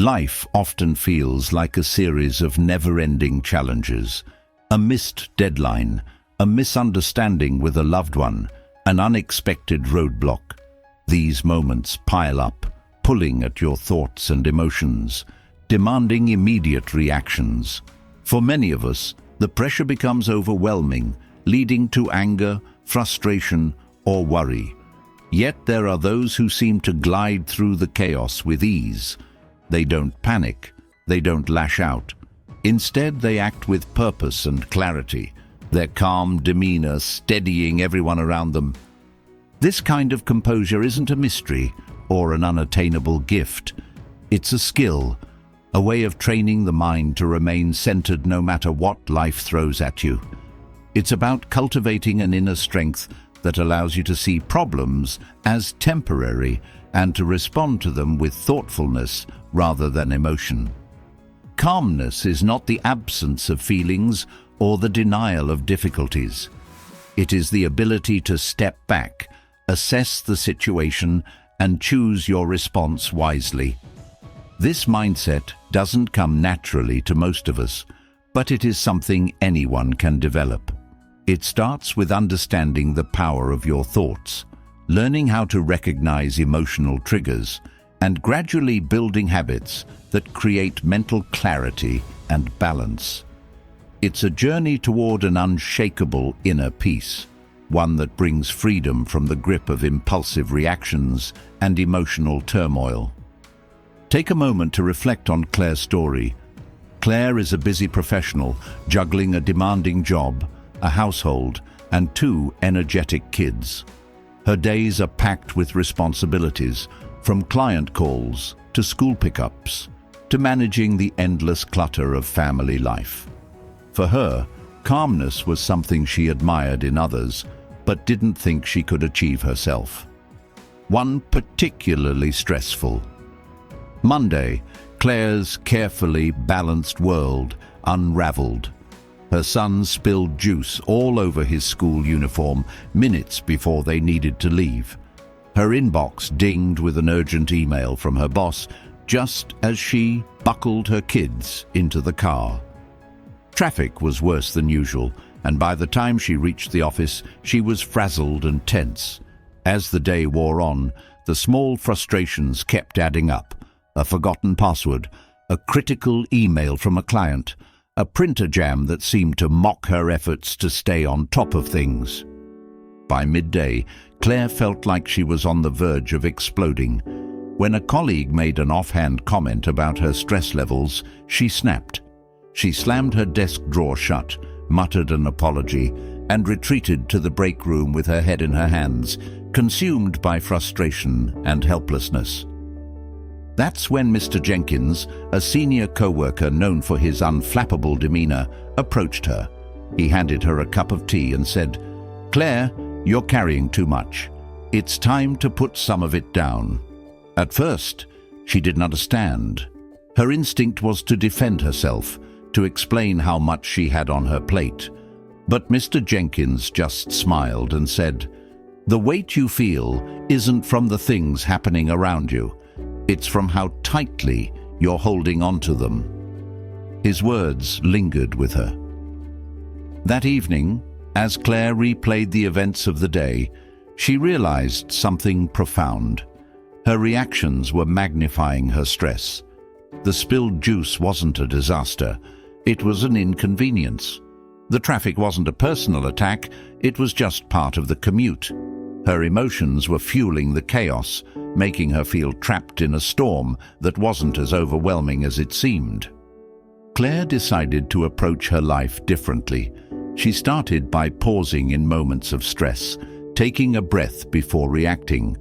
Life often feels like a series of never-ending challenges. A missed deadline, a misunderstanding with a loved one, an unexpected roadblock. These moments pile up, pulling at your thoughts and emotions, demanding immediate reactions. For many of us, the pressure becomes overwhelming, leading to anger, frustration, or worry. Yet there are those who seem to glide through the chaos with ease. They don't panic, they don't lash out. Instead, they act with purpose and clarity, their calm demeanor steadying everyone around them. This kind of composure isn't a mystery or an unattainable gift. It's a skill, a way of training the mind to remain centered no matter what life throws at you. It's about cultivating an inner strength that allows you to see problems as temporary and to respond to them with thoughtfulness rather than emotion. Calmness is not the absence of feelings or the denial of difficulties. It is the ability to step back, assess the situation, and choose your response wisely. This mindset doesn't come naturally to most of us, but it is something anyone can develop. It starts with understanding the power of your thoughts, learning how to recognize emotional triggers, and gradually building habits that create mental clarity and balance. It's a journey toward an unshakable inner peace, one that brings freedom from the grip of impulsive reactions and emotional turmoil. Take a moment to reflect on Claire's story. Claire is a busy professional, juggling a demanding job, a household, and 2 energetic kids. Her days are packed with responsibilities, from client calls to school pickups, to managing the endless clutter of family life. For her, calmness was something she admired in others, but didn't think she could achieve herself. One particularly stressful. Monday, Claire's carefully balanced world unraveled. Her son spilled juice all over his school uniform minutes before they needed to leave. Her inbox dinged with an urgent email from her boss just as she buckled her kids into the car. Traffic was worse than usual, and by the time she reached the office, she was frazzled and tense. As the day wore on, the small frustrations kept adding up. A forgotten password, a critical email from a client, a printer jam that seemed to mock her efforts to stay on top of things. By midday, Claire felt like she was on the verge of exploding. When a colleague made an offhand comment about her stress levels, she snapped. She slammed her desk drawer shut, muttered an apology, and retreated to the break room with her head in her hands, consumed by frustration and helplessness. That's when Mr. Jenkins, a senior co-worker known for his unflappable demeanor, approached her. He handed her a cup of tea and said, "Claire, you're carrying too much. It's time to put some of it down." At first, she didn't understand. Her instinct was to defend herself, to explain how much she had on her plate. But Mr. Jenkins just smiled and said, "The weight you feel isn't from the things happening around you. It's from how tightly you're holding on to them." His words lingered with her. That evening, as Claire replayed the events of the day, she realized something profound. Her reactions were magnifying her stress. The spilled juice wasn't a disaster, it was an inconvenience. The traffic wasn't a personal attack, it was just part of the commute. Her emotions were fueling the chaos, making her feel trapped in a storm that wasn't as overwhelming as it seemed. Claire decided to approach her life differently. She started by pausing in moments of stress, taking a breath before reacting.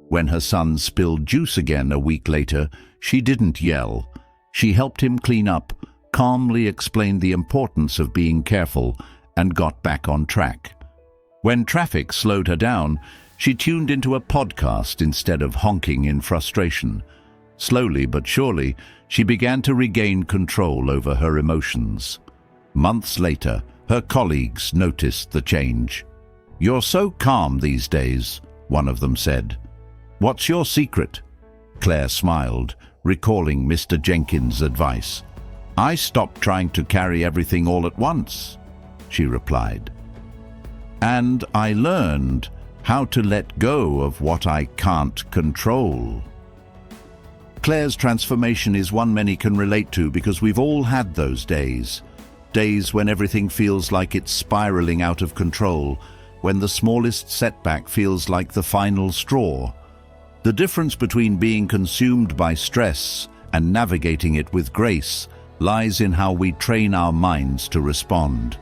When her son spilled juice again a week later, she didn't yell. She helped him clean up, calmly explained the importance of being careful, and got back on track. When traffic slowed her down, she tuned into a podcast instead of honking in frustration. Slowly but surely, she began to regain control over her emotions. Months later, her colleagues noticed the change. "You're so calm these days," one of them said. "What's your secret?" Claire smiled, recalling Mr. Jenkins' advice. "I stopped trying to carry everything all at once," she replied. "And I learned how to let go of what I can't control." Claire's transformation is one many can relate to because we've all had those days. Days when everything feels like it's spiraling out of control, when the smallest setback feels like the final straw. The difference between being consumed by stress and navigating it with grace lies in how we train our minds to respond.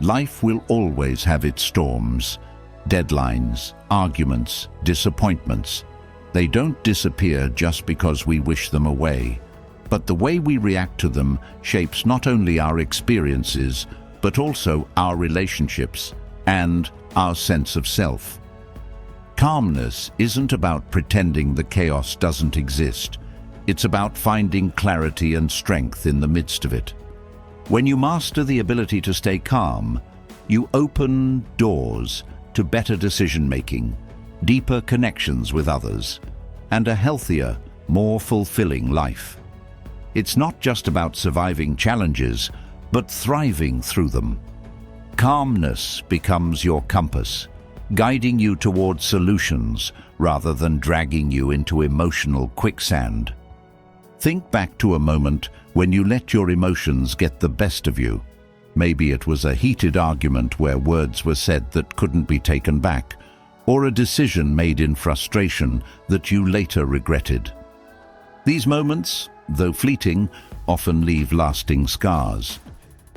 Life will always have its storms, deadlines, arguments, disappointments. They don't disappear just because we wish them away. But the way we react to them shapes not only our experiences, but also our relationships and our sense of self. Calmness isn't about pretending the chaos doesn't exist. It's about finding clarity and strength in the midst of it. When you master the ability to stay calm, you open doors to better decision-making, deeper connections with others, and a healthier, more fulfilling life. It's not just about surviving challenges, but thriving through them. Calmness becomes your compass, guiding you towards solutions rather than dragging you into emotional quicksand. Think back to a moment when you let your emotions get the best of you. Maybe it was a heated argument where words were said that couldn't be taken back, or a decision made in frustration that you later regretted. These moments, though fleeting, often leave lasting scars.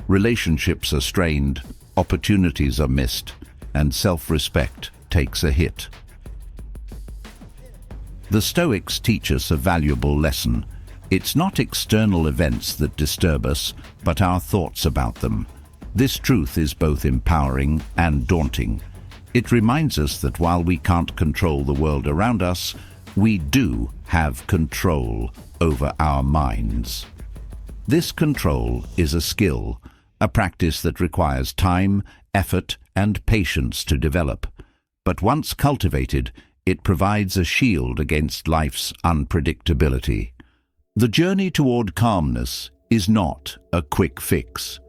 Relationships are strained, opportunities are missed, and self-respect takes a hit. The Stoics teach us a valuable lesson. It's not external events that disturb us, but our thoughts about them. This truth is both empowering and daunting. It reminds us that while we can't control the world around us, we do have control over our minds. This control is a skill, a practice that requires time, effort, and patience to develop. But once cultivated, it provides a shield against life's unpredictability. The journey toward calmness is not a quick fix.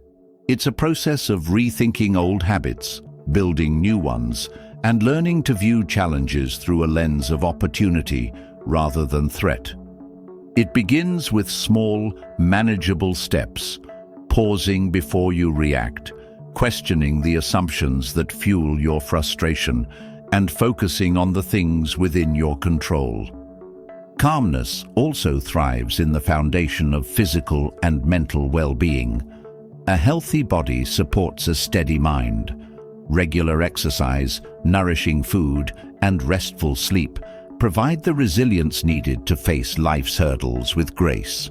It's a process of rethinking old habits, building new ones, and learning to view challenges through a lens of opportunity rather than threat. It begins with small, manageable steps, pausing before you react, questioning the assumptions that fuel your frustration, and focusing on the things within your control. Calmness also thrives in the foundation of physical and mental well-being. A healthy body supports a steady mind. Regular exercise, nourishing food, and restful sleep provide the resilience needed to face life's hurdles with grace.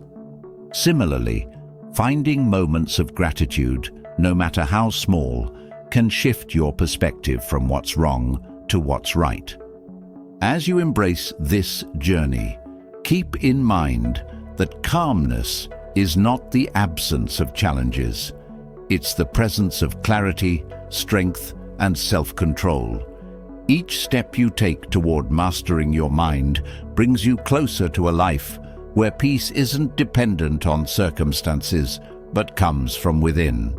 Similarly, finding moments of gratitude, no matter how small, can shift your perspective from what's wrong to what's right. As you embrace this journey, keep in mind that calmness is not the absence of challenges. It's the presence of clarity, strength, and self-control. Each step you take toward mastering your mind brings you closer to a life where peace isn't dependent on circumstances, but comes from within.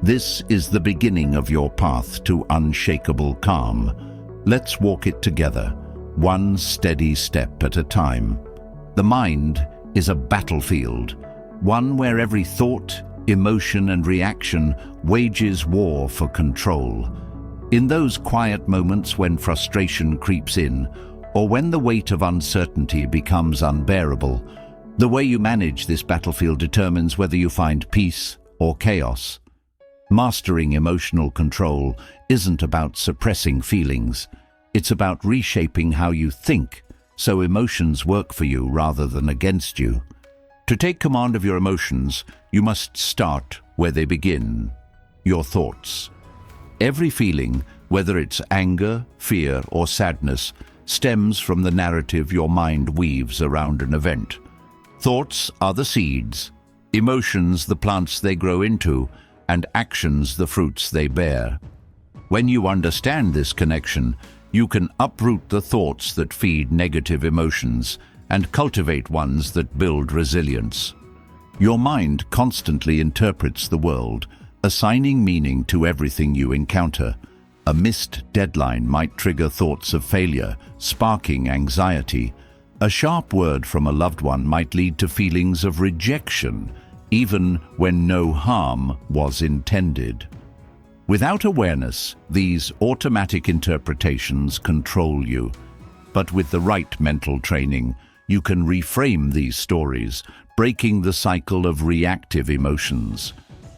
This is the beginning of your path to unshakable calm. Let's walk it together, one steady step at a time. The mind is a battlefield, one where every thought, emotion, and reaction wages war for control. In those quiet moments when frustration creeps in, or when the weight of uncertainty becomes unbearable, the way you manage this battlefield determines whether you find peace or chaos. Mastering emotional control isn't about suppressing feelings. It's about reshaping how you think, so emotions work for you rather than against you. To take command of your emotions, you must start where they begin, your thoughts. Every feeling, whether it's anger, fear, or sadness, stems from the narrative your mind weaves around an event. Thoughts are the seeds, emotions the plants they grow into, and actions the fruits they bear. When you understand this connection, you can uproot the thoughts that feed negative emotions and cultivate ones that build resilience. Your mind constantly interprets the world, assigning meaning to everything you encounter. A missed deadline might trigger thoughts of failure, sparking anxiety. A sharp word from a loved one might lead to feelings of rejection, even when no harm was intended. Without awareness, these automatic interpretations control you. But with the right mental training, you can reframe these stories, breaking the cycle of reactive emotions.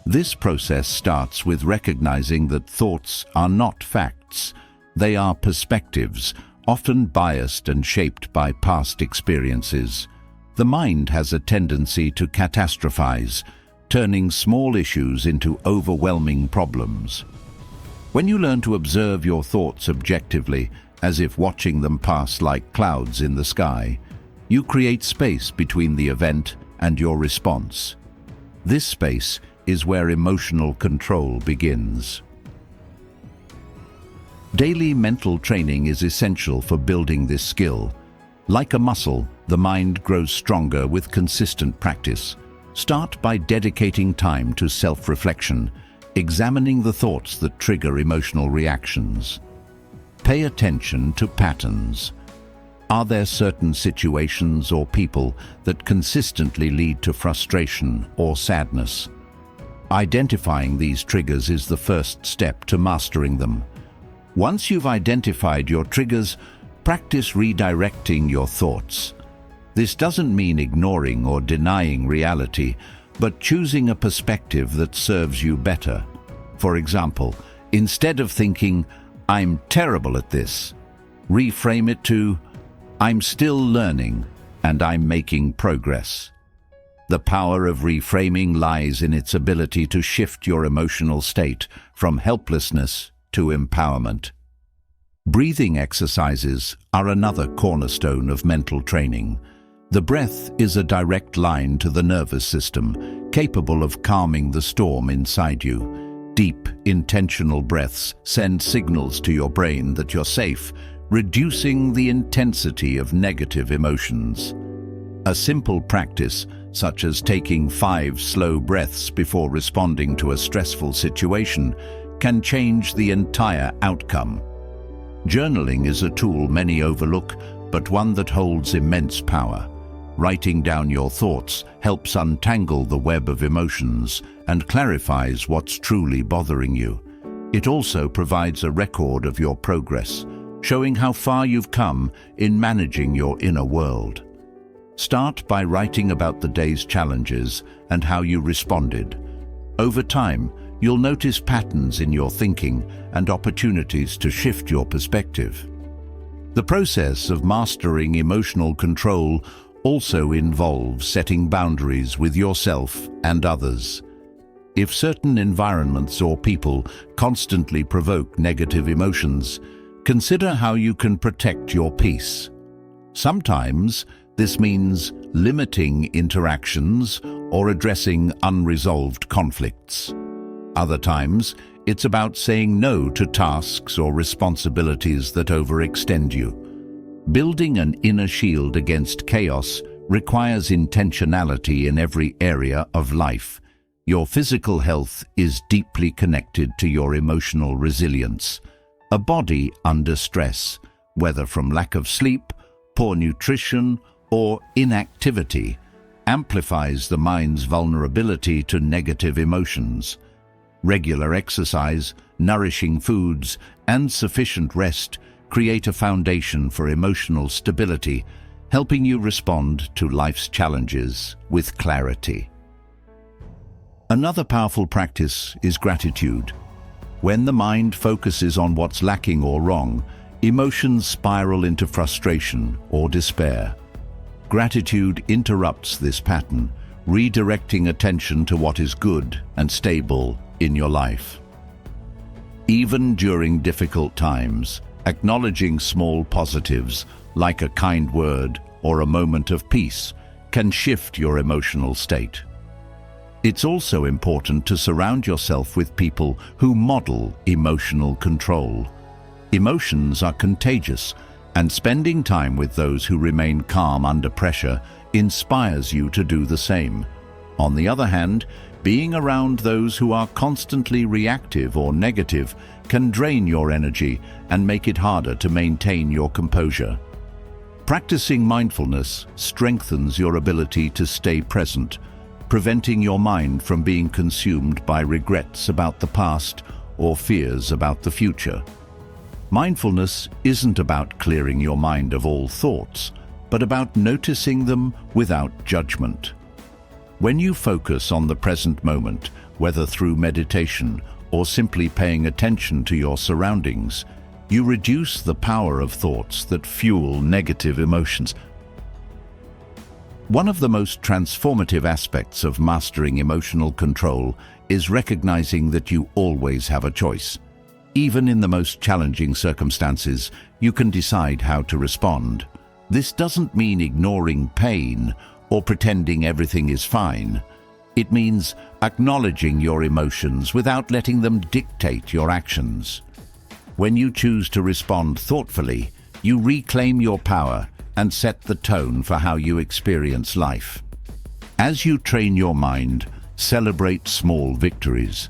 This process starts with recognizing that thoughts are not facts. They are perspectives, often biased and shaped by past experiences. The mind has a tendency to catastrophize, turning small issues into overwhelming problems. When you learn to observe your thoughts objectively, as if watching them pass like clouds in the sky, you create space between the event and your response. This space is where emotional control begins. Daily mental training is essential for building this skill. Like a muscle, the mind grows stronger with consistent practice. Start by dedicating time to self-reflection, examining the thoughts that trigger emotional reactions. Pay attention to patterns. Are there certain situations or people that consistently lead to frustration or sadness? Identifying these triggers is the first step to mastering them. Once you've identified your triggers, practice redirecting your thoughts. This doesn't mean ignoring or denying reality, but choosing a perspective that serves you better. For example, instead of thinking, "I'm terrible at this," reframe it to, "I'm still learning and I'm making progress." The power of reframing lies in its ability to shift your emotional state from helplessness to empowerment. Breathing exercises are another cornerstone of mental training. The breath is a direct line to the nervous system, capable of calming the storm inside you. Deep, intentional breaths send signals to your brain that you're safe, reducing the intensity of negative emotions. A simple practice, such as taking 5 slow breaths before responding to a stressful situation, can change the entire outcome. Journaling is a tool many overlook, but one that holds immense power. Writing down your thoughts helps untangle the web of emotions and clarifies what's truly bothering you. It also provides a record of your progress, showing how far you've come in managing your inner world. Start by writing about the day's challenges and how you responded. Over time, you'll notice patterns in your thinking and opportunities to shift your perspective. The process of mastering emotional control also involves setting boundaries with yourself and others. If certain environments or people constantly provoke negative emotions, consider how you can protect your peace. Sometimes this means limiting interactions or addressing unresolved conflicts. Other times, it's about saying no to tasks or responsibilities that overextend you. Building an inner shield against chaos requires intentionality in every area of life. Your physical health is deeply connected to your emotional resilience. A body under stress, whether from lack of sleep, poor nutrition, or inactivity, amplifies the mind's vulnerability to negative emotions. Regular exercise, nourishing foods, and sufficient rest create a foundation for emotional stability, helping you respond to life's challenges with clarity. Another powerful practice is gratitude. When the mind focuses on what's lacking or wrong, emotions spiral into frustration or despair. Gratitude interrupts this pattern, redirecting attention to what is good and stable in your life. Even during difficult times, acknowledging small positives, like a kind word or a moment of peace, can shift your emotional state. It's also important to surround yourself with people who model emotional control. Emotions are contagious, And spending time with those who remain calm under pressure inspires you to do the same. On the other hand, being around those who are constantly reactive or negative can drain your energy and make it harder to maintain your composure. Practicing mindfulness strengthens your ability to stay present, preventing your mind from being consumed by regrets about the past or fears about the future. Mindfulness isn't about clearing your mind of all thoughts, but about noticing them without judgment. When you focus on the present moment, whether through meditation or simply paying attention to your surroundings, you reduce the power of thoughts that fuel negative emotions. One of the most transformative aspects of mastering emotional control is recognizing that you always have a choice. Even in the most challenging circumstances, you can decide how to respond. This doesn't mean ignoring pain or pretending everything is fine. It means acknowledging your emotions without letting them dictate your actions. When you choose to respond thoughtfully, you reclaim your power and set the tone for how you experience life. As you train your mind, celebrate small victories.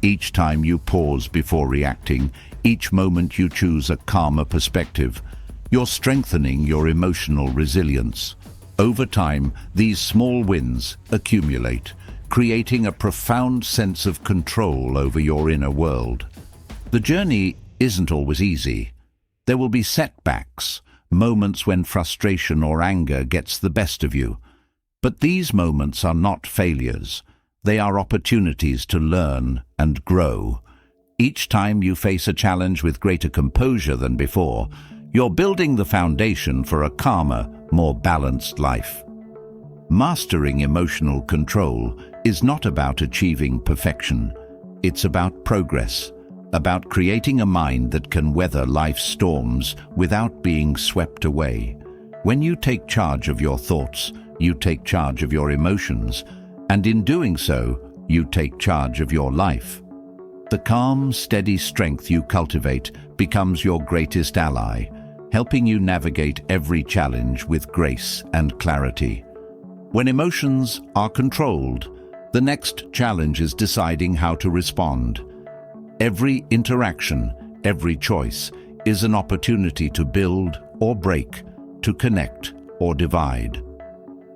Each time you pause before reacting, each moment you choose a calmer perspective, you're strengthening your emotional resilience. Over time, these small wins accumulate, creating a profound sense of control over your inner world. The journey isn't always easy. There will be setbacks, moments when frustration or anger gets the best of you. But these moments are not failures. They are opportunities to learn and grow. Each time you face a challenge with greater composure than before, you're building the foundation for a calmer, more balanced life. Mastering emotional control is not about achieving perfection. It's about progress, about creating a mind that can weather life's storms without being swept away. When you take charge of your thoughts, you take charge of your emotions, and in doing so, you take charge of your life. The calm, steady strength you cultivate becomes your greatest ally, helping you navigate every challenge with grace and clarity. When emotions are controlled, the next challenge is deciding how to respond. Every interaction, every choice, is an opportunity to build or break, to connect or divide.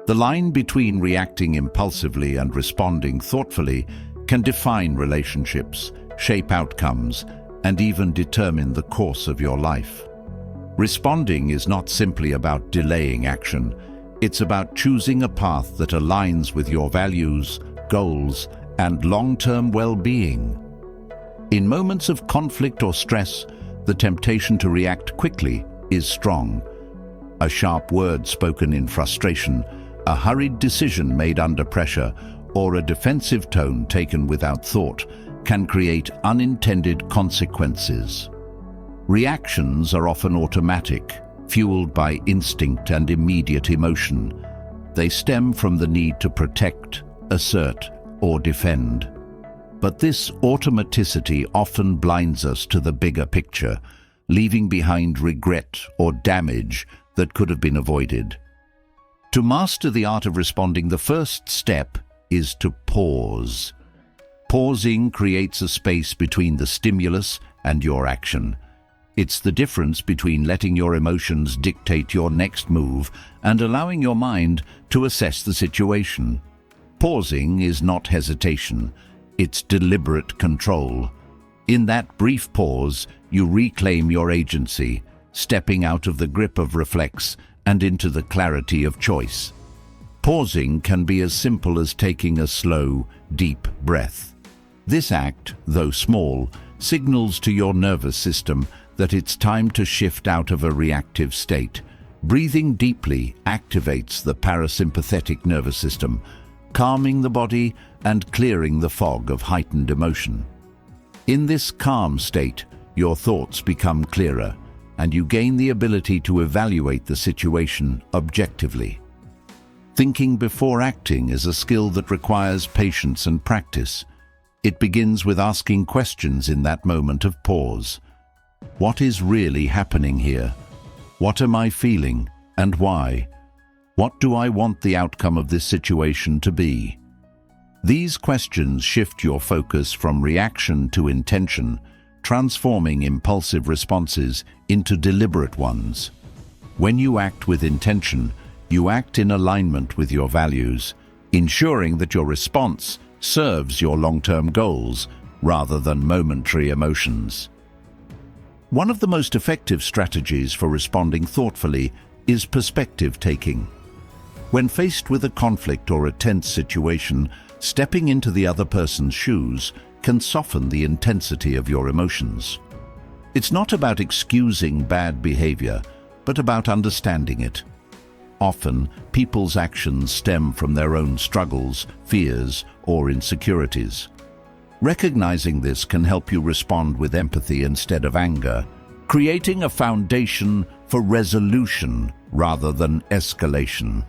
The line between reacting impulsively and responding thoughtfully can define relationships, shape outcomes, and even determine the course of your life. Responding is not simply about delaying action. It's about choosing a path that aligns with your values, goals, and long-term well-being. In moments of conflict or stress, the temptation to react quickly is strong. A sharp word spoken in frustration, a hurried decision made under pressure, or a defensive tone taken without thought can create unintended consequences. Reactions are often automatic, fueled by instinct and immediate emotion. They stem from the need to protect, assert, or defend. But this automaticity often blinds us to the bigger picture, leaving behind regret or damage that could have been avoided. To master the art of responding, the first step is to pause. Pausing creates a space between the stimulus and your action. It's the difference between letting your emotions dictate your next move and allowing your mind to assess the situation. Pausing is not hesitation, it's deliberate control. In that brief pause, you reclaim your agency, stepping out of the grip of reflex and into the clarity of choice. Pausing can be as simple as taking a slow, deep breath. This act, though small, signals to your nervous system that it's time to shift out of a reactive state. Breathing deeply activates the parasympathetic nervous system, calming the body and clearing the fog of heightened emotion. In this calm state, your thoughts become clearer, and you gain the ability to evaluate the situation objectively. Thinking before acting is a skill that requires patience and practice. It begins with asking questions in that moment of pause. What is really happening here? What am I feeling and why? What do I want the outcome of this situation to be? These questions shift your focus from reaction to intention, transforming impulsive responses into deliberate ones. When you act with intention, you act in alignment with your values, ensuring that your response serves your long-term goals rather than momentary emotions. One of the most effective strategies for responding thoughtfully is perspective taking. When faced with a conflict or a tense situation, stepping into the other person's shoes can soften the intensity of your emotions. It's not about excusing bad behavior, but about understanding it. Often, people's actions stem from their own struggles, fears, or insecurities. Recognizing this can help you respond with empathy instead of anger, creating a foundation for resolution rather than escalation.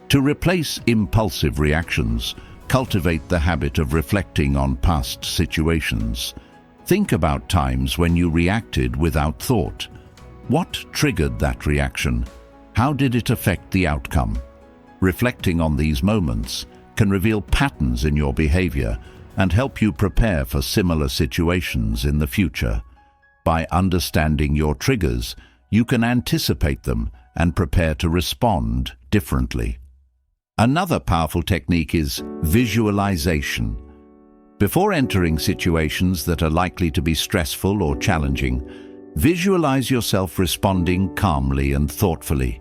To replace impulsive reactions, cultivate the habit of reflecting on past situations. Think about times when you reacted without thought. What triggered that reaction? How did it affect the outcome? Reflecting on these moments can reveal patterns in your behavior and help you prepare for similar situations in the future. By understanding your triggers, you can anticipate them and prepare to respond differently. Another powerful technique is visualization. Before entering situations that are likely to be stressful or challenging, visualize yourself responding calmly and thoughtfully.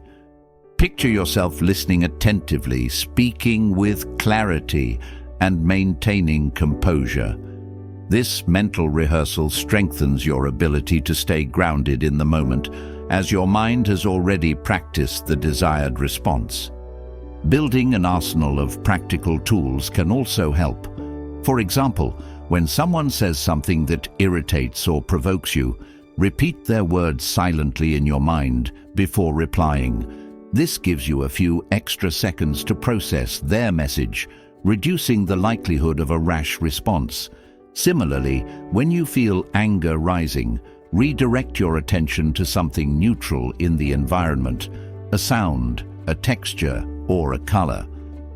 Picture yourself listening attentively, speaking with clarity, and maintaining composure. This mental rehearsal strengthens your ability to stay grounded in the moment, as your mind has already practiced the desired response. Building an arsenal of practical tools can also help. For example, when someone says something that irritates or provokes you, repeat their words silently in your mind before replying. This gives you a few extra seconds to process their message, reducing the likelihood of a rash response. Similarly, when you feel anger rising, redirect your attention to something neutral in the environment, a sound, a texture, or a color.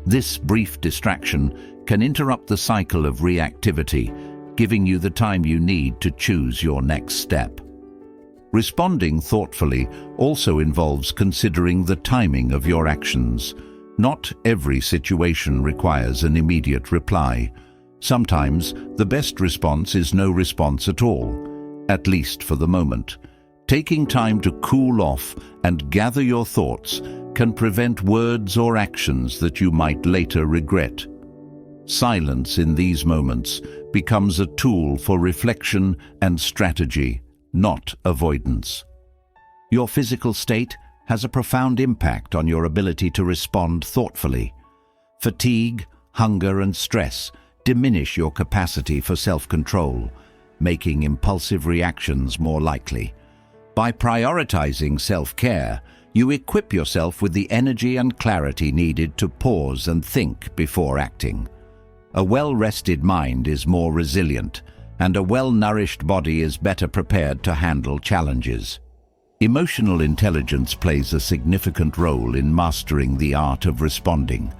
This brief distraction can interrupt the cycle of reactivity, giving you the time you need to choose your next step. Responding thoughtfully also involves considering the timing of your actions. Not every situation requires an immediate reply. Sometimes the best response is no response at all, at least for the moment. Taking time to cool off and gather your thoughts can prevent words or actions that you might later regret. Silence in these moments becomes a tool for reflection and strategy, not avoidance. Your physical state has a profound impact on your ability to respond thoughtfully. Fatigue, hunger, and stress diminish your capacity for self-control, making impulsive reactions more likely. By prioritizing self-care, you equip yourself with the energy and clarity needed to pause and think before acting. A well-rested mind is more resilient, and a well-nourished body is better prepared to handle challenges. Emotional intelligence plays a significant role in mastering the art of responding.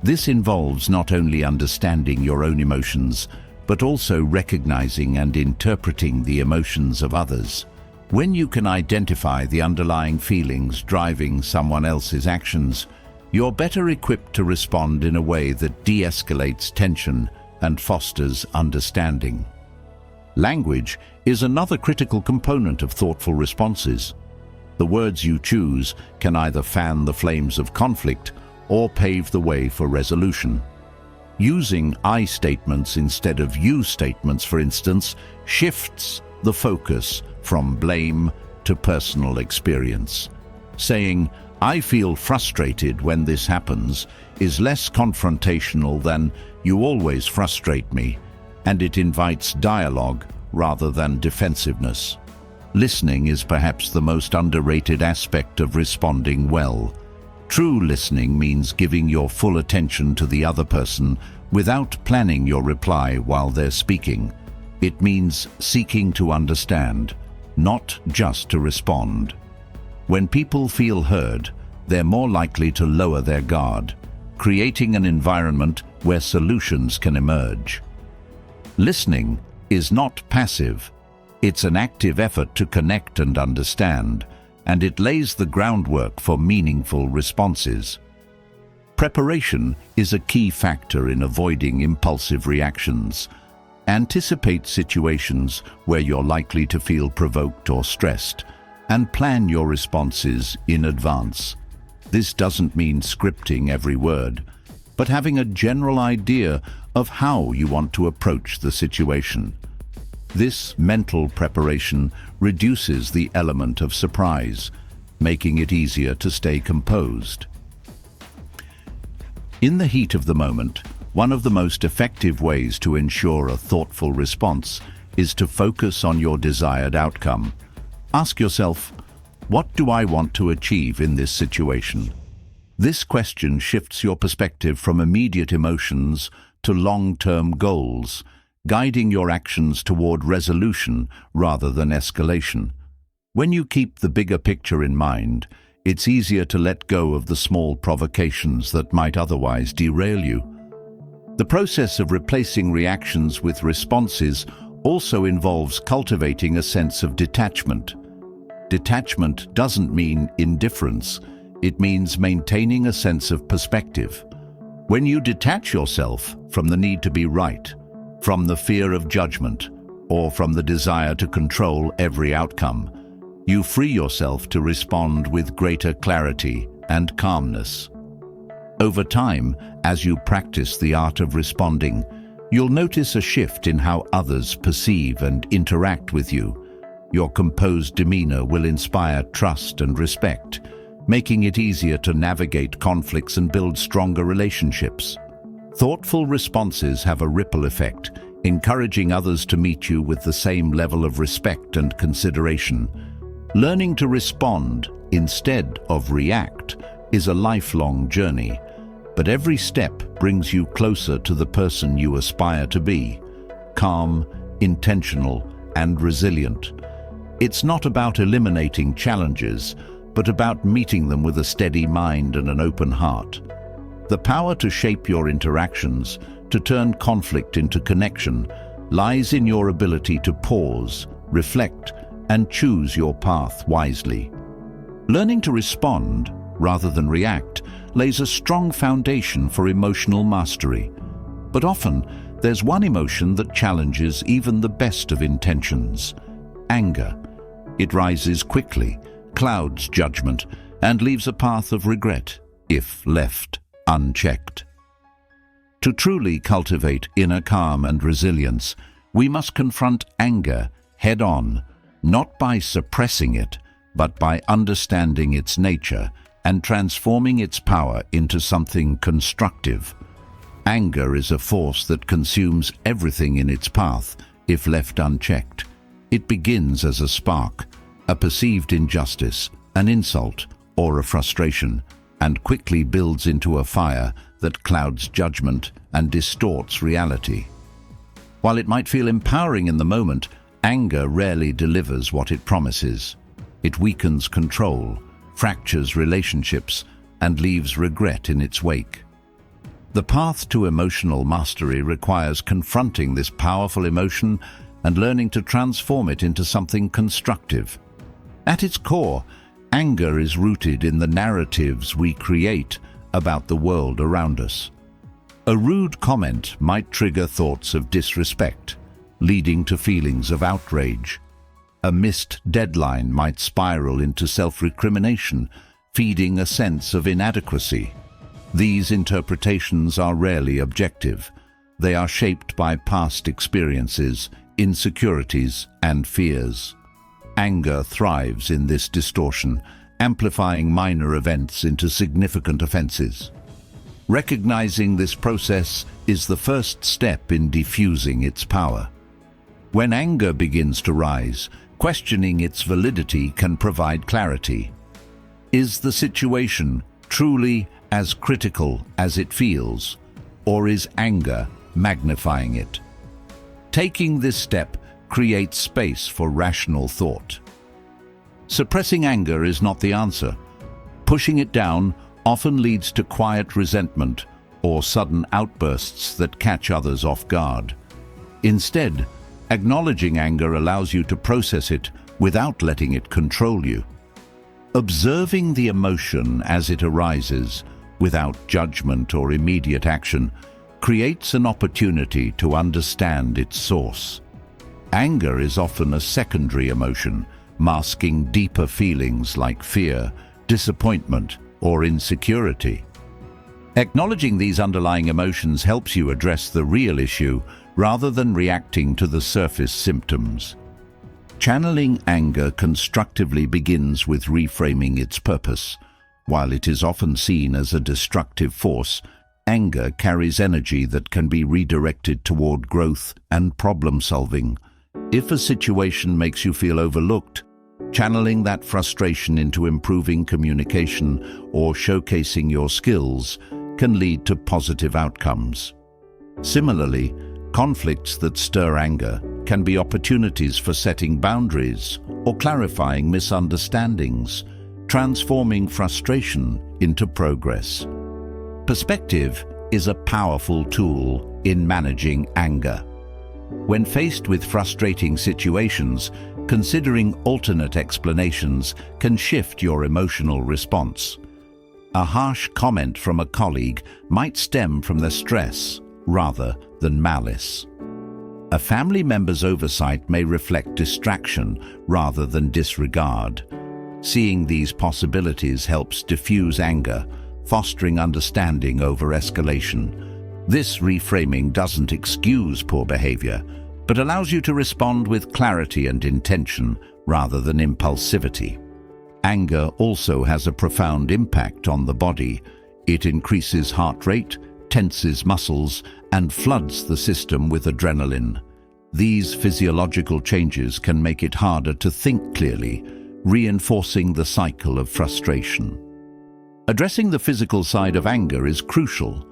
This involves not only understanding your own emotions, but also recognizing and interpreting the emotions of others. When you can identify the underlying feelings driving someone else's actions, you're better equipped to respond in a way that de-escalates tension and fosters understanding. Language is another critical component of thoughtful responses. The words you choose can either fan the flames of conflict or pave the way for resolution. Using I statements instead of you statements, for instance, shifts the focus from blame to personal experience. Saying, "I feel frustrated when this happens," is less confrontational than "you always frustrate me," and it invites dialogue rather than defensiveness. Listening is perhaps the most underrated aspect of responding well. True listening means giving your full attention to the other person without planning your reply while they're speaking. It means seeking to understand, not just to respond. When people feel heard, they're more likely to lower their guard, creating an environment where solutions can emerge. Listening is not passive. It's an active effort to connect and understand, and it lays the groundwork for meaningful responses. Preparation is a key factor in avoiding impulsive reactions. Anticipate situations where you're likely to feel provoked or stressed, and plan your responses in advance. This doesn't mean scripting every word, but having a general idea of how you want to approach the situation. This mental preparation reduces the element of surprise, making it easier to stay composed. In the heat of the moment, one of the most effective ways to ensure a thoughtful response is to focus on your desired outcome. Ask yourself, what do I want to achieve in this situation? This question shifts your perspective from immediate emotions to long-term goals, guiding your actions toward resolution rather than escalation. When you keep the bigger picture in mind, it's easier to let go of the small provocations that might otherwise derail you. The process of replacing reactions with responses also involves cultivating a sense of detachment. Detachment doesn't mean indifference. It means maintaining a sense of perspective. When you detach yourself from the need to be right, from the fear of judgment, or from the desire to control every outcome, you free yourself to respond with greater clarity and calmness. Over time, as you practice the art of responding, you'll notice a shift in how others perceive and interact with you. Your composed demeanor will inspire trust and respect, making it easier to navigate conflicts and build stronger relationships. Thoughtful responses have a ripple effect, encouraging others to meet you with the same level of respect and consideration. Learning to respond instead of react is a lifelong journey, but every step brings you closer to the person you aspire to be: calm, intentional, and resilient. It's not about eliminating challenges, but about meeting them with a steady mind and an open heart. The power to shape your interactions, to turn conflict into connection, lies in your ability to pause, reflect, and choose your path wisely. Learning to respond, rather than react, lays a strong foundation for emotional mastery. But often, there's one emotion that challenges even the best of intentions: anger. It rises quickly, clouds judgment, and leaves a path of regret if left unchecked. To truly cultivate inner calm and resilience, we must confront anger head-on, not by suppressing it, but by understanding its nature and transforming its power into something constructive. Anger is a force that consumes everything in its path if left unchecked. It begins as a spark, a perceived injustice, an insult, or a frustration, and quickly builds into a fire that clouds judgment and distorts reality. While it might feel empowering in the moment, anger rarely delivers what it promises. It weakens control, fractures relationships, and leaves regret in its wake. The path to emotional mastery requires confronting this powerful emotion and learning to transform it into something constructive. At its core, anger is rooted in the narratives we create about the world around us. A rude comment might trigger thoughts of disrespect, leading to feelings of outrage. A missed deadline might spiral into self-recrimination, feeding a sense of inadequacy. These interpretations are rarely objective. They are shaped by past experiences, insecurities, and fears. Anger thrives in this distortion, amplifying minor events into significant offenses. Recognizing this process is the first step in diffusing its power. When anger begins to rise, questioning its validity can provide clarity. Is the situation truly as critical as it feels, or is anger magnifying it? Taking this step creates space for rational thought. Suppressing anger is not the answer. Pushing it down often leads to quiet resentment or sudden outbursts that catch others off guard. Instead, acknowledging anger allows you to process it without letting it control you. Observing the emotion as it arises, without judgment or immediate action, creates an opportunity to understand its source. Anger is often a secondary emotion, masking deeper feelings like fear, disappointment, or insecurity. Acknowledging these underlying emotions helps you address the real issue rather than reacting to the surface symptoms. Channeling anger constructively begins with reframing its purpose. While it is often seen as a destructive force, anger carries energy that can be redirected toward growth and problem-solving. If a situation makes you feel overlooked, channeling that frustration into improving communication or showcasing your skills can lead to positive outcomes. Similarly, conflicts that stir anger can be opportunities for setting boundaries or clarifying misunderstandings, transforming frustration into progress. Perspective is a powerful tool in managing anger. When faced with frustrating situations, considering alternate explanations can shift your emotional response. A harsh comment from a colleague might stem from the stress rather than malice. A family member's oversight may reflect distraction rather than disregard. Seeing these possibilities helps diffuse anger, fostering understanding over escalation. This reframing doesn't excuse poor behavior, but allows you to respond with clarity and intention rather than impulsivity. Anger also has a profound impact on the body. It increases heart rate, tenses muscles, and floods the system with adrenaline. These physiological changes can make it harder to think clearly, reinforcing the cycle of frustration. Addressing the physical side of anger is crucial.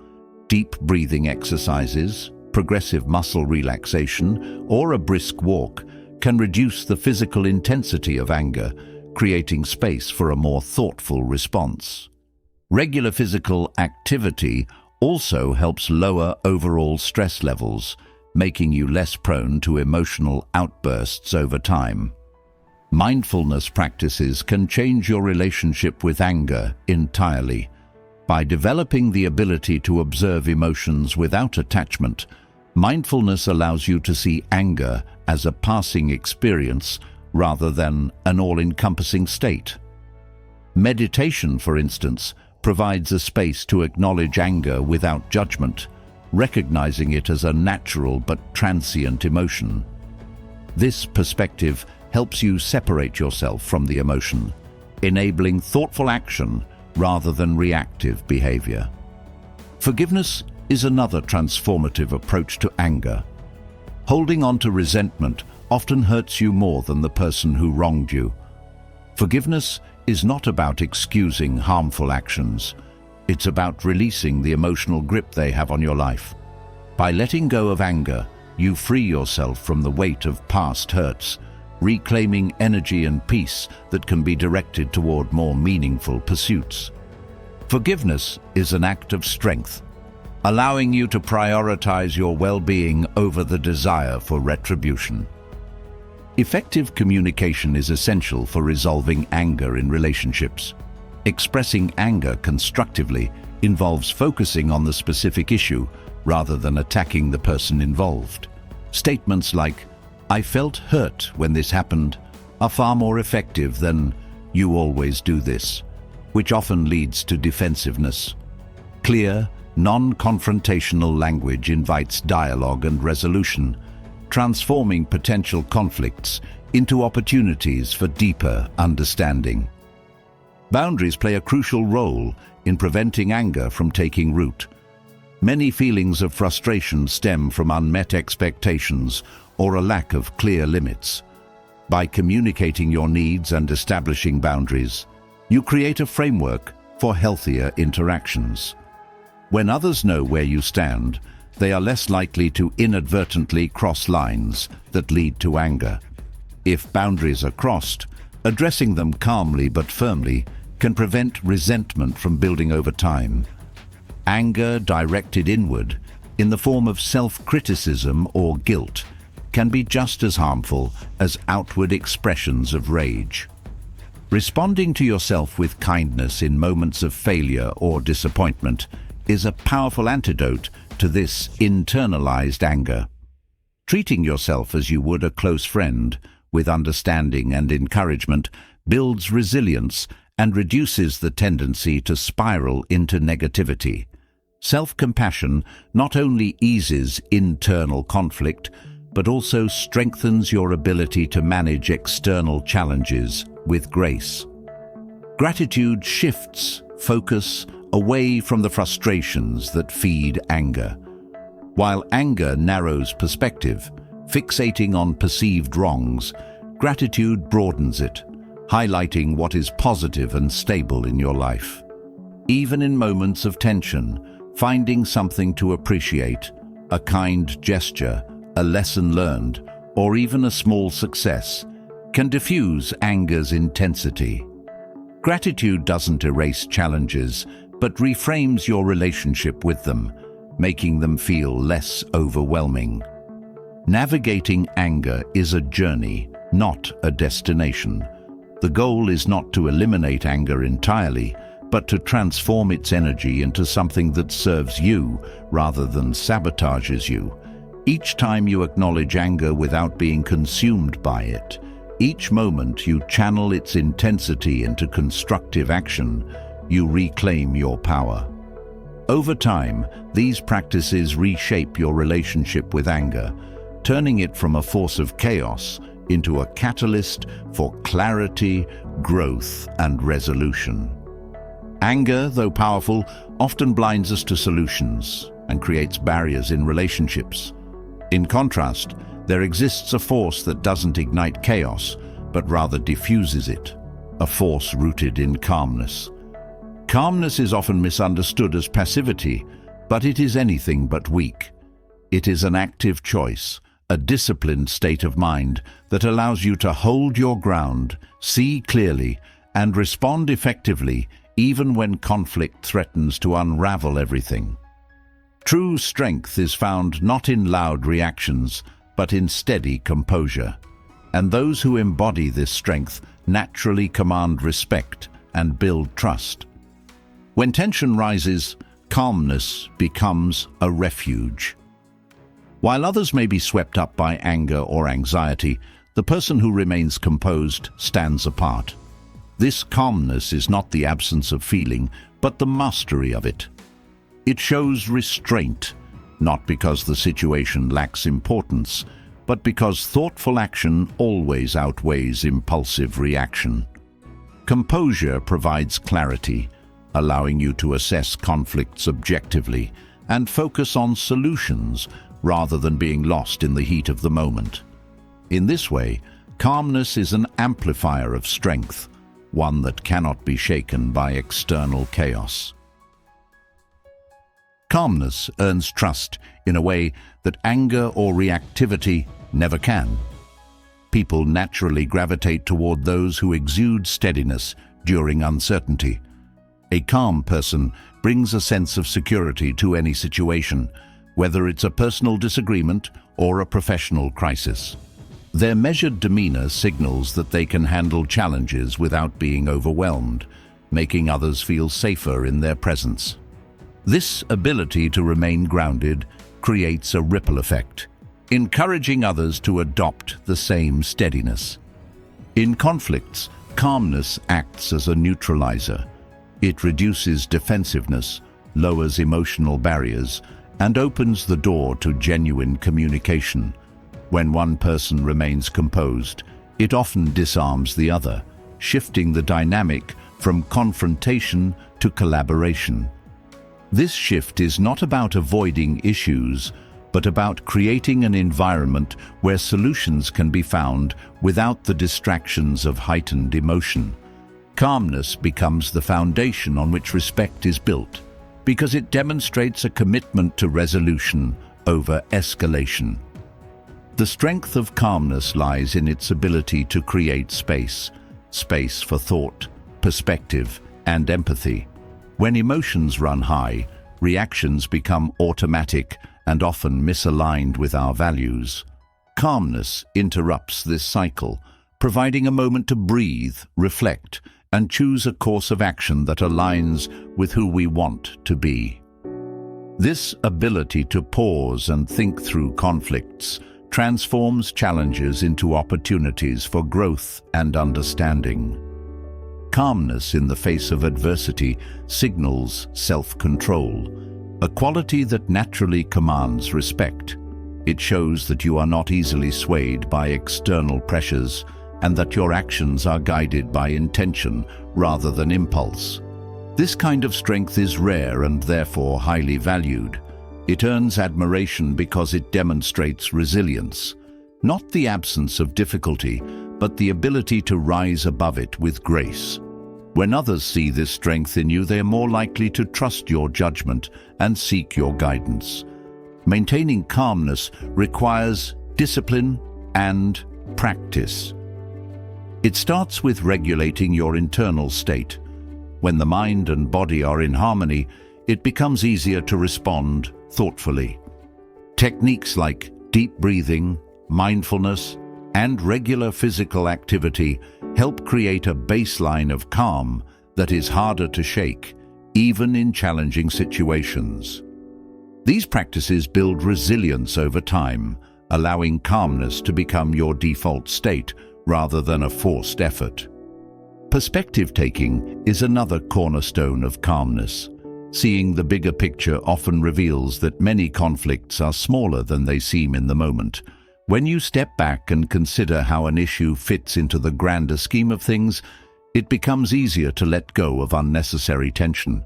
Deep breathing exercises, progressive muscle relaxation, or a brisk walk can reduce the physical intensity of anger, creating space for a more thoughtful response. Regular physical activity also helps lower overall stress levels, making you less prone to emotional outbursts over time. Mindfulness practices can change your relationship with anger entirely. By developing the ability to observe emotions without attachment, mindfulness allows you to see anger as a passing experience rather than an all-encompassing state. Meditation, for instance, provides a space to acknowledge anger without judgment, recognizing it as a natural but transient emotion. This perspective helps you separate yourself from the emotion, enabling thoughtful action rather than reactive behavior. Forgiveness is another transformative approach to anger. Holding on to resentment often hurts you more than the person who wronged you. Forgiveness is not about excusing harmful actions. It's about releasing the emotional grip they have on your life. By letting go of anger, you free yourself from the weight of past hurts, reclaiming energy and peace that can be directed toward more meaningful pursuits. Forgiveness is an act of strength, allowing you to prioritize your well-being over the desire for retribution. Effective communication is essential for resolving anger in relationships. Expressing anger constructively involves focusing on the specific issue rather than attacking the person involved. Statements like, "I felt hurt when this happened," are far more effective than "you always do this," which often leads to defensiveness. Clear, non-confrontational language invites dialogue and resolution, transforming potential conflicts into opportunities for deeper understanding. Boundaries play a crucial role in preventing anger from taking root. Many feelings of frustration stem from unmet expectations or a lack of clear limits. By communicating your needs and establishing boundaries, you create a framework for healthier interactions. When others know where you stand, they are less likely to inadvertently cross lines that lead to anger. If boundaries are crossed, Addressing them calmly but firmly can prevent resentment from building over time. Anger directed inward, in the form of self-criticism or guilt, can be just as harmful as outward expressions of rage. Responding to yourself with kindness in moments of failure or disappointment is a powerful antidote to this internalized anger. Treating yourself as you would a close friend, with understanding and encouragement, builds resilience and reduces the tendency to spiral into negativity. Self-compassion not only eases internal conflict, but also strengthens your ability to manage external challenges with grace. Gratitude shifts focus away from the frustrations that feed anger. While anger narrows perspective, fixating on perceived wrongs, gratitude broadens it, highlighting what is positive and stable in your life. Even in moments of tension, finding something to appreciate, a kind gesture, a lesson learned, or even a small success, can diffuse anger's intensity. Gratitude doesn't erase challenges, but reframes your relationship with them, making them feel less overwhelming. Navigating anger is a journey, not a destination. The goal is not to eliminate anger entirely, but to transform its energy into something that serves you rather than sabotages you. Each time you acknowledge anger without being consumed by it, each moment you channel its intensity into constructive action, you reclaim your power. Over time, these practices reshape your relationship with anger, turning it from a force of chaos into a catalyst for clarity, growth, and resolution. Anger, though powerful, often blinds us to solutions and creates barriers in relationships. In contrast, there exists a force that doesn't ignite chaos, but rather diffuses it, a force rooted in calmness. Calmness is often misunderstood as passivity, but it is anything but weak. It is an active choice, a disciplined state of mind that allows you to hold your ground, see clearly, and respond effectively even when conflict threatens to unravel everything. True strength is found not in loud reactions, but in steady composure. And those who embody this strength naturally command respect and build trust. When tension rises, calmness becomes a refuge. While others may be swept up by anger or anxiety, the person who remains composed stands apart. This calmness is not the absence of feeling, but the mastery of it. It shows restraint, not because the situation lacks importance, but because thoughtful action always outweighs impulsive reaction. Composure provides clarity, allowing you to assess conflicts objectively and focus on solutions rather than being lost in the heat of the moment. In this way, calmness is an amplifier of strength, one that cannot be shaken by external chaos. Calmness earns trust in a way that anger or reactivity never can. People naturally gravitate toward those who exude steadiness during uncertainty. A calm person brings a sense of security to any situation, whether it's a personal disagreement or a professional crisis. Their measured demeanor signals that they can handle challenges without being overwhelmed, making others feel safer in their presence. This ability to remain grounded creates a ripple effect, encouraging others to adopt the same steadiness. In conflicts, calmness acts as a neutralizer. It reduces defensiveness, lowers emotional barriers, and opens the door to genuine communication. When one person remains composed, it often disarms the other, shifting the dynamic from confrontation to collaboration. This shift is not about avoiding issues, but about creating an environment where solutions can be found without the distractions of heightened emotion. Calmness becomes the foundation on which respect is built, because it demonstrates a commitment to resolution over escalation. The strength of calmness lies in its ability to create space, space for thought, perspective, and empathy. When emotions run high, reactions become automatic and often misaligned with our values. Calmness interrupts this cycle, providing a moment to breathe, reflect, and choose a course of action that aligns with who we want to be. This ability to pause and think through conflicts transforms challenges into opportunities for growth and understanding. Calmness in the face of adversity signals self-control, a quality that naturally commands respect. It shows that you are not easily swayed by external pressures and that your actions are guided by intention rather than impulse. This kind of strength is rare and therefore highly valued. It earns admiration because it demonstrates resilience, not the absence of difficulty, but the ability to rise above it with grace. When others see this strength in you, they are more likely to trust your judgment and seek your guidance. Maintaining calmness requires discipline and practice. It starts with regulating your internal state. When the mind and body are in harmony, it becomes easier to respond thoughtfully. Techniques like deep breathing, mindfulness, and regular physical activity help create a baseline of calm that is harder to shake, even in challenging situations. These practices build resilience over time, allowing calmness to become your default state rather than a forced effort. Perspective taking is another cornerstone of calmness. Seeing the bigger picture often reveals that many conflicts are smaller than they seem in the moment. When you step back and consider how an issue fits into the grander scheme of things, it becomes easier to let go of unnecessary tension.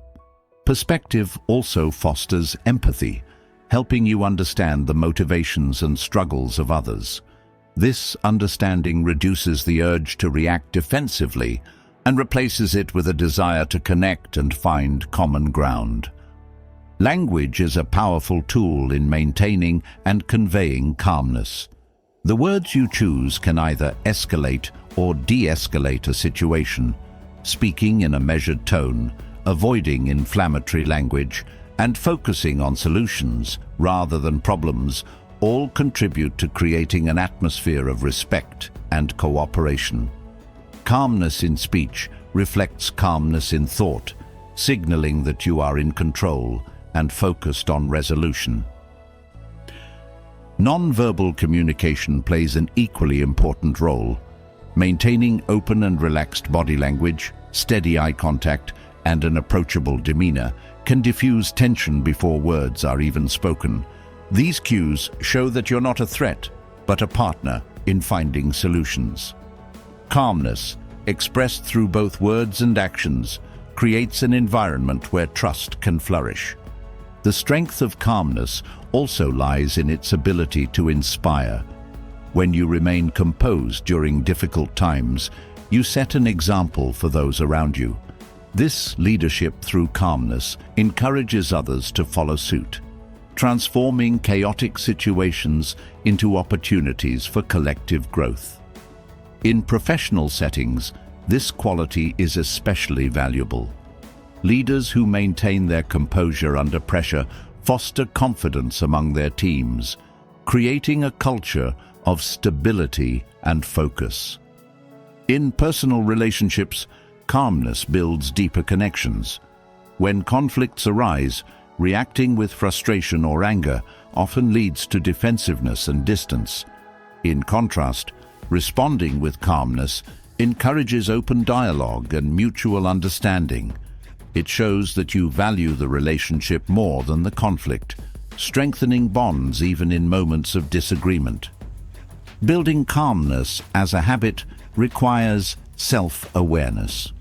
Perspective also fosters empathy, helping you understand the motivations and struggles of others. This understanding reduces the urge to react defensively and replaces it with a desire to connect and find common ground. Language is a powerful tool in maintaining and conveying calmness. The words you choose can either escalate or de-escalate a situation. Speaking in a measured tone, avoiding inflammatory language, and focusing on solutions rather than problems all contribute to creating an atmosphere of respect and cooperation. Calmness in speech reflects calmness in thought, signaling that you are in control and focused on resolution. Non-verbal communication plays an equally important role. Maintaining open and relaxed body language, steady eye contact, and an approachable demeanor can diffuse tension before words are even spoken. These cues show that you're not a threat, but a partner in finding solutions. Calmness, expressed through both words and actions, creates an environment where trust can flourish. The strength of calmness also lies in its ability to inspire. When you remain composed during difficult times, you set an example for those around you. This leadership through calmness encourages others to follow suit, transforming chaotic situations into opportunities for collective growth. In professional settings, this quality is especially valuable. Leaders who maintain their composure under pressure foster confidence among their teams, creating a culture of stability and focus. In personal relationships, calmness builds deeper connections. When conflicts arise, reacting with frustration or anger often leads to defensiveness and distance. In contrast, responding with calmness encourages open dialogue and mutual understanding. It shows that you value the relationship more than the conflict, strengthening bonds even in moments of disagreement. Building calmness as a habit requires self-awareness.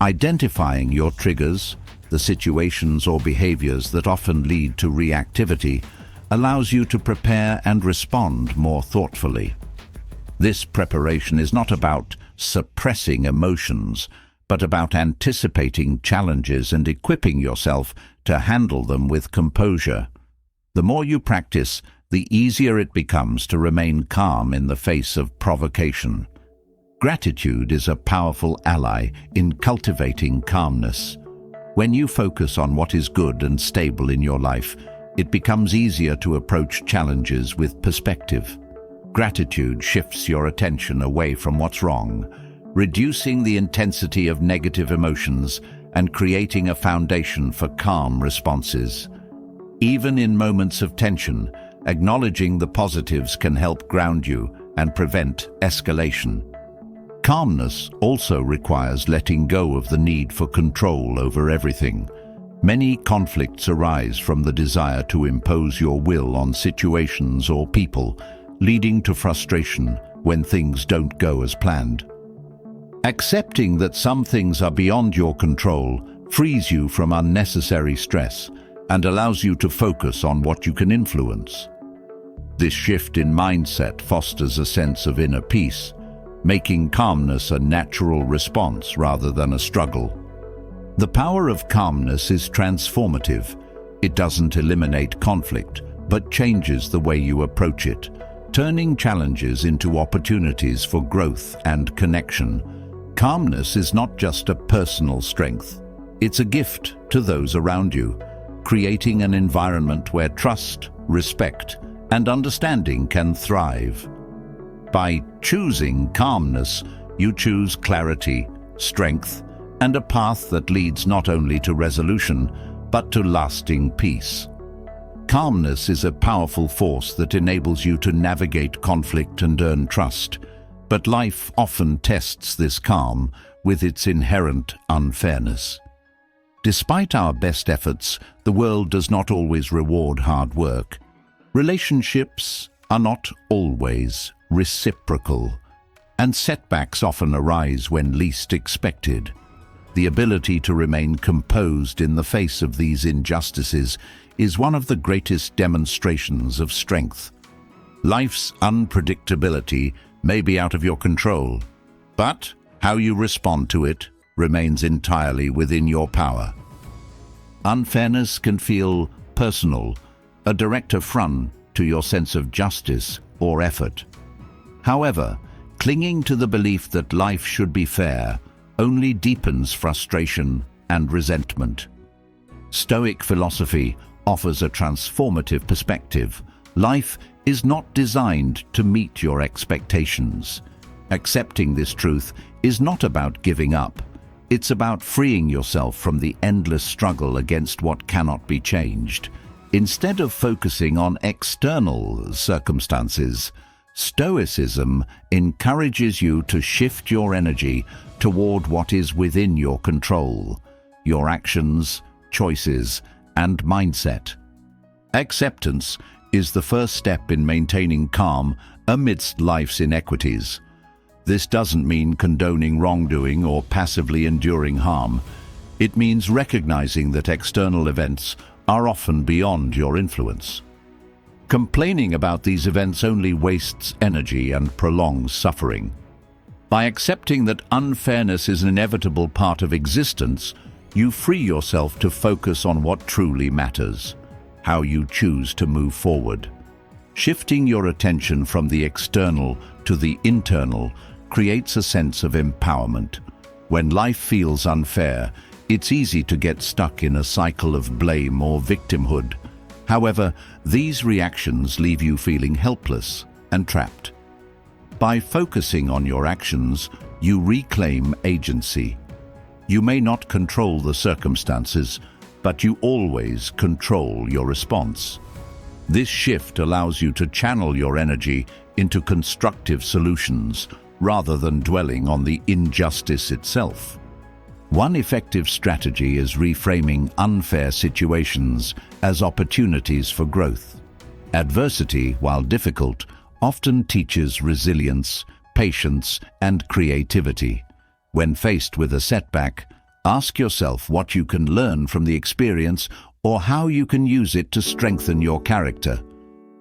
Identifying your triggers, the situations or behaviors that often lead to reactivity, allows you to prepare and respond more thoughtfully. This preparation is not about suppressing emotions, but about anticipating challenges and equipping yourself to handle them with composure. The more you practice, the easier it becomes to remain calm in the face of provocation. Gratitude is a powerful ally in cultivating calmness. When you focus on what is good and stable in your life, it becomes easier to approach challenges with perspective. Gratitude shifts your attention away from what's wrong, reducing the intensity of negative emotions and creating a foundation for calm responses. Even in moments of tension, acknowledging the positives can help ground you and prevent escalation. Calmness also requires letting go of the need for control over everything. Many conflicts arise from the desire to impose your will on situations or people, leading to frustration when things don't go as planned. Accepting that some things are beyond your control frees you from unnecessary stress and allows you to focus on what you can influence. This shift in mindset fosters a sense of inner peace, making calmness a natural response rather than a struggle. The power of calmness is transformative. It doesn't eliminate conflict, but changes the way you approach it, turning challenges into opportunities for growth and connection. Calmness is not just a personal strength. It's a gift to those around you, creating an environment where trust, respect, and understanding can thrive. By choosing calmness, you choose clarity, strength, and a path that leads not only to resolution, but to lasting peace. Calmness is a powerful force that enables you to navigate conflict and earn trust, but life often tests this calm with its inherent unfairness. Despite our best efforts, the world does not always reward hard work. Relationships are not always reciprocal, and setbacks often arise when least expected. The ability to remain composed in the face of these injustices is one of the greatest demonstrations of strength. Life's unpredictability may be out of your control, but how you respond to it remains entirely within your power. Unfairness can feel personal, a direct affront to your sense of justice or effort. However, clinging to the belief that life should be fair only deepens frustration and resentment. Stoic philosophy offers a transformative perspective. Life is not designed to meet your expectations. Accepting this truth is not about giving up. It's about freeing yourself from the endless struggle against what cannot be changed. Instead of focusing on external circumstances, Stoicism encourages you to shift your energy toward what is within your control, your actions, choices, and mindset. Acceptance is the first step in maintaining calm amidst life's inequities. This doesn't mean condoning wrongdoing or passively enduring harm. It means recognizing that external events are often beyond your influence. Complaining about these events only wastes energy and prolongs suffering. By accepting that unfairness is an inevitable part of existence, you free yourself to focus on what truly matters, how you choose to move forward. Shifting your attention from the external to the internal creates a sense of empowerment. When life feels unfair, it's easy to get stuck in a cycle of blame or victimhood. However, these reactions leave you feeling helpless and trapped. By focusing on your actions, you reclaim agency. You may not control the circumstances, but you always control your response. This shift allows you to channel your energy into constructive solutions rather than dwelling on the injustice itself. One effective strategy is reframing unfair situations as opportunities for growth. Adversity, while difficult, often teaches resilience, patience, and creativity. When faced with a setback, ask yourself what you can learn from the experience or how you can use it to strengthen your character.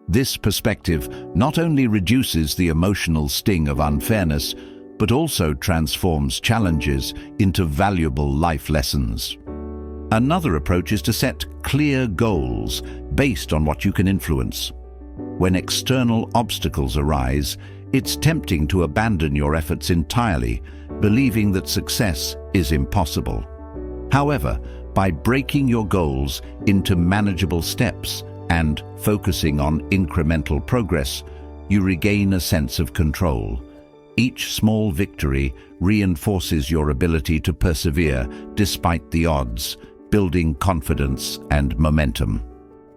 This perspective not only reduces the emotional sting of unfairness, but also transforms challenges into valuable life lessons. Another approach is to set clear goals based on what you can influence. When external obstacles arise, it's tempting to abandon your efforts entirely, believing that success is impossible. However, by breaking your goals into manageable steps and focusing on incremental progress, you regain a sense of control. Each small victory reinforces your ability to persevere despite the odds, building confidence and momentum.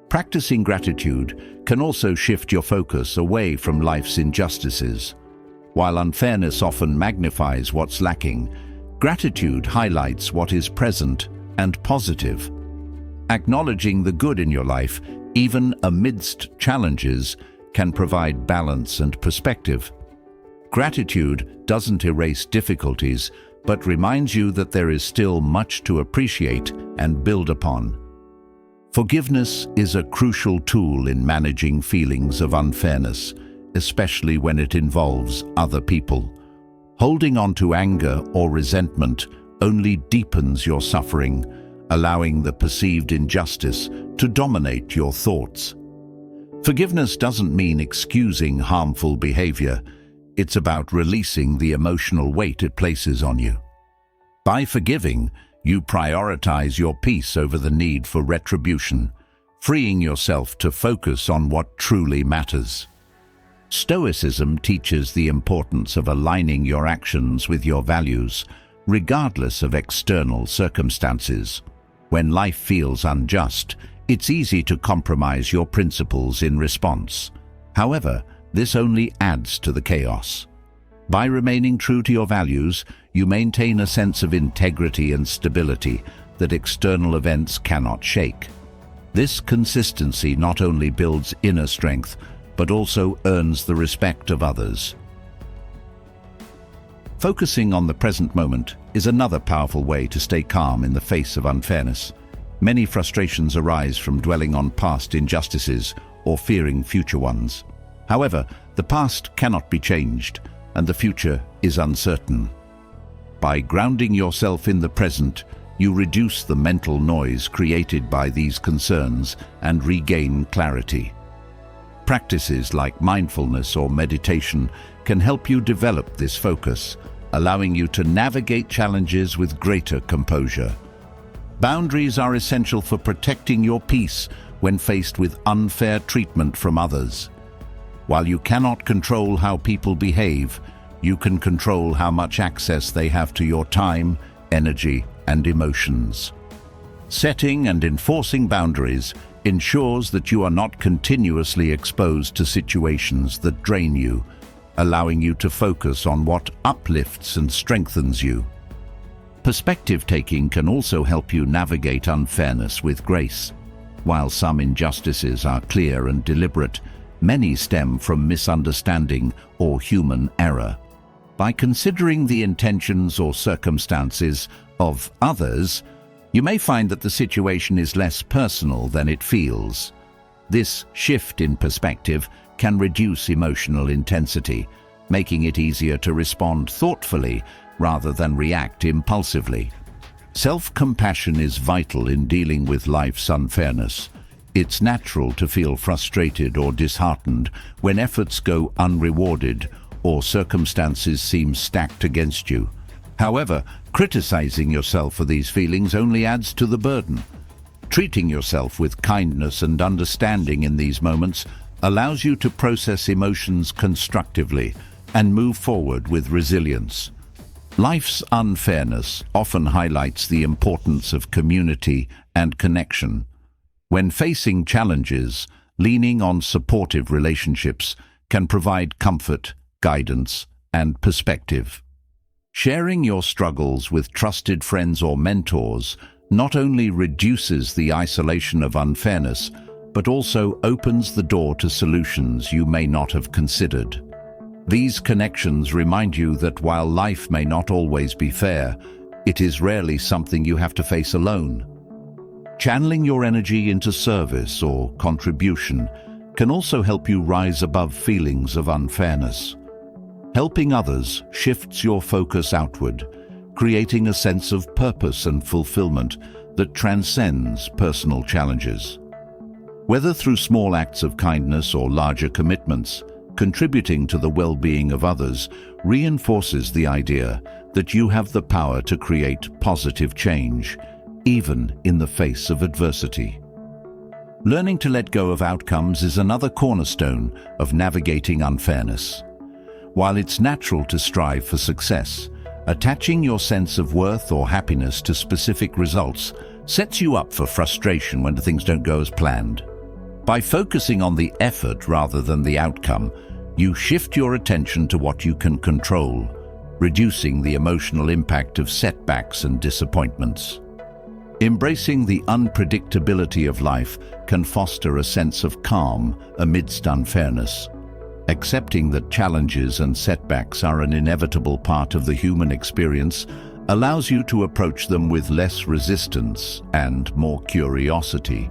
Practicing gratitude can also shift your focus away from life's injustices. While unfairness often magnifies what's lacking, gratitude highlights what is present and positive. Acknowledging the good in your life, even amidst challenges, can provide balance and perspective. Gratitude doesn't erase difficulties, but reminds you that there is still much to appreciate and build upon. Forgiveness is a crucial tool in managing feelings of unfairness, especially when it involves other people. Holding on to anger or resentment only deepens your suffering, allowing the perceived injustice to dominate your thoughts. Forgiveness doesn't mean excusing harmful behavior. It's about releasing the emotional weight it places on you. By forgiving, you prioritize your peace over the need for retribution, freeing yourself to focus on what truly matters. Stoicism teaches the importance of aligning your actions with your values, regardless of external circumstances. When life feels unjust, it's easy to compromise your principles in response. However, this only adds to the chaos. By remaining true to your values, you maintain a sense of integrity and stability that external events cannot shake. This consistency not only builds inner strength, but also earns the respect of others. Focusing on the present moment is another powerful way to stay calm in the face of unfairness. Many frustrations arise from dwelling on past injustices or fearing future ones. However, the past cannot be changed, and the future is uncertain. By grounding yourself in the present, you reduce the mental noise created by these concerns and regain clarity. Practices like mindfulness or meditation can help you develop this focus, allowing you to navigate challenges with greater composure. Boundaries are essential for protecting your peace when faced with unfair treatment from others. While you cannot control how people behave, you can control how much access they have to your time, energy, and emotions. Setting and enforcing boundaries ensures that you are not continuously exposed to situations that drain you, allowing you to focus on what uplifts and strengthens you. Perspective taking can also help you navigate unfairness with grace. While some injustices are clear and deliberate, many stem from misunderstanding or human error. By considering the intentions or circumstances of others, you may find that the situation is less personal than it feels. This shift in perspective can reduce emotional intensity, making it easier to respond thoughtfully rather than react impulsively. Self-compassion is vital in dealing with life's unfairness. It's natural to feel frustrated or disheartened when efforts go unrewarded or circumstances seem stacked against you. However, criticizing yourself for these feelings only adds to the burden. Treating yourself with kindness and understanding in these moments allows you to process emotions constructively and move forward with resilience. Life's unfairness often highlights the importance of community and connection. When facing challenges, leaning on supportive relationships can provide comfort, guidance, and perspective. Sharing your struggles with trusted friends or mentors not only reduces the isolation of unfairness, but also opens the door to solutions you may not have considered. These connections remind you that while life may not always be fair, it is rarely something you have to face alone. Channeling your energy into service or contribution can also help you rise above feelings of unfairness. Helping others shifts your focus outward, creating a sense of purpose and fulfillment that transcends personal challenges. Whether through small acts of kindness or larger commitments, contributing to the well-being of others, reinforces the idea that you have the power to create positive change, even in the face of adversity. Learning to let go of outcomes is another cornerstone of navigating unfairness. While it's natural to strive for success, attaching your sense of worth or happiness to specific results sets you up for frustration when things don't go as planned. By focusing on the effort rather than the outcome, you shift your attention to what you can control, reducing the emotional impact of setbacks and disappointments. Embracing the unpredictability of life can foster a sense of calm amidst unfairness. Accepting that challenges and setbacks are an inevitable part of the human experience allows you to approach them with less resistance and more curiosity.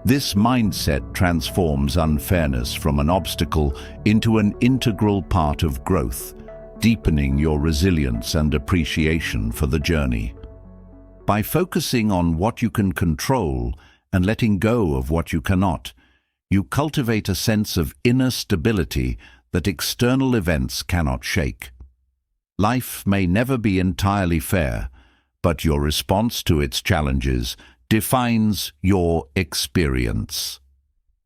This mindset transforms unfairness from an obstacle into an integral part of growth, deepening your resilience and appreciation for the journey. By focusing on what you can control and letting go of what you cannot, you cultivate a sense of inner stability that external events cannot shake. Life may never be entirely fair, but your response to its challenges defines your experience.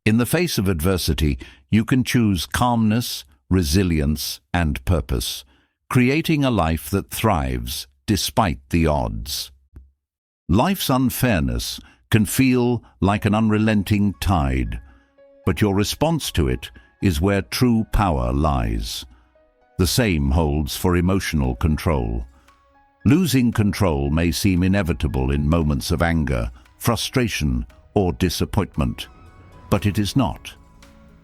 In the face of adversity, you can choose calmness, resilience, and purpose, creating a life that thrives despite the odds. Life's unfairness can feel like an unrelenting tide, but your response to it is where true power lies. The same holds for emotional control. Losing control may seem inevitable in moments of anger, frustration, or disappointment, but it is not.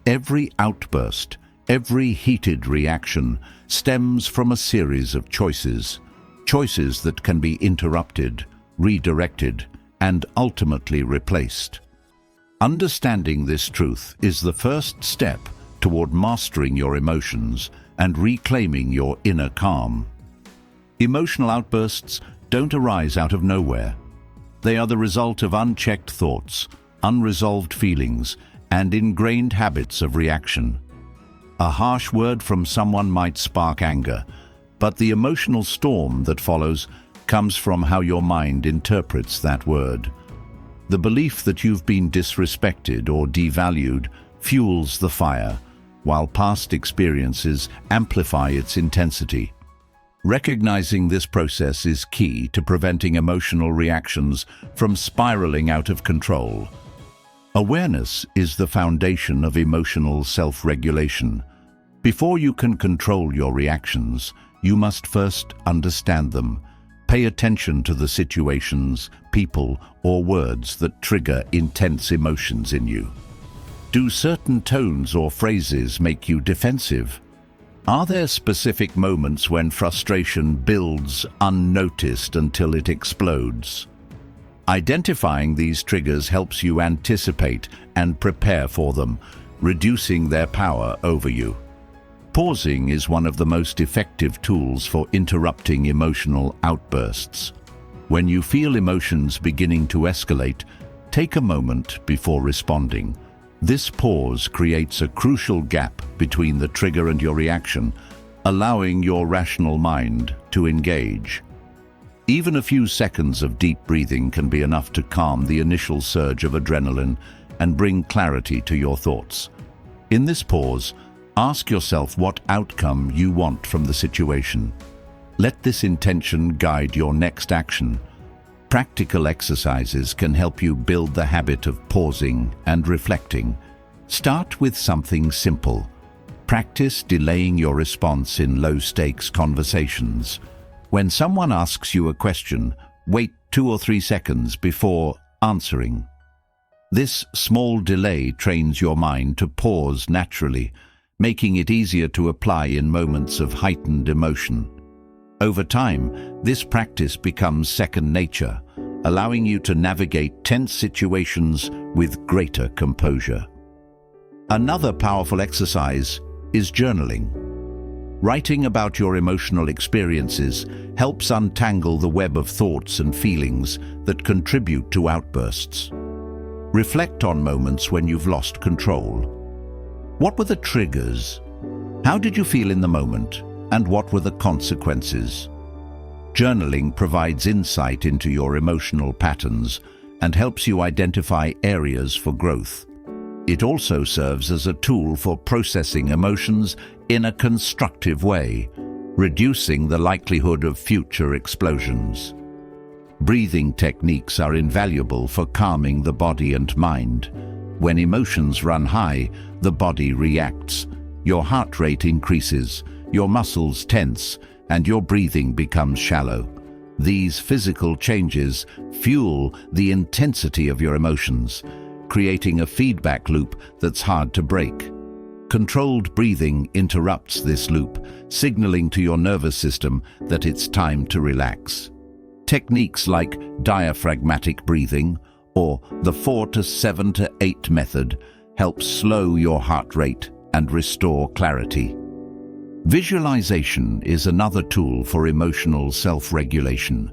Every outburst, every heated reaction stems from a series of choices that can be interrupted, redirected, and ultimately replaced. Understanding this truth is the first step toward mastering your emotions and reclaiming your inner calm. Emotional outbursts don't arise out of nowhere. They are the result of unchecked thoughts, unresolved feelings, and ingrained habits of reaction. A harsh word from someone might spark anger, but the emotional storm that follows comes from how your mind interprets that word. The belief that you've been disrespected or devalued fuels the fire, while past experiences amplify its intensity. Recognizing this process is key to preventing emotional reactions from spiraling out of control. Awareness is the foundation of emotional self-regulation. Before you can control your reactions, you must first understand them. Pay attention to the situations, people, or words that trigger intense emotions in you. Do certain tones or phrases make you defensive? Are there specific moments when frustration builds unnoticed until it explodes? Identifying these triggers helps you anticipate and prepare for them, reducing their power over you. Pausing is one of the most effective tools for interrupting emotional outbursts. When you feel emotions beginning to escalate, take a moment before responding. This pause creates a crucial gap between the trigger and your reaction, allowing your rational mind to engage. Even a few seconds of deep breathing can be enough to calm the initial surge of adrenaline and bring clarity to your thoughts. In this pause, ask yourself what outcome you want from the situation. Let this intention guide your next action. Practical exercises can help you build the habit of pausing and reflecting. Start with something simple. Practice delaying your response in low-stakes conversations. When someone asks you a question, wait 2 or 3 seconds before answering. This small delay trains your mind to pause naturally, making it easier to apply in moments of heightened emotion. Over time, this practice becomes second nature, allowing you to navigate tense situations with greater composure. Another powerful exercise is journaling. Writing about your emotional experiences helps untangle the web of thoughts and feelings that contribute to outbursts. Reflect on moments when you've lost control. What were the triggers How did you feel in the moment, and what were the consequences? Journaling provides insight into your emotional patterns and helps you identify areas for growth. It also serves as a tool for processing emotions in a constructive way, reducing the likelihood of future explosions. Breathing techniques are invaluable for calming the body and mind. When emotions run high, the body reacts. Your heart rate increases, your muscles tense, and your breathing becomes shallow. These physical changes fuel the intensity of your emotions, creating a feedback loop that's hard to break. Controlled breathing interrupts this loop, signaling to your nervous system that it's time to relax. Techniques like diaphragmatic breathing or the 4 to 7 to 8 method help slow your heart rate and restore clarity. Visualization is another tool for emotional self-regulation.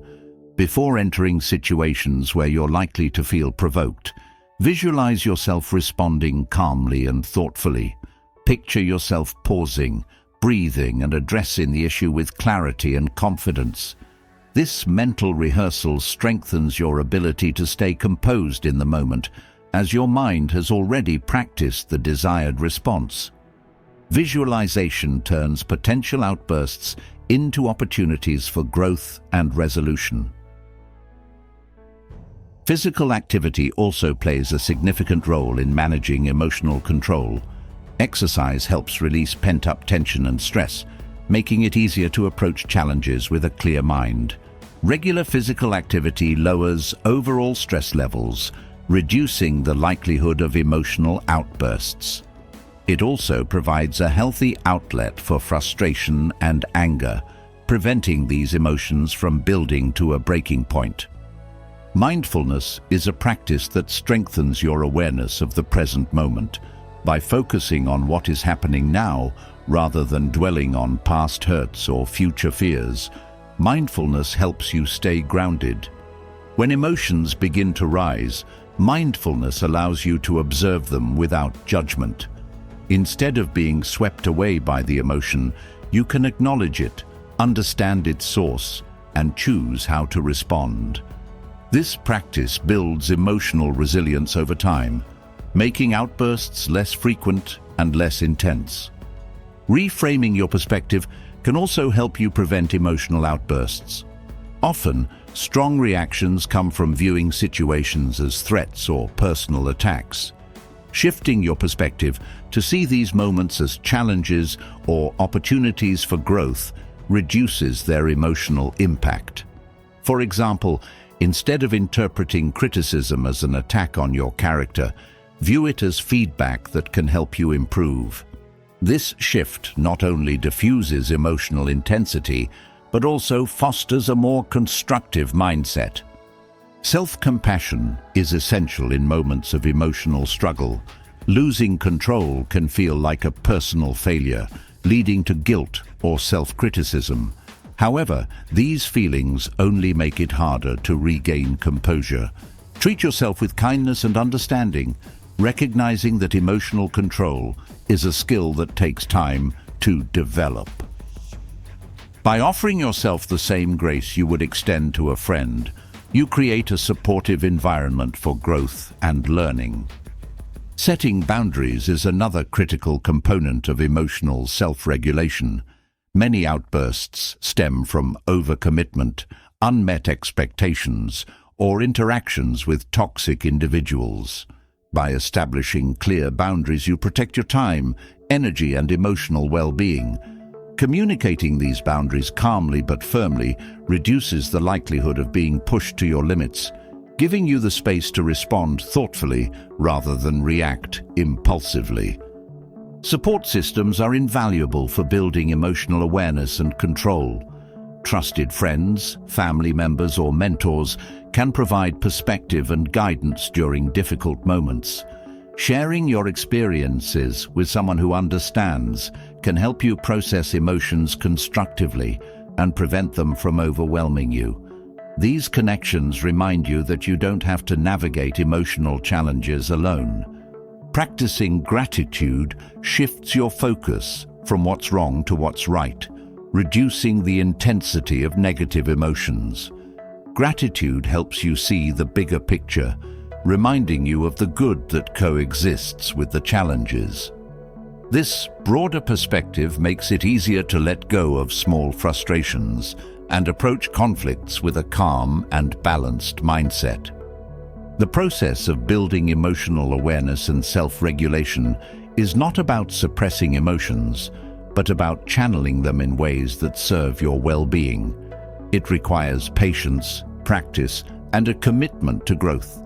Before entering situations where you're likely to feel provoked, visualize yourself responding calmly and thoughtfully. Picture yourself pausing, breathing, and addressing the issue with clarity and confidence. This mental rehearsal strengthens your ability to stay composed in the moment, as your mind has already practiced the desired response. Visualization turns potential outbursts into opportunities for growth and resolution. Physical activity also plays a significant role in managing emotional control. Exercise helps release pent-up tension and stress, making it easier to approach challenges with a clear mind. Regular physical activity lowers overall stress levels, reducing the likelihood of emotional outbursts. It also provides a healthy outlet for frustration and anger, preventing these emotions from building to a breaking point. Mindfulness is a practice that strengthens your awareness of the present moment. By focusing on what is happening now, rather than dwelling on past hurts or future fears, mindfulness helps you stay grounded. When emotions begin to rise, mindfulness allows you to observe them without judgment. Instead of being swept away by the emotion, you can acknowledge it, understand its source, and choose how to respond. This practice builds emotional resilience over time, making outbursts less frequent and less intense. Reframing your perspective can also help you prevent emotional outbursts. Often, strong reactions come from viewing situations as threats or personal attacks. Shifting your perspective to see these moments as challenges or opportunities for growth reduces their emotional impact. For example, instead of interpreting criticism as an attack on your character, view it as feedback that can help you improve. This shift not only diffuses emotional intensity, but also fosters a more constructive mindset. Self-compassion is essential in moments of emotional struggle. Losing control can feel like a personal failure, leading to guilt or self-criticism. However, these feelings only make it harder to regain composure. Treat yourself with kindness and understanding, recognizing that emotional control is a skill that takes time to develop. By offering yourself the same grace you would extend to a friend, you create a supportive environment for growth and learning. Setting boundaries is another critical component of emotional self-regulation. Many outbursts stem from overcommitment, unmet expectations, or interactions with toxic individuals. By establishing clear boundaries, you protect your time, energy, and emotional well-being. Communicating these boundaries calmly but firmly reduces the likelihood of being pushed to your limits, giving you the space to respond thoughtfully rather than react impulsively. Support systems are invaluable for building emotional awareness and control. Trusted friends, family members, or mentors can provide perspective and guidance during difficult moments. Sharing your experiences with someone who understands can help you process emotions constructively and prevent them from overwhelming you. These connections remind you that you don't have to navigate emotional challenges alone. Practicing gratitude shifts your focus from what's wrong to what's right, reducing the intensity of negative emotions. Gratitude helps you see the bigger picture, reminding you of the good that coexists with the challenges. This broader perspective makes it easier to let go of small frustrations and approach conflicts with a calm and balanced mindset. The process of building emotional awareness and self-regulation is not about suppressing emotions, but about channeling them in ways that serve your well-being. It requires patience, practice, and a commitment to growth.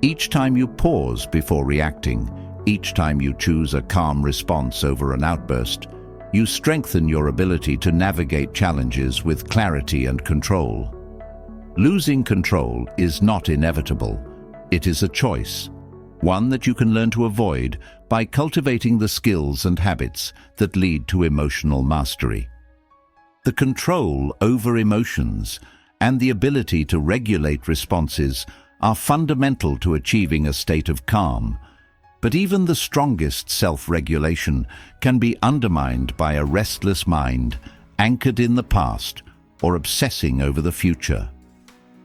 Each time you pause before reacting, each time you choose a calm response over an outburst, you strengthen your ability to navigate challenges with clarity and control. Losing control is not inevitable. It is a choice, one that you can learn to avoid by cultivating the skills and habits that lead to emotional mastery. The control over emotions and the ability to regulate responses are fundamental to achieving a state of calm. But even the strongest self-regulation can be undermined by a restless mind, anchored in the past, or obsessing over the future.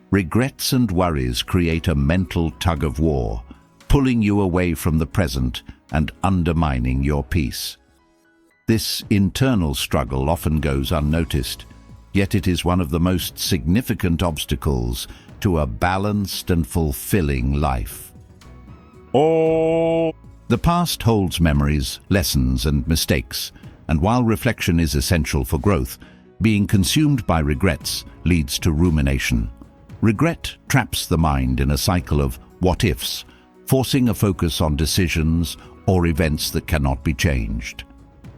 Regrets and worries create a mental tug-of-war, pulling you away from the present and undermining your peace. This internal struggle often goes unnoticed, yet it is one of the most significant obstacles to a balanced and fulfilling life. The past holds memories, lessons, and mistakes, and while reflection is essential for growth, being consumed by regrets leads to rumination. Regret traps the mind in a cycle of what-ifs, forcing a focus on decisions or events that cannot be changed.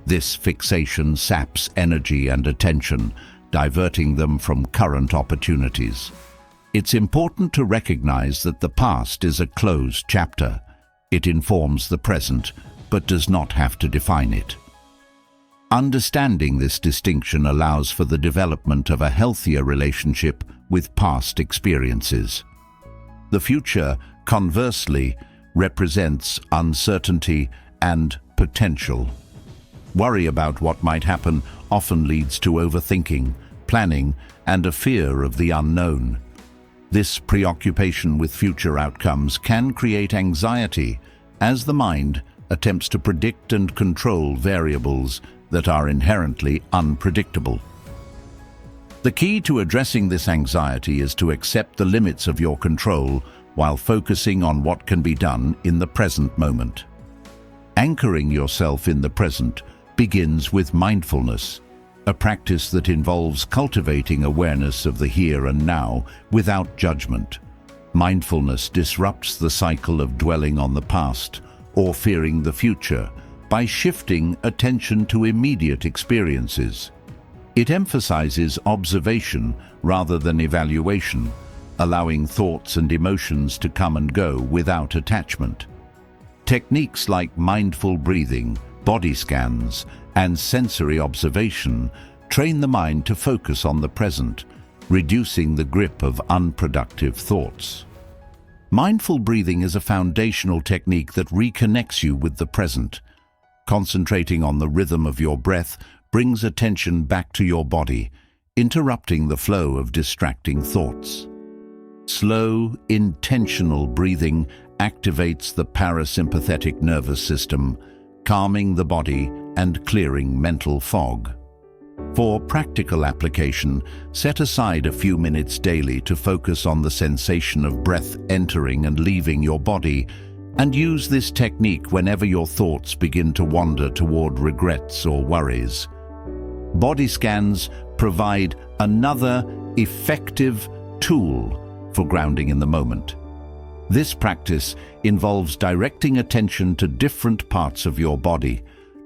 This fixation saps energy and attention, diverting them from current opportunities. It's important to recognize that the past is a closed chapter. It informs the present, but does not have to define it. Understanding this distinction allows for the development of a healthier relationship with past experiences. The future, conversely, represents uncertainty and potential. Worry about what might happen often leads to overthinking, planning, and a fear of the unknown. This preoccupation with future outcomes can create anxiety as the mind attempts to predict and control variables that are inherently unpredictable. The key to addressing this anxiety is to accept the limits of your control while focusing on what can be done in the present moment. Anchoring yourself in the present begins with mindfulness, a practice that involves cultivating awareness of the here and now without judgment. Mindfulness disrupts the cycle of dwelling on the past or fearing the future by shifting attention to immediate experiences. It emphasizes observation rather than evaluation, allowing thoughts and emotions to come and go without attachment. Techniques like mindful breathing, body scans, and sensory observation train the mind to focus on the present, reducing the grip of unproductive thoughts. Mindful breathing is a foundational technique that reconnects you with the present. Concentrating on the rhythm of your breath brings attention back to your body, interrupting the flow of distracting thoughts. Slow, intentional breathing activates the parasympathetic nervous system, calming the body and clearing mental fog. For practical application, set aside a few minutes daily to focus on the sensation of breath entering and leaving your body, and use this technique whenever your thoughts begin to wander toward regrets or worries. Body scans provide another effective tool for grounding in the moment. This practice involves directing attention to different parts of your body,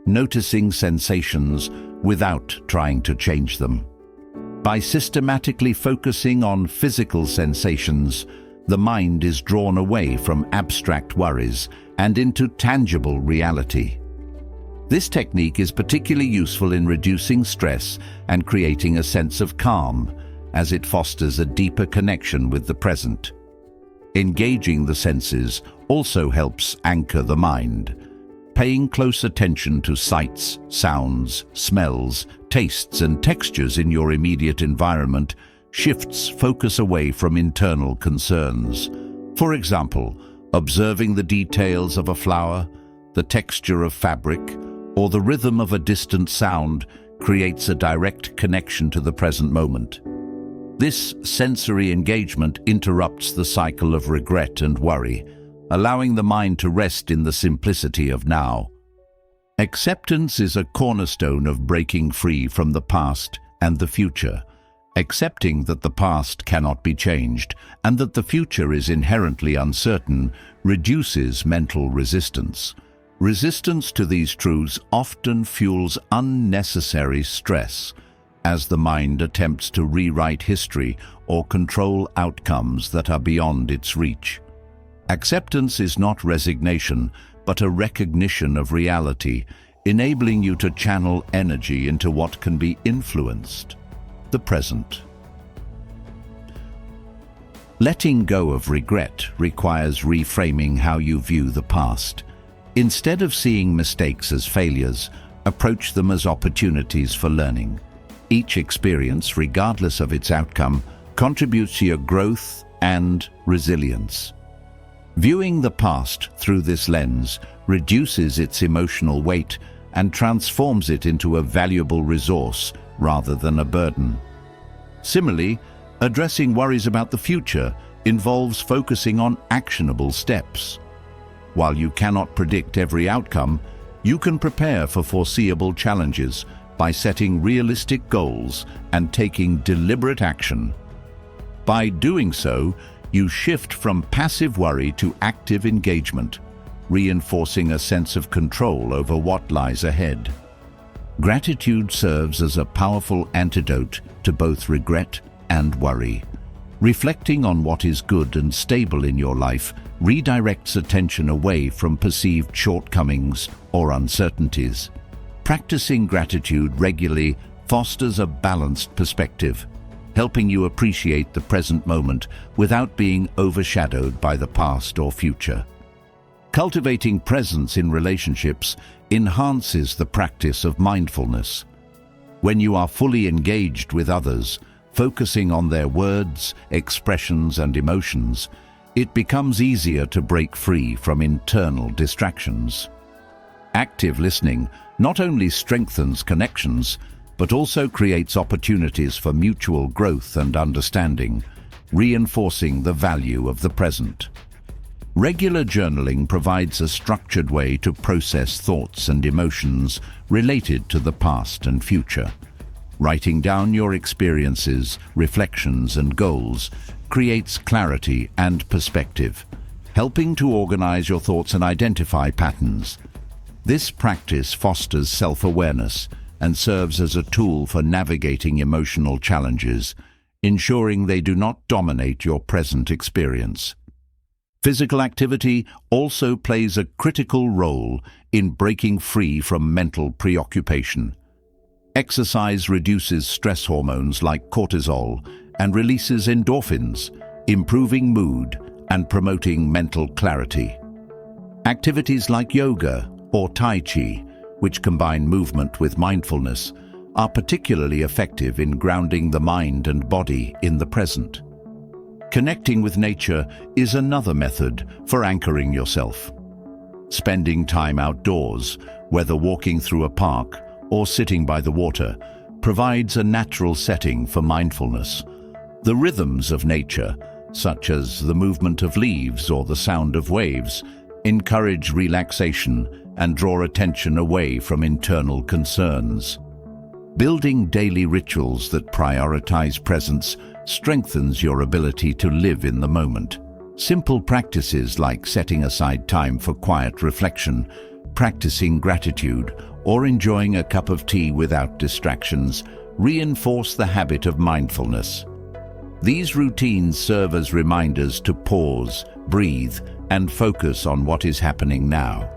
noticing sensations without trying to change them. By systematically focusing on physical sensations, the mind is drawn away from abstract worries and into tangible reality. This technique is particularly useful in reducing stress and creating a sense of calm, as it fosters a deeper connection with the present. Engaging the senses also helps anchor the mind. Paying close attention to sights, sounds, smells, tastes, and textures in your immediate environment shifts focus away from internal concerns. For example, observing the details of a flower, the texture of fabric, or the rhythm of a distant sound creates a direct connection to the present moment. This sensory engagement interrupts the cycle of regret and worry, allowing the mind to rest in the simplicity of now. Acceptance is a cornerstone of breaking free from the past and the future. Accepting that the past cannot be changed and that the future is inherently uncertain reduces mental resistance. Resistance to these truths often fuels unnecessary stress, as the mind attempts to rewrite history or control outcomes that are beyond its reach. Acceptance is not resignation, but a recognition of reality, enabling you to channel energy into what can be influenced: the present. Letting go of regret requires reframing how you view the past. Instead of seeing mistakes as failures, approach them as opportunities for learning. Each experience, regardless of its outcome, contributes to your growth and resilience. Viewing the past through this lens reduces its emotional weight and transforms it into a valuable resource rather than a burden. Similarly, addressing worries about the future involves focusing on actionable steps. While you cannot predict every outcome, you can prepare for foreseeable challenges by setting realistic goals and taking deliberate action. By doing so, you shift from passive worry to active engagement, reinforcing a sense of control over what lies ahead. Gratitude serves as a powerful antidote to both regret and worry. Reflecting on what is good and stable in your life redirects attention away from perceived shortcomings or uncertainties. Practicing gratitude regularly fosters a balanced perspective, helping you appreciate the present moment without being overshadowed by the past or future. Cultivating presence in relationships enhances the practice of mindfulness. When you are fully engaged with others, focusing on their words, expressions, and emotions, it becomes easier to break free from internal distractions. Active listening not only strengthens connections, but also creates opportunities for mutual growth and understanding, reinforcing the value of the present. Regular journaling provides a structured way to process thoughts and emotions related to the past and future. Writing down your experiences, reflections, and goals creates clarity and perspective, helping to organize your thoughts and identify patterns. This practice fosters self-awareness and serves as a tool for navigating emotional challenges, ensuring they do not dominate your present experience. Physical activity also plays a critical role in breaking free from mental preoccupation. Exercise reduces stress hormones like cortisol and releases endorphins, improving mood and promoting mental clarity. Activities like yoga or Tai Chi, which combine movement with mindfulness, are particularly effective in grounding the mind and body in the present. Connecting with nature is another method for anchoring yourself. Spending time outdoors, whether walking through a park or sitting by the water, provides a natural setting for mindfulness. The rhythms of nature, such as the movement of leaves or the sound of waves, encourage relaxation and draw attention away from internal concerns. Building daily rituals that prioritize presence strengthens your ability to live in the moment. Simple practices like setting aside time for quiet reflection, practicing gratitude, or enjoying a cup of tea without distractions reinforce the habit of mindfulness. These routines serve as reminders to pause, breathe, and focus on what is happening now.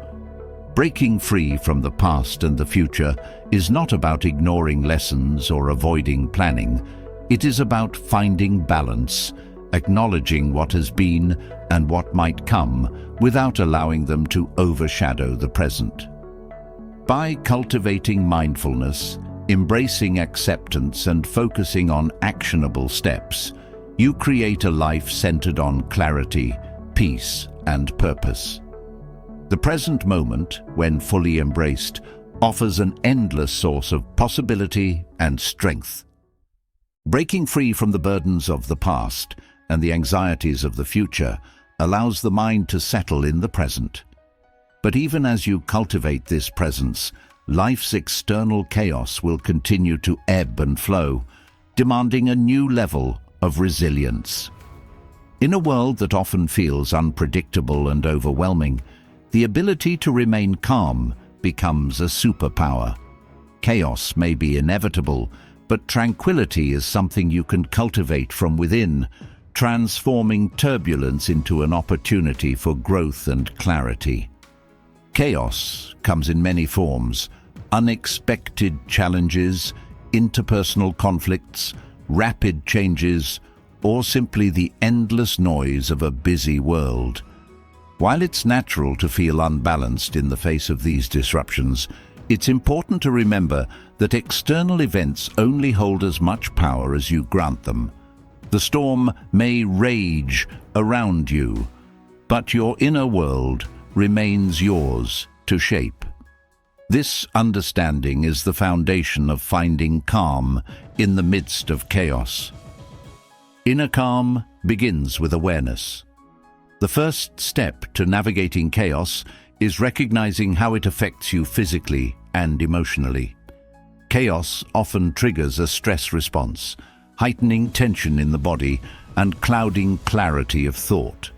Breaking free from the past and the future is not about ignoring lessons or avoiding planning. It is about finding balance, acknowledging what has been and what might come without allowing them to overshadow the present. By cultivating mindfulness, embracing acceptance, and focusing on actionable steps, you create a life centered on clarity, peace, and purpose. The present moment, when fully embraced, offers an endless source of possibility and strength. Breaking free from the burdens of the past and the anxieties of the future allows the mind to settle in the present. But even as you cultivate this presence, life's external chaos will continue to ebb and flow, demanding a new level of resilience. In a world that often feels unpredictable and overwhelming, the ability to remain calm becomes a superpower. Chaos may be inevitable, but tranquility is something you can cultivate from within, transforming turbulence into an opportunity for growth and clarity. Chaos comes in many forms: unexpected challenges, interpersonal conflicts, rapid changes, or simply the endless noise of a busy world. While it's natural to feel unbalanced in the face of these disruptions, it's important to remember that external events only hold as much power as you grant them. The storm may rage around you, but your inner world remains yours to shape. This understanding is the foundation of finding calm in the midst of chaos. Inner calm begins with awareness. The first step to navigating chaos is recognizing how it affects you physically and emotionally. Chaos often triggers a stress response, heightening tension in the body and clouding clarity of thought.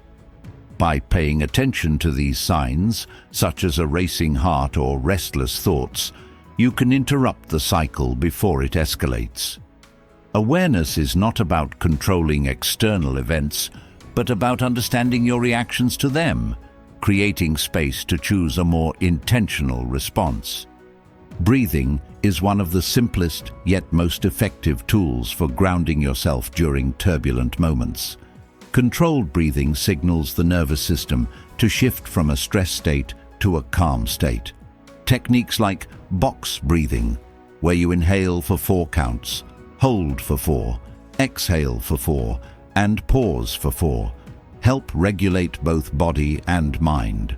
By paying attention to these signs, such as a racing heart or restless thoughts, you can interrupt the cycle before it escalates. Awareness is not about controlling external events, but about understanding your reactions to them, creating space to choose a more intentional response. Breathing is one of the simplest yet most effective tools for grounding yourself during turbulent moments. Controlled breathing signals the nervous system to shift from a stress state to a calm state. Techniques like box breathing, where you inhale for 4 counts, hold for 4, exhale for 4, and pause for 4, help regulate both body and mind.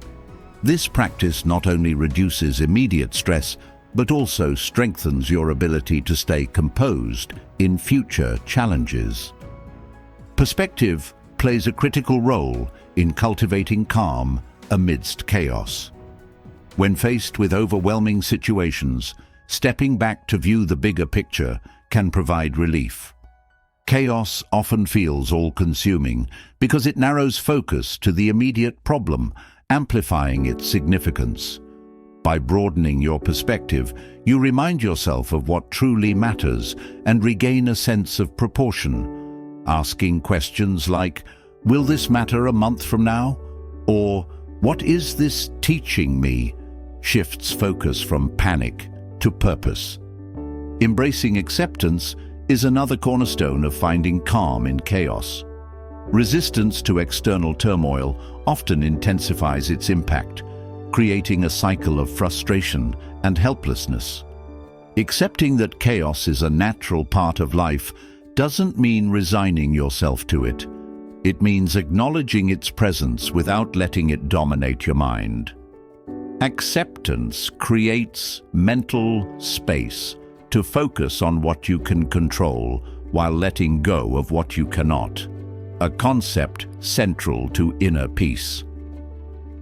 This practice not only reduces immediate stress, but also strengthens your ability to stay composed in future challenges. Perspective plays a critical role in cultivating calm amidst chaos. When faced with overwhelming situations, stepping back to view the bigger picture can provide relief. Chaos often feels all-consuming because it narrows focus to the immediate problem, amplifying its significance. By broadening your perspective, you remind yourself of what truly matters and regain a sense of proportion. Asking questions like, "Will this matter a month from now?" or "What is this teaching me?" shifts focus from panic to purpose. Embracing acceptance is another cornerstone of finding calm in chaos. Resistance to external turmoil often intensifies its impact, creating a cycle of frustration and helplessness. Accepting that chaos is a natural part of life doesn't mean resigning yourself to it. It means acknowledging its presence without letting it dominate your mind. Acceptance creates mental space to focus on what you can control while letting go of what you cannot, a concept central to inner peace.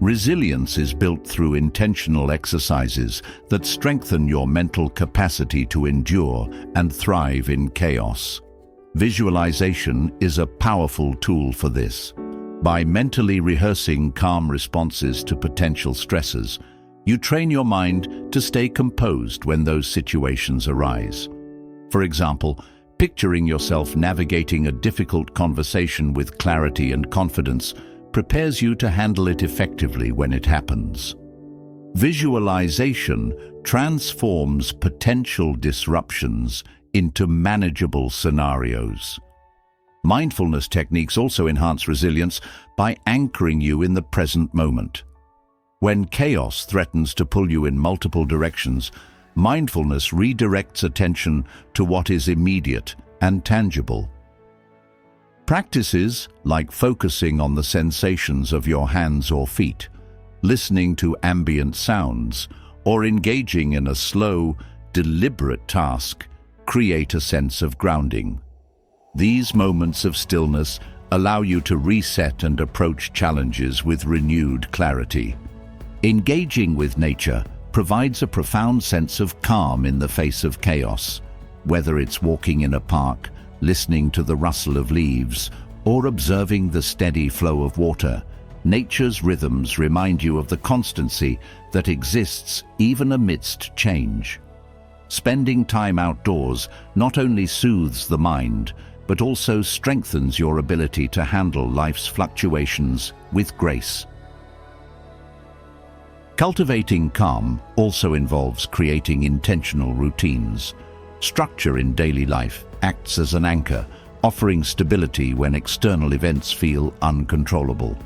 Resilience is built through intentional exercises that strengthen your mental capacity to endure and thrive in chaos. Visualization is a powerful tool for this. By mentally rehearsing calm responses to potential stresses, you train your mind to stay composed when those situations arise. For example, picturing yourself navigating a difficult conversation with clarity and confidence prepares you to handle it effectively when it happens. Visualization transforms potential disruptions into manageable scenarios. Mindfulness techniques also enhance resilience by anchoring you in the present moment. When chaos threatens to pull you in multiple directions, mindfulness redirects attention to what is immediate and tangible. Practices like focusing on the sensations of your hands or feet, listening to ambient sounds, or engaging in a slow, deliberate task create a sense of grounding. These moments of stillness allow you to reset and approach challenges with renewed clarity. Engaging with nature provides a profound sense of calm in the face of chaos. Whether it's walking in a park, listening to the rustle of leaves, or observing the steady flow of water, nature's rhythms remind you of the constancy that exists even amidst change. Spending time outdoors not only soothes the mind, but also strengthens your ability to handle life's fluctuations with grace. Cultivating calm also involves creating intentional routines. Structure in daily life acts as an anchor, offering stability when external events feel uncontrollable.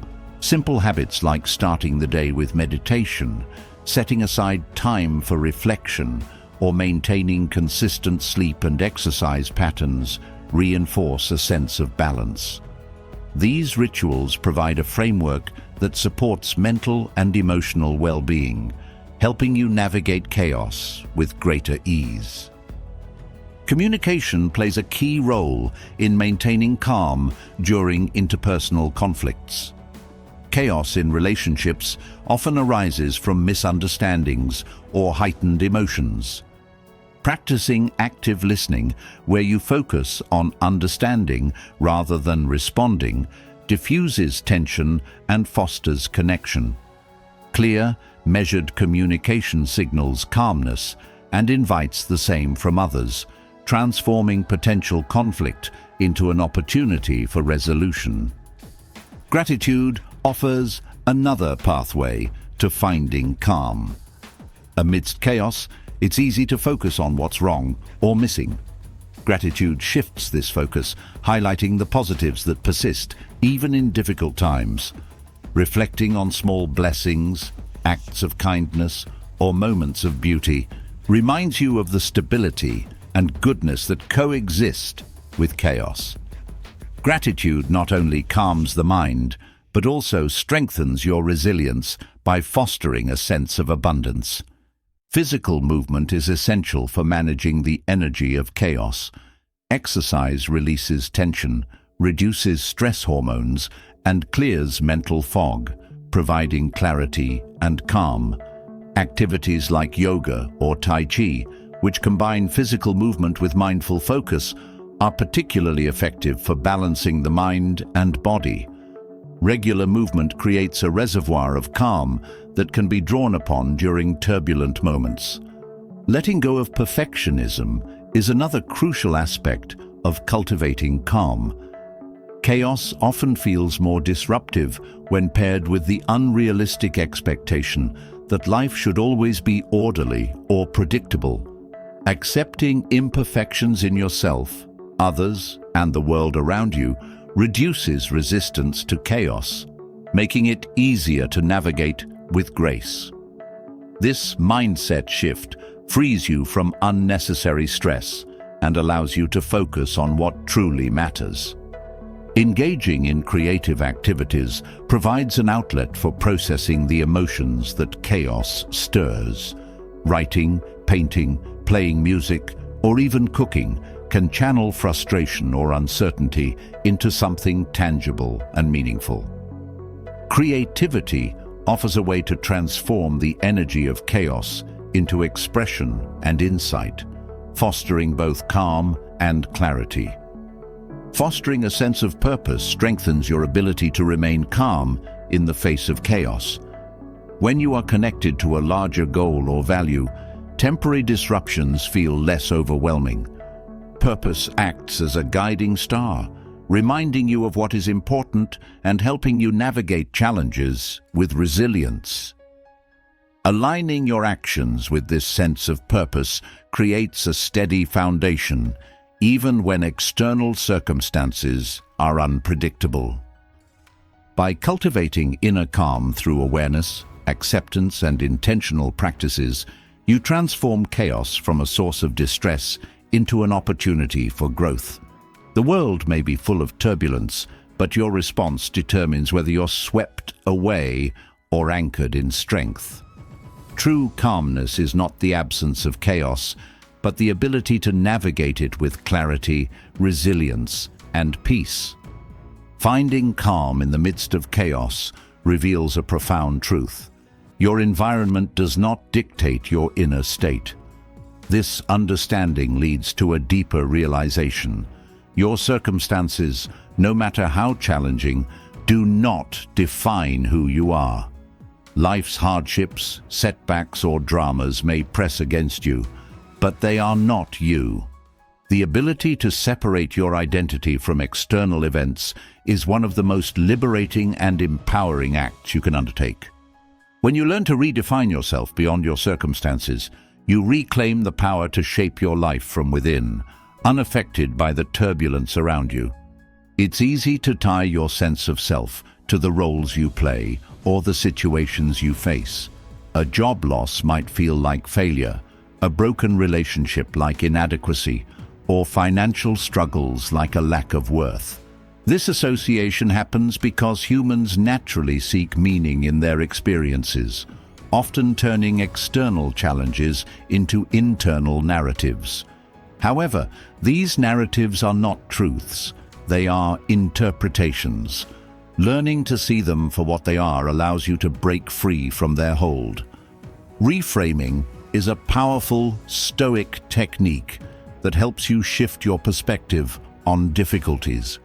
Simple habits like starting the day with meditation, setting aside time for reflection, or maintaining consistent sleep and exercise patterns reinforce a sense of balance. These rituals provide a framework that supports mental and emotional well-being, helping you navigate chaos with greater ease. Communication plays a key role in maintaining calm during interpersonal conflicts. Chaos in relationships often arises from misunderstandings or heightened emotions. Practicing active listening, where you focus on understanding rather than responding, diffuses tension and fosters connection. Clear, measured communication signals calmness and invites the same from others, transforming potential conflict into an opportunity for resolution. Gratitude offers another pathway to finding calm. Amidst chaos, it's easy to focus on what's wrong or missing. Gratitude shifts this focus, highlighting the positives that persist even in difficult times. Reflecting on small blessings, acts of kindness, or moments of beauty reminds you of the stability and goodness that coexist with chaos. Gratitude not only calms the mind, but also strengthens your resilience by fostering a sense of abundance. Physical movement is essential for managing the energy of chaos. Exercise releases tension, reduces stress hormones, and clears mental fog, providing clarity and calm. Activities like yoga or Tai Chi, which combine physical movement with mindful focus, are particularly effective for balancing the mind and body. Regular movement creates a reservoir of calm that can be drawn upon during turbulent moments. Letting go of perfectionism is another crucial aspect of cultivating calm. Chaos often feels more disruptive when paired with the unrealistic expectation that life should always be orderly or predictable. Accepting imperfections in yourself, others, and the world around you reduces resistance to chaos, making it easier to navigate with grace. This mindset shift frees you from unnecessary stress and allows you to focus on what truly matters. Engaging in creative activities provides an outlet for processing the emotions that chaos stirs. Writing, painting, playing music, or even cooking can channel frustration or uncertainty into something tangible and meaningful. Creativity offers a way to transform the energy of chaos into expression and insight, fostering both calm and clarity. Fostering a sense of purpose strengthens your ability to remain calm in the face of chaos. When you are connected to a larger goal or value, temporary disruptions feel less overwhelming. Purpose acts as a guiding star, reminding you of what is important and helping you navigate challenges with resilience. Aligning your actions with this sense of purpose creates a steady foundation, even when external circumstances are unpredictable. By cultivating inner calm through awareness, acceptance, and intentional practices, you transform chaos from a source of distress into an opportunity for growth. The world may be full of turbulence, but your response determines whether you're swept away or anchored in strength. True calmness is not the absence of chaos, but the ability to navigate it with clarity, resilience, and peace. Finding calm in the midst of chaos reveals a profound truth. Your environment does not dictate your inner state. This understanding leads to a deeper realization. Your circumstances, no matter how challenging, do not define who you are. Life's hardships, setbacks, or dramas may press against you, but they are not you. The ability to separate your identity from external events is one of the most liberating and empowering acts you can undertake. When you learn to redefine yourself beyond your circumstances, you reclaim the power to shape your life from within, unaffected by the turbulence around you. It's easy to tie your sense of self to the roles you play or the situations you face. A job loss might feel like failure, a broken relationship like inadequacy, or financial struggles like a lack of worth. This association happens because humans naturally seek meaning in their experiences, often turning external challenges into internal narratives. However, these narratives are not truths, they are interpretations. Learning to see them for what they are allows you to break free from their hold. Reframing is a powerful Stoic technique that helps you shift your perspective on difficulties.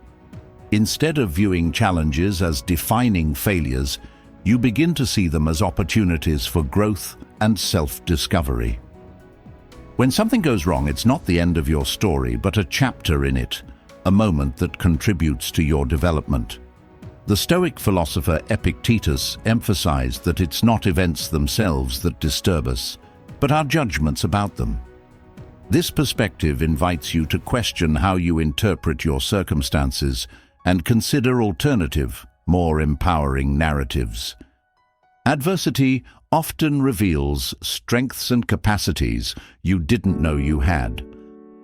Instead of viewing challenges as defining failures, you begin to see them as opportunities for growth and self-discovery. When something goes wrong, it's not the end of your story, but a chapter in it, a moment that contributes to your development. The Stoic philosopher Epictetus emphasized that it's not events themselves that disturb us, but our judgments about them. This perspective invites you to question how you interpret your circumstances and consider alternative, more empowering narratives. Adversity often reveals strengths and capacities you didn't know you had.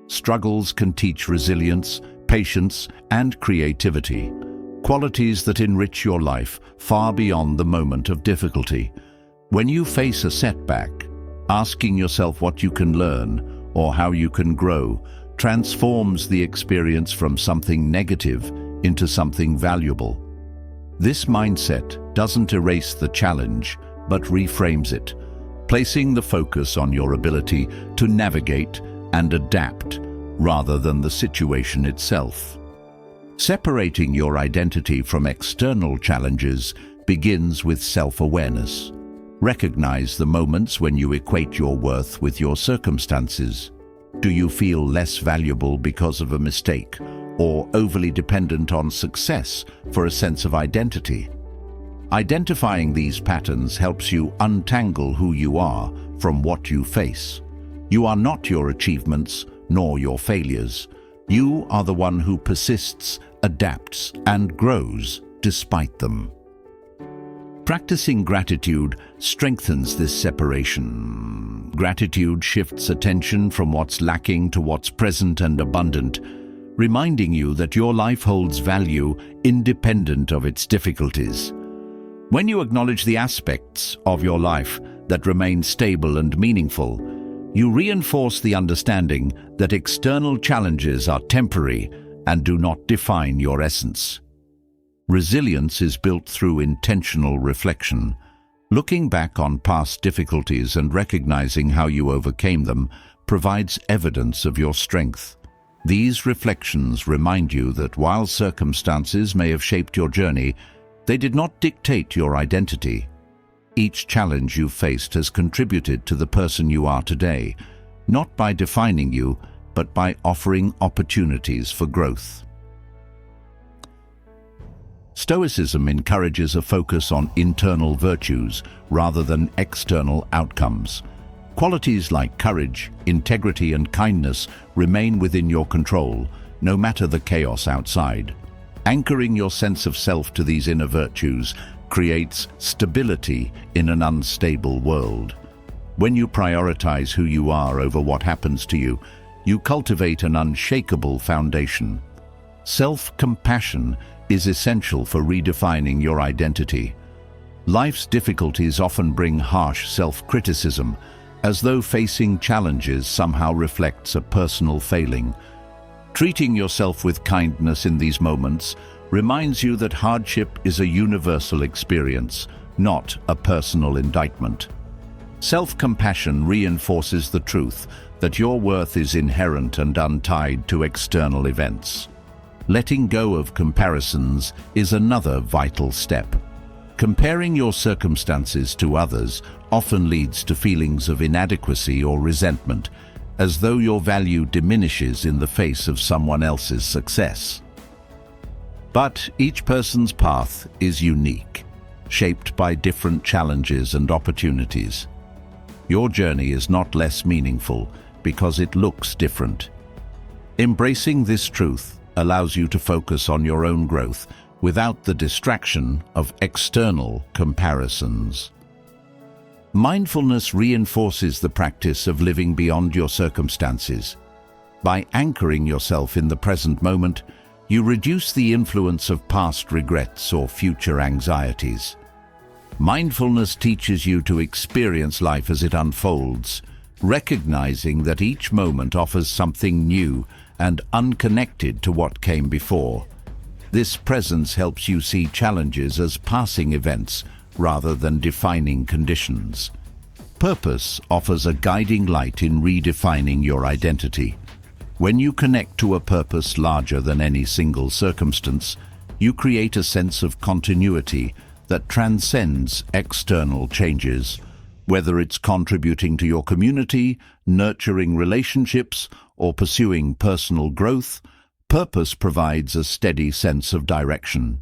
Struggles can teach resilience, patience, and creativity, qualities that enrich your life far beyond the moment of difficulty. When you face a setback, asking yourself what you can learn or how you can grow transforms the experience from something negative into something valuable. This mindset doesn't erase the challenge, but reframes it, placing the focus on your ability to navigate and adapt rather than the situation itself. Separating your identity from external challenges begins with self-awareness. Recognize the moments when you equate your worth with your circumstances. Do you feel less valuable because of a mistake, or overly dependent on success for a sense of identity? Identifying these patterns helps you untangle who you are from what you face. You are not your achievements nor your failures. You are the one who persists, adapts, and grows despite them. Practicing gratitude strengthens this separation. Gratitude shifts attention from what's lacking to what's present and abundant, reminding you that your life holds value independent of its difficulties. When you acknowledge the aspects of your life that remain stable and meaningful, you reinforce the understanding that external challenges are temporary and do not define your essence. Resilience is built through intentional reflection. Looking back on past difficulties and recognizing how you overcame them provides evidence of your strength. These reflections remind you that while circumstances may have shaped your journey, they did not dictate your identity. Each challenge you faced has contributed to the person you are today, not by defining you, but by offering opportunities for growth. Stoicism encourages a focus on internal virtues rather than external outcomes. Qualities like courage, integrity, and kindness remain within your control, no matter the chaos outside. Anchoring your sense of self to these inner virtues creates stability in an unstable world. When you prioritize who you are over what happens to you, you cultivate an unshakable foundation. Self-compassion is essential for redefining your identity. Life's difficulties often bring harsh self-criticism, as though facing challenges somehow reflects a personal failing. Treating yourself with kindness in these moments reminds you that hardship is a universal experience, not a personal indictment. Self-compassion reinforces the truth that your worth is inherent and untied to external events. Letting go of comparisons is another vital step. Comparing your circumstances to others often leads to feelings of inadequacy or resentment, as though your value diminishes in the face of someone else's success. But each person's path is unique, shaped by different challenges and opportunities. Your journey is not less meaningful because it looks different. Embracing this truth allows you to focus on your own growth without the distraction of external comparisons. Mindfulness reinforces the practice of living beyond your circumstances. By anchoring yourself in the present moment, you reduce the influence of past regrets or future anxieties. Mindfulness teaches you to experience life as it unfolds, recognizing that each moment offers something new and unconnected to what came before. This presence helps you see challenges as passing events rather than defining conditions. Purpose offers a guiding light in redefining your identity. When you connect to a purpose larger than any single circumstance, you create a sense of continuity that transcends external changes. Whether it's contributing to your community, nurturing relationships, or pursuing personal growth, purpose provides a steady sense of direction.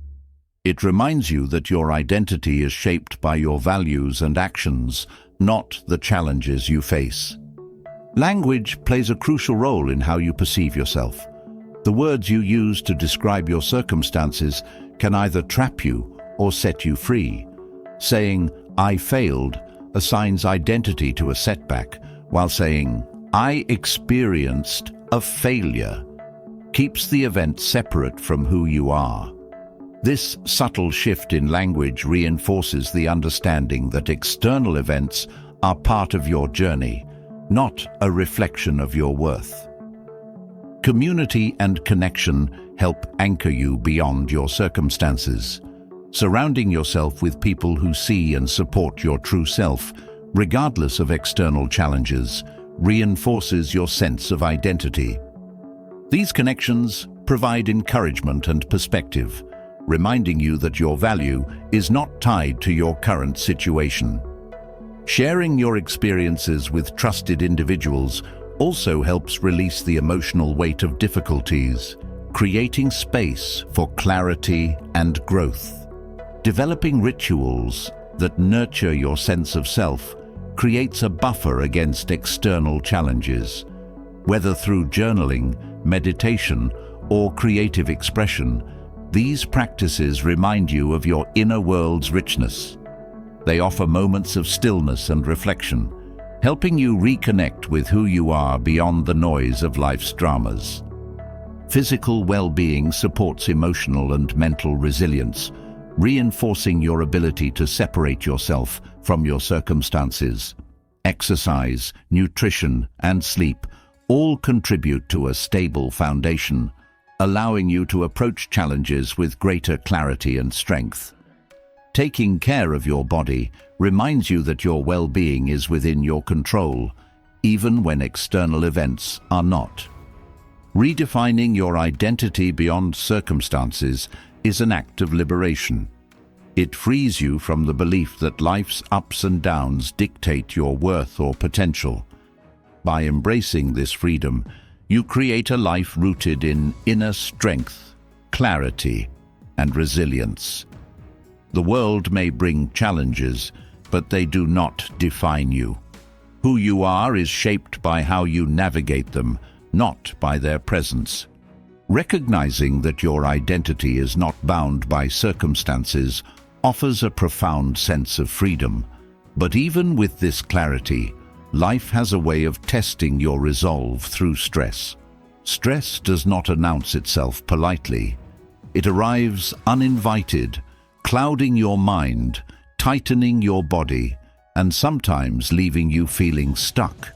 It reminds you that your identity is shaped by your values and actions, not the challenges you face. Language plays a crucial role in how you perceive yourself. The words you use to describe your circumstances can either trap you or set you free. Saying, "I failed," assigns identity to a setback, while saying, "I experienced a failure," keeps the event separate from who you are. This subtle shift in language reinforces the understanding that external events are part of your journey, not a reflection of your worth. Community and connection help anchor you beyond your circumstances. Surrounding yourself with people who see and support your true self, regardless of external challenges, reinforces your sense of identity. These connections provide encouragement and perspective, reminding you that your value is not tied to your current situation. Sharing your experiences with trusted individuals also helps release the emotional weight of difficulties, creating space for clarity and growth. Developing rituals that nurture your sense of self creates a buffer against external challenges. Whether through journaling, meditation, or creative expression, these practices remind you of your inner world's richness. They offer moments of stillness and reflection, helping you reconnect with who you are beyond the noise of life's dramas. Physical well-being supports emotional and mental resilience, reinforcing your ability to separate yourself from your circumstances. Exercise, nutrition, and sleep all contribute to a stable foundation, allowing you to approach challenges with greater clarity and strength. Taking care of your body reminds you that your well-being is within your control, even when external events are not. Redefining your identity beyond circumstances is an act of liberation. It frees you from the belief that life's ups and downs dictate your worth or potential. By embracing this freedom, you create a life rooted in inner strength, clarity, and resilience. The world may bring challenges, but they do not define you. Who you are is shaped by how you navigate them, not by their presence. Recognizing that your identity is not bound by circumstances offers a profound sense of freedom. But even with this clarity, life has a way of testing your resolve through stress. Stress does not announce itself politely. It arrives uninvited, clouding your mind, tightening your body, and sometimes leaving you feeling stuck.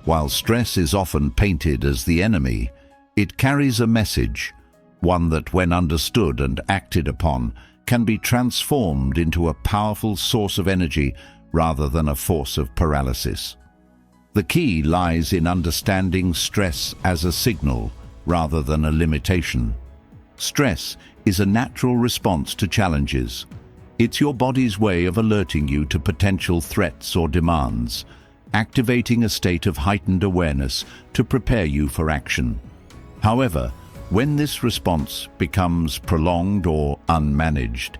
While stress is often painted as the enemy, it carries a message, one that, when understood and acted upon, can be transformed into a powerful source of energy rather than a force of paralysis. The key lies in understanding stress as a signal rather than a limitation. Stress is a natural response to challenges. It's your body's way of alerting you to potential threats or demands, activating a state of heightened awareness to prepare you for action. However, when this response becomes prolonged or unmanaged,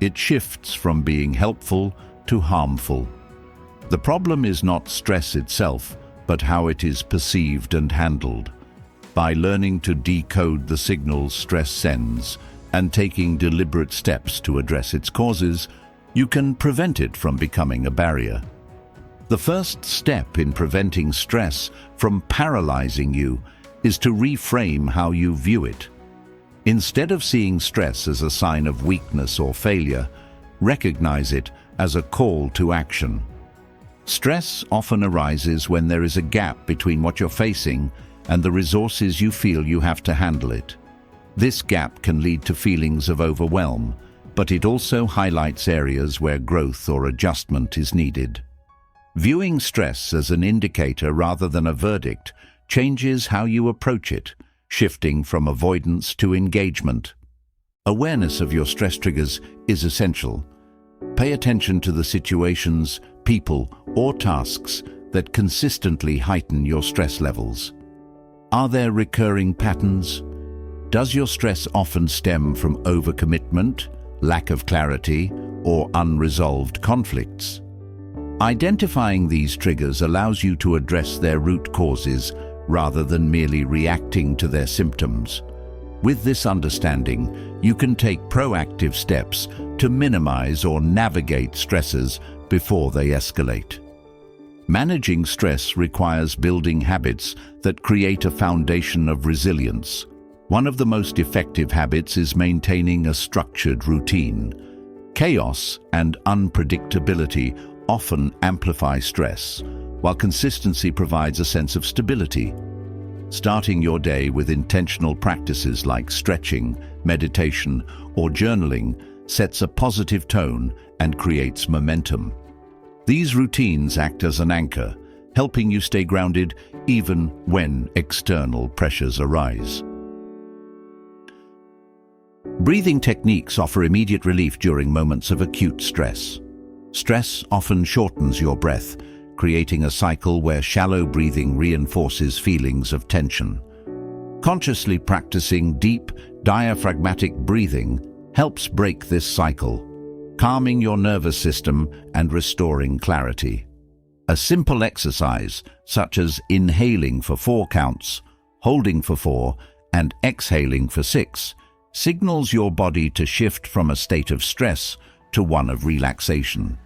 it shifts from being helpful to harmful. The problem is not stress itself, but how it is perceived and handled. By learning to decode the signals stress sends and taking deliberate steps to address its causes, you can prevent it from becoming a barrier. The first step in preventing stress from paralyzing you is to reframe how you view it. Instead of seeing stress as a sign of weakness or failure, recognize it as a call to action. Stress often arises when there is a gap between what you're facing and the resources you feel you have to handle it. This gap can lead to feelings of overwhelm, but it also highlights areas where growth or adjustment is needed. Viewing stress as an indicator rather than a verdict changes how you approach it, shifting from avoidance to engagement. Awareness of your stress triggers is essential. Pay attention to the situations, people, or tasks that consistently heighten your stress levels. Are there recurring patterns? Does your stress often stem from overcommitment, lack of clarity, or unresolved conflicts? Identifying these triggers allows you to address their root causes rather than merely reacting to their symptoms. With this understanding, you can take proactive steps to minimize or navigate stresses before they escalate. Managing stress requires building habits that create a foundation of resilience. One of the most effective habits is maintaining a structured routine. Chaos and unpredictability often amplify stress, while consistency provides a sense of stability. Starting your day with intentional practices like stretching, meditation, or journaling sets a positive tone and creates momentum. These routines act as an anchor, helping you stay grounded even when external pressures arise. Breathing techniques offer immediate relief during moments of acute stress. Stress often shortens your breath, creating a cycle where shallow breathing reinforces feelings of tension. Consciously practicing deep, diaphragmatic breathing helps break this cycle, calming your nervous system and restoring clarity. A simple exercise, such as inhaling for 4 counts, holding for 4, and exhaling for 6, signals your body to shift from a state of stress to one of relaxation.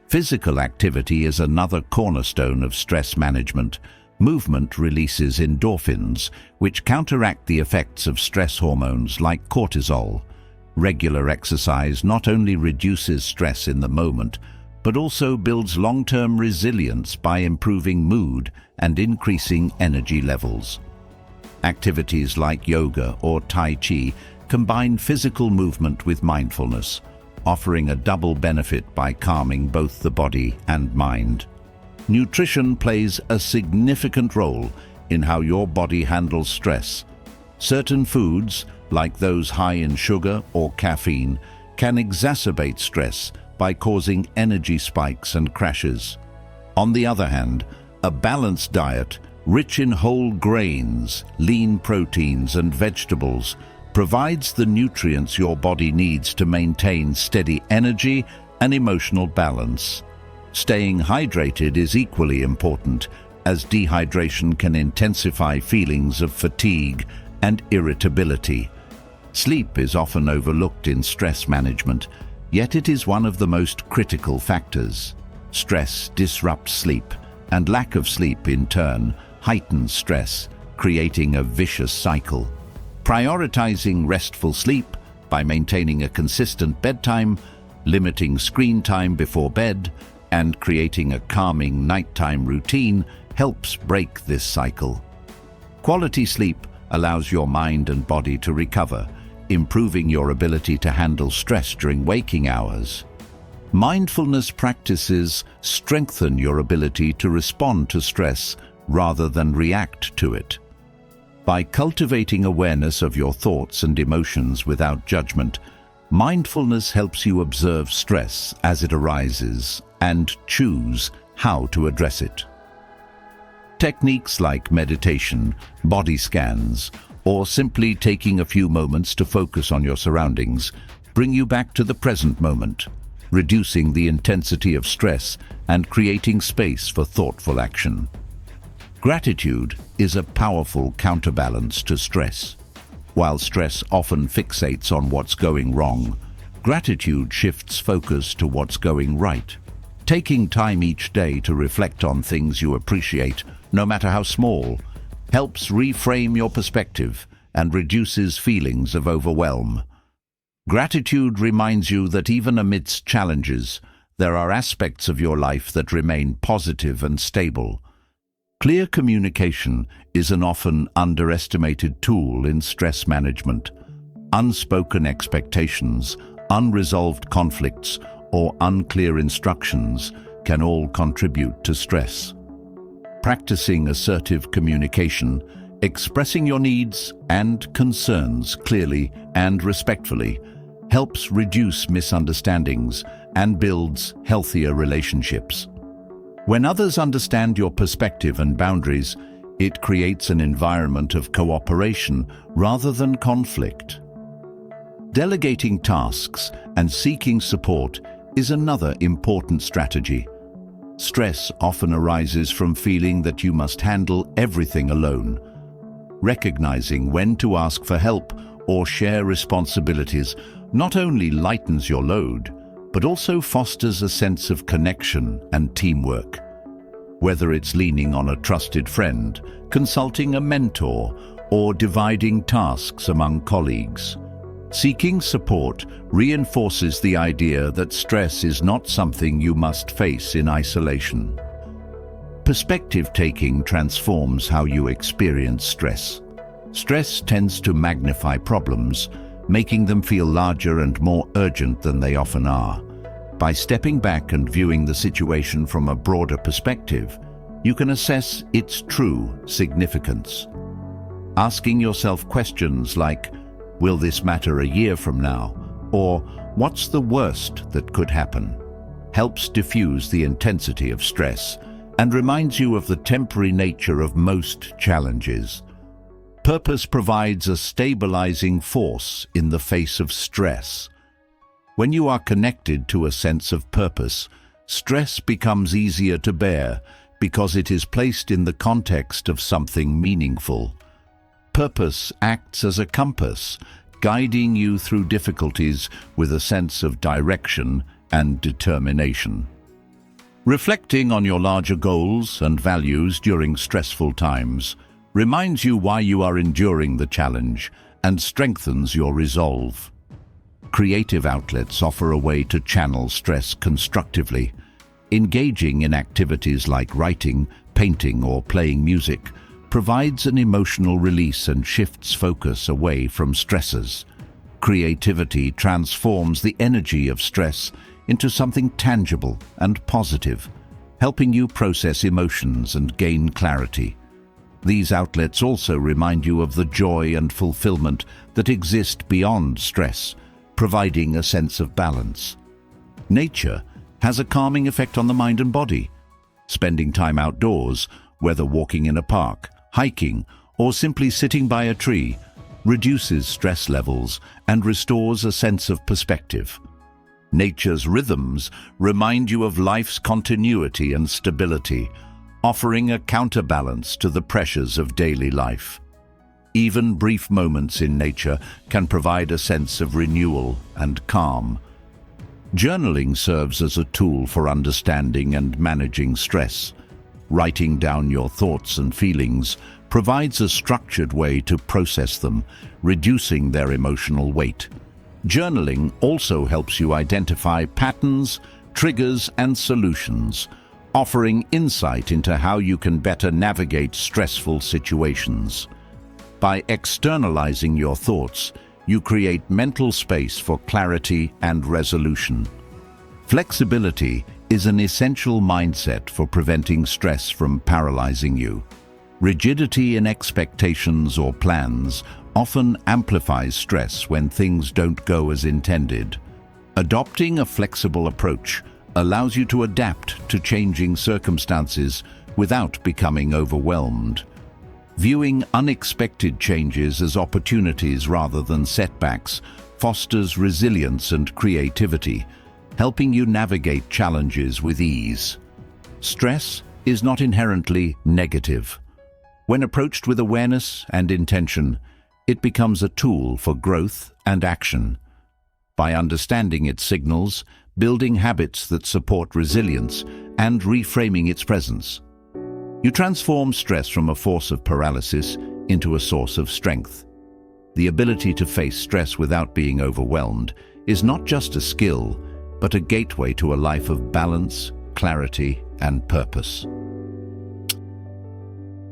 Physical activity is another cornerstone of stress management. Movement releases endorphins, which counteract the effects of stress hormones like cortisol. Regular exercise not only reduces stress in the moment, but also builds long-term resilience by improving mood and increasing energy levels. Activities like yoga or Tai Chi combine physical movement with mindfulness, offering a double benefit by calming both the body and mind. Nutrition plays a significant role in how your body handles stress. Certain foods, like those high in sugar or caffeine, can exacerbate stress by causing energy spikes and crashes. On the other hand, a balanced diet, rich in whole grains, lean proteins, and vegetables, provides the nutrients your body needs to maintain steady energy and emotional balance. Staying hydrated is equally important, as dehydration can intensify feelings of fatigue and irritability. Sleep is often overlooked in stress management, yet it is one of the most critical factors. Stress disrupts sleep, and lack of sleep in turn heightens stress, creating a vicious cycle. Prioritizing restful sleep by maintaining a consistent bedtime, limiting screen time before bed, and creating a calming nighttime routine helps break this cycle. Quality sleep allows your mind and body to recover, improving your ability to handle stress during waking hours. Mindfulness practices strengthen your ability to respond to stress rather than react to it. By cultivating awareness of your thoughts and emotions without judgment, mindfulness helps you observe stress as it arises and choose how to address it. Techniques like meditation, body scans, or simply taking a few moments to focus on your surroundings bring you back to the present moment, reducing the intensity of stress and creating space for thoughtful action. Gratitude is a powerful counterbalance to stress. While stress often fixates on what's going wrong, gratitude shifts focus to what's going right. Taking time each day to reflect on things you appreciate, no matter how small, helps reframe your perspective and reduces feelings of overwhelm. Gratitude reminds you that even amidst challenges, there are aspects of your life that remain positive and stable. Clear communication is an often underestimated tool in stress management. Unspoken expectations, unresolved conflicts, or unclear instructions can all contribute to stress. Practicing assertive communication, expressing your needs and concerns clearly and respectfully, helps reduce misunderstandings and builds healthier relationships. When others understand your perspective and boundaries, it creates an environment of cooperation rather than conflict. Delegating tasks and seeking support is another important strategy. Stress often arises from feeling that you must handle everything alone. Recognizing when to ask for help or share responsibilities not only lightens your load, but also fosters a sense of connection and teamwork. Whether it's leaning on a trusted friend, consulting a mentor, or dividing tasks among colleagues, seeking support reinforces the idea that stress is not something you must face in isolation. Perspective-taking transforms how you experience stress. Stress tends to magnify problems, making them feel larger and more urgent than they often are. By stepping back and viewing the situation from a broader perspective, you can assess its true significance. Asking yourself questions like, will this matter a year from now? Or, what's the worst that could happen? Helps diffuse the intensity of stress and reminds you of the temporary nature of most challenges. Purpose provides a stabilizing force in the face of stress. When you are connected to a sense of purpose, stress becomes easier to bear because it is placed in the context of something meaningful. Purpose acts as a compass, guiding you through difficulties with a sense of direction and determination. Reflecting on your larger goals and values during stressful times reminds you why you are enduring the challenge and strengthens your resolve. Creative outlets offer a way to channel stress constructively. Engaging in activities like writing, painting, or playing music provides an emotional release and shifts focus away from stressors. Creativity transforms the energy of stress into something tangible and positive, helping you process emotions and gain clarity. These outlets also remind you of the joy and fulfillment that exist beyond stress, providing a sense of balance. Nature has a calming effect on the mind and body. Spending time outdoors, whether walking in a park, hiking, or simply sitting by a tree, reduces stress levels and restores a sense of perspective. Nature's rhythms remind you of life's continuity and stability, offering a counterbalance to the pressures of daily life. Even brief moments in nature can provide a sense of renewal and calm. Journaling serves as a tool for understanding and managing stress. Writing down your thoughts and feelings provides a structured way to process them, reducing their emotional weight. Journaling also helps you identify patterns, triggers, and solutions, offering insight into how you can better navigate stressful situations. By externalizing your thoughts, you create mental space for clarity and resolution. Flexibility is an essential mindset for preventing stress from paralyzing you. Rigidity in expectations or plans often amplifies stress when things don't go as intended. Adopting a flexible approach allows you to adapt to changing circumstances without becoming overwhelmed. Viewing unexpected changes as opportunities rather than setbacks fosters resilience and creativity, helping you navigate challenges with ease. Stress is not inherently negative. When approached with awareness and intention, it becomes a tool for growth and action. By understanding its signals, building habits that support resilience, and reframing its presence, you transform stress from a force of paralysis into a source of strength. The ability to face stress without being overwhelmed is not just a skill, but a gateway to a life of balance, clarity, and purpose.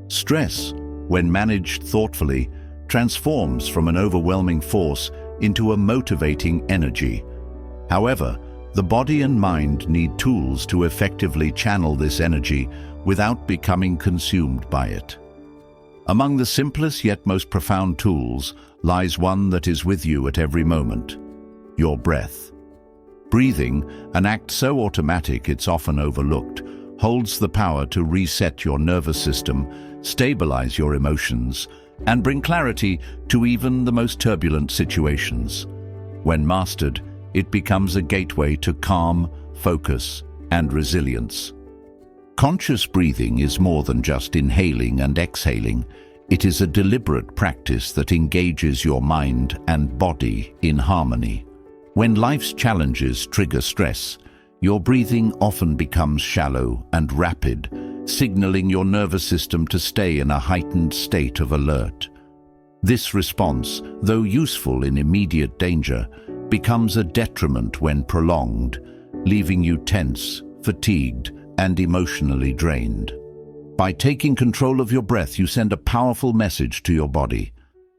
Stress, when managed thoughtfully, transforms from an overwhelming force into a motivating energy. However, the body and mind need tools to effectively channel this energy without becoming consumed by it. Among the simplest yet most profound tools lies one that is with you at every moment: your breath. Breathing, an act so automatic it's often overlooked, holds the power to reset your nervous system, stabilize your emotions, and bring clarity to even the most turbulent situations. When mastered, it becomes a gateway to calm, focus, and resilience. Conscious breathing is more than just inhaling and exhaling. It is a deliberate practice that engages your mind and body in harmony. When life's challenges trigger stress, your breathing often becomes shallow and rapid, signaling your nervous system to stay in a heightened state of alert. This response, though useful in immediate danger, becomes a detriment when prolonged, leaving you tense, fatigued, and emotionally drained. By taking control of your breath, you send a powerful message to your body.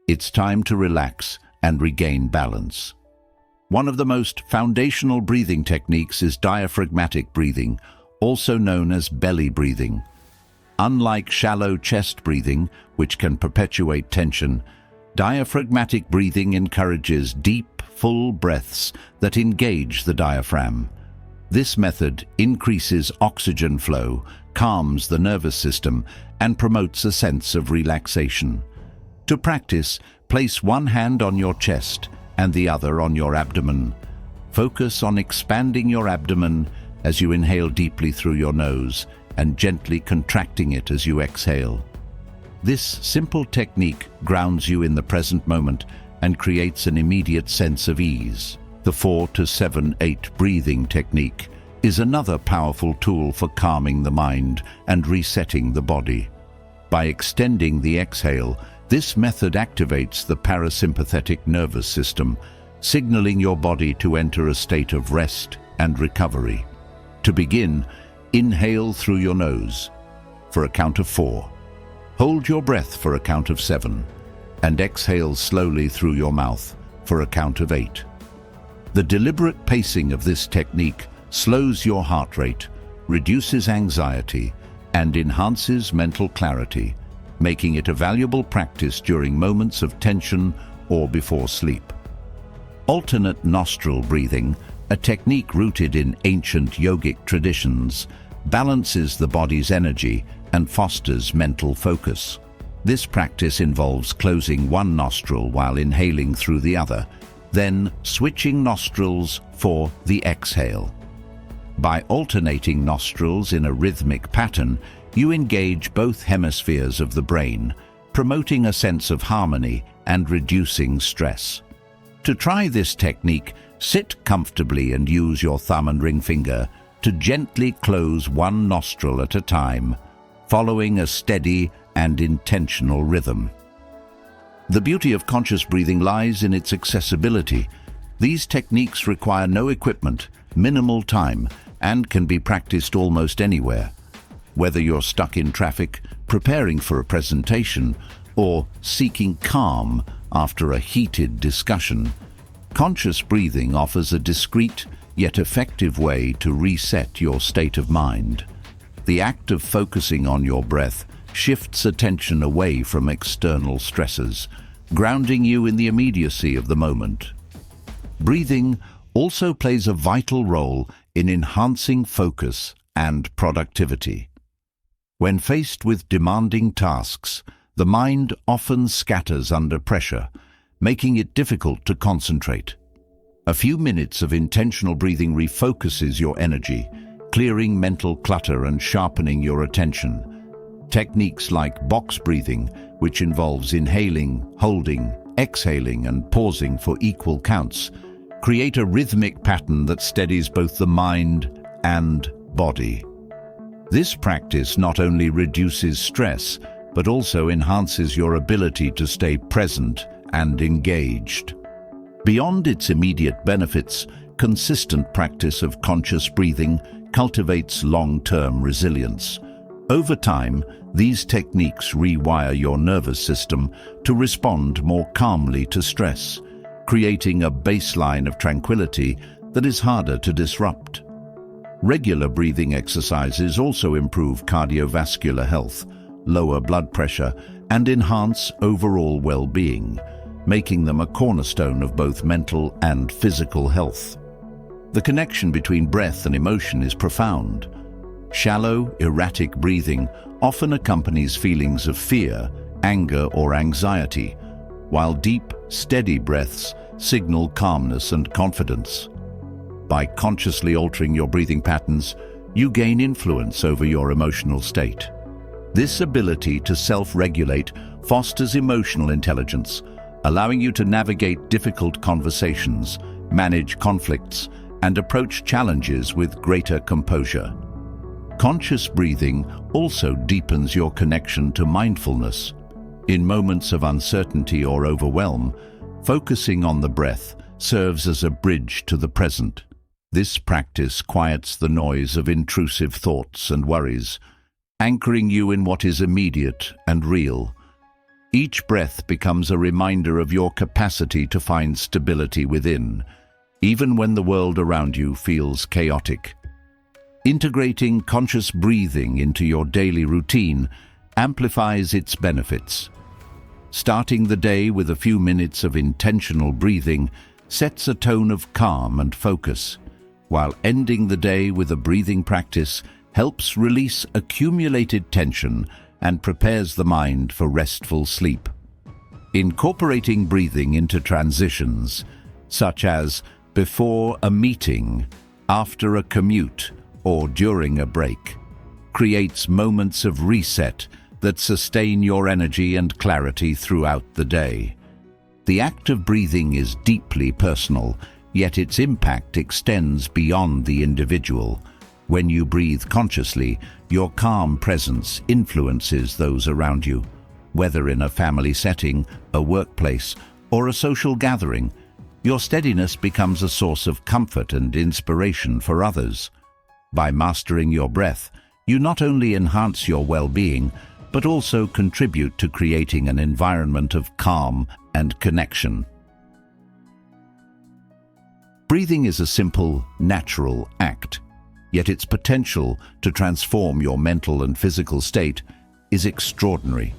It's time to relax and regain balance. One of the most foundational breathing techniques is diaphragmatic breathing, also known as belly breathing. Unlike shallow chest breathing, which can perpetuate tension, diaphragmatic breathing encourages deep, full breaths that engage the diaphragm. This method increases oxygen flow, calms the nervous system, and promotes a sense of relaxation. To practice, place one hand on your chest and the other on your abdomen. Focus on expanding your abdomen as you inhale deeply through your nose and gently contracting it as you exhale. This simple technique grounds you in the present moment and creates an immediate sense of ease. The 4 to 7 8 breathing technique is another powerful tool for calming the mind and resetting the body. By extending the exhale, this method activates the parasympathetic nervous system, signaling your body to enter a state of rest and recovery. To begin, inhale through your nose for a count of 4. Hold your breath for a count of 7, and exhale slowly through your mouth for a count of 8. The deliberate pacing of this technique slows your heart rate, reduces anxiety, and enhances mental clarity, making it a valuable practice during moments of tension or before sleep. Alternate nostril breathing, a technique rooted in ancient yogic traditions, balances the body's energy and fosters mental focus. This practice involves closing one nostril while inhaling through the other, then switching nostrils for the exhale. By alternating nostrils in a rhythmic pattern, you engage both hemispheres of the brain, promoting a sense of harmony and reducing stress. To try this technique, sit comfortably and use your thumb and ring finger to gently close one nostril at a time, following a steady and intentional rhythm. The beauty of conscious breathing lies in its accessibility. These techniques require no equipment, minimal time, and can be practiced almost anywhere. Whether you're stuck in traffic, preparing for a presentation, or seeking calm after a heated discussion, conscious breathing offers a discreet yet effective way to reset your state of mind. The act of focusing on your breath shifts attention away from external stresses, grounding you in the immediacy of the moment. Breathing also plays a vital role in enhancing focus and productivity. When faced with demanding tasks, the mind often scatters under pressure, making it difficult to concentrate. A few minutes of intentional breathing refocuses your energy, clearing mental clutter and sharpening your attention. Techniques like box breathing, which involves inhaling, holding, exhaling, and pausing for equal counts, create a rhythmic pattern that steadies both the mind and body. This practice not only reduces stress, but also enhances your ability to stay present and engaged. Beyond its immediate benefits, consistent practice of conscious breathing cultivates long-term resilience. Over time, these techniques rewire your nervous system to respond more calmly to stress, creating a baseline of tranquility that is harder to disrupt. Regular breathing exercises also improve cardiovascular health, lower blood pressure, and enhance overall well-being, making them a cornerstone of both mental and physical health. The connection between breath and emotion is profound. Shallow, erratic breathing often accompanies feelings of fear, anger, or anxiety, while deep, steady breaths signal calmness and confidence. By consciously altering your breathing patterns, you gain influence over your emotional state. This ability to self-regulate fosters emotional intelligence, allowing you to navigate difficult conversations, manage conflicts, and approach challenges with greater composure. Conscious breathing also deepens your connection to mindfulness. In moments of uncertainty or overwhelm, focusing on the breath serves as a bridge to the present. This practice quiets the noise of intrusive thoughts and worries, anchoring you in what is immediate and real. Each breath becomes a reminder of your capacity to find stability within, even when the world around you feels chaotic. Integrating conscious breathing into your daily routine amplifies its benefits. Starting the day with a few minutes of intentional breathing sets a tone of calm and focus, while ending the day with a breathing practice helps release accumulated tension and prepares the mind for restful sleep. Incorporating breathing into transitions, such as before a meeting, after a commute, or during a break, creates moments of reset that sustain your energy and clarity throughout the day. The act of breathing is deeply personal, yet its impact extends beyond the individual. When you breathe consciously, your calm presence influences those around you. Whether in a family setting, a workplace, or a social gathering, your steadiness becomes a source of comfort and inspiration for others. By mastering your breath, you not only enhance your well-being, but also contribute to creating an environment of calm and connection. Breathing is a simple, natural act, yet its potential to transform your mental and physical state is extraordinary.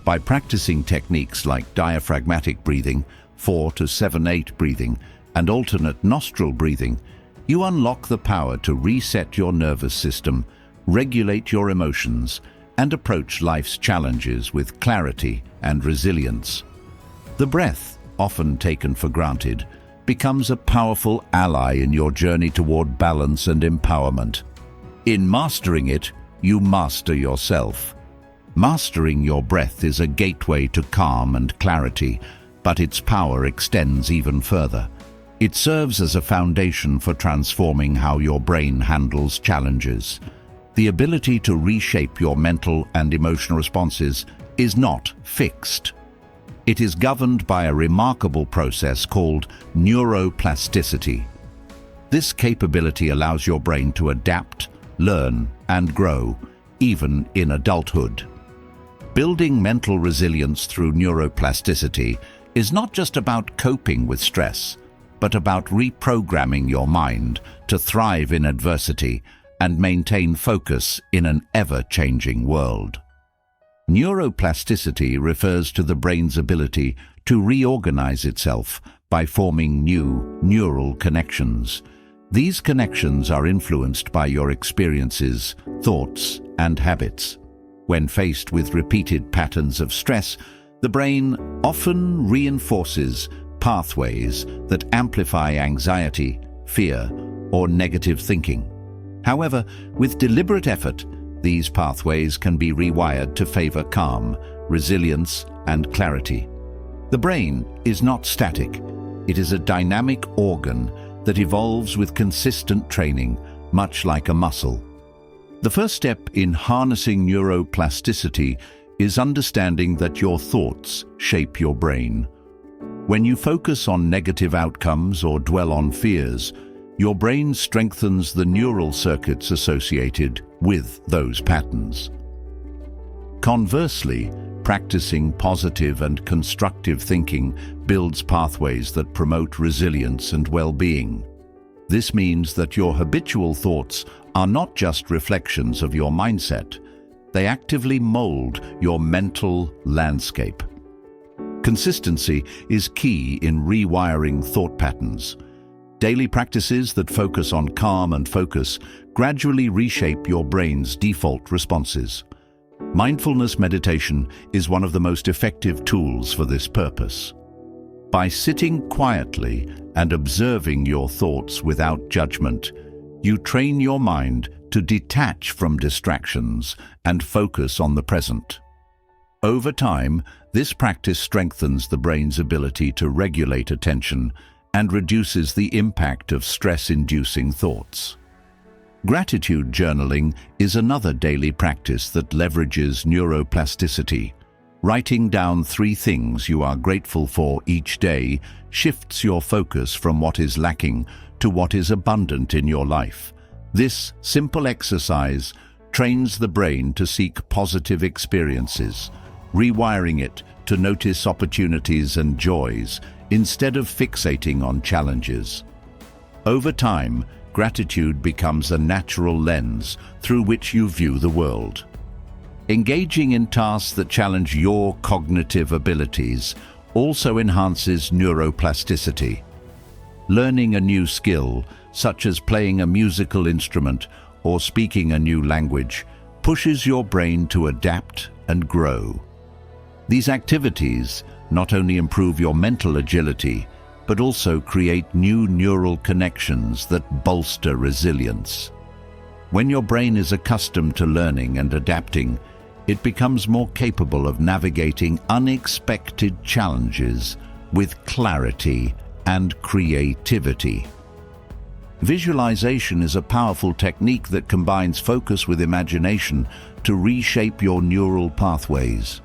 By practicing techniques like diaphragmatic breathing, 4 to 7-8 breathing, and alternate nostril breathing, you unlock the power to reset your nervous system, regulate your emotions, and approach life's challenges with clarity and resilience. The breath often taken for granted, becomes a powerful ally in your journey toward balance and empowerment. In mastering it, you master yourself. Mastering your breath is a gateway to calm and clarity, but its power extends even further. It serves as a foundation for transforming how your brain handles challenges. The ability to reshape your mental and emotional responses is not fixed. It is governed by a remarkable process called neuroplasticity. This capability allows your brain to adapt, learn, and grow, even in adulthood. Building mental resilience through neuroplasticity is not just about coping with stress, but about reprogramming your mind to thrive in adversity and maintain focus in an ever-changing world. Neuroplasticity refers to the brain's ability to reorganize itself by forming new neural connections. These connections are influenced by your experiences, thoughts, and habits. When faced with repeated patterns of stress, the brain often reinforces pathways that amplify anxiety, fear, or negative thinking. However, with deliberate effort, these pathways can be rewired to favor calm, resilience, and clarity. The brain is not static. It is a dynamic organ that evolves with consistent training, much like a muscle. The first step in harnessing neuroplasticity is understanding that your thoughts shape your brain. When you focus on negative outcomes or dwell on fears, your brain strengthens the neural circuits associated with those patterns. Conversely, practicing positive and constructive thinking builds pathways that promote resilience and well-being. This means that your habitual thoughts are not just reflections of your mindset. They actively mold your mental landscape. Consistency is key in rewiring thought patterns. Daily practices that focus on calm and focus gradually reshape your brain's default responses. Mindfulness meditation is one of the most effective tools for this purpose. By sitting quietly and observing your thoughts without judgment, you train your mind to detach from distractions and focus on the present. Over time, this practice strengthens the brain's ability to regulate attention and reduces the impact of stress-inducing thoughts. Gratitude journaling is another daily practice that leverages neuroplasticity. Writing down 3 things you are grateful for each day shifts your focus from what is lacking to what is abundant in your life. This simple exercise trains the brain to seek positive experiences, rewiring it to notice opportunities and joys instead of fixating on challenges. Over time, gratitude becomes a natural lens through which you view the world. Engaging in tasks that challenge your cognitive abilities also enhances neuroplasticity. Learning a new skill, such as playing a musical instrument or speaking a new language, pushes your brain to adapt and grow. These activities not only improve your mental agility, but also create new neural connections that bolster resilience. When your brain is accustomed to learning and adapting, it becomes more capable of navigating unexpected challenges with clarity and creativity. Visualization is a powerful technique that combines focus with imagination to reshape your neural pathways.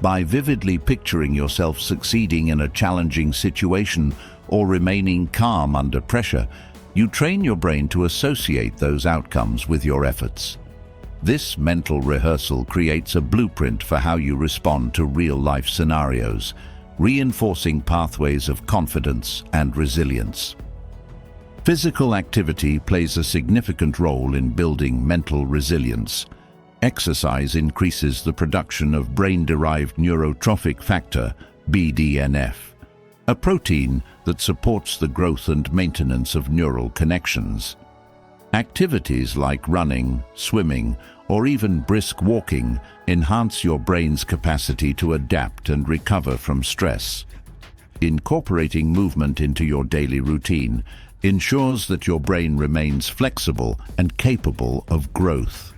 By vividly picturing yourself succeeding in a challenging situation or remaining calm under pressure, you train your brain to associate those outcomes with your efforts. This mental rehearsal creates a blueprint for how you respond to real-life scenarios, reinforcing pathways of confidence and resilience. Physical activity plays a significant role in building mental resilience. Exercise increases the production of brain-derived neurotrophic factor, BDNF, a protein that supports the growth and maintenance of neural connections. Activities like running, swimming, or even brisk walking enhance your brain's capacity to adapt and recover from stress. Incorporating movement into your daily routine ensures that your brain remains flexible and capable of growth.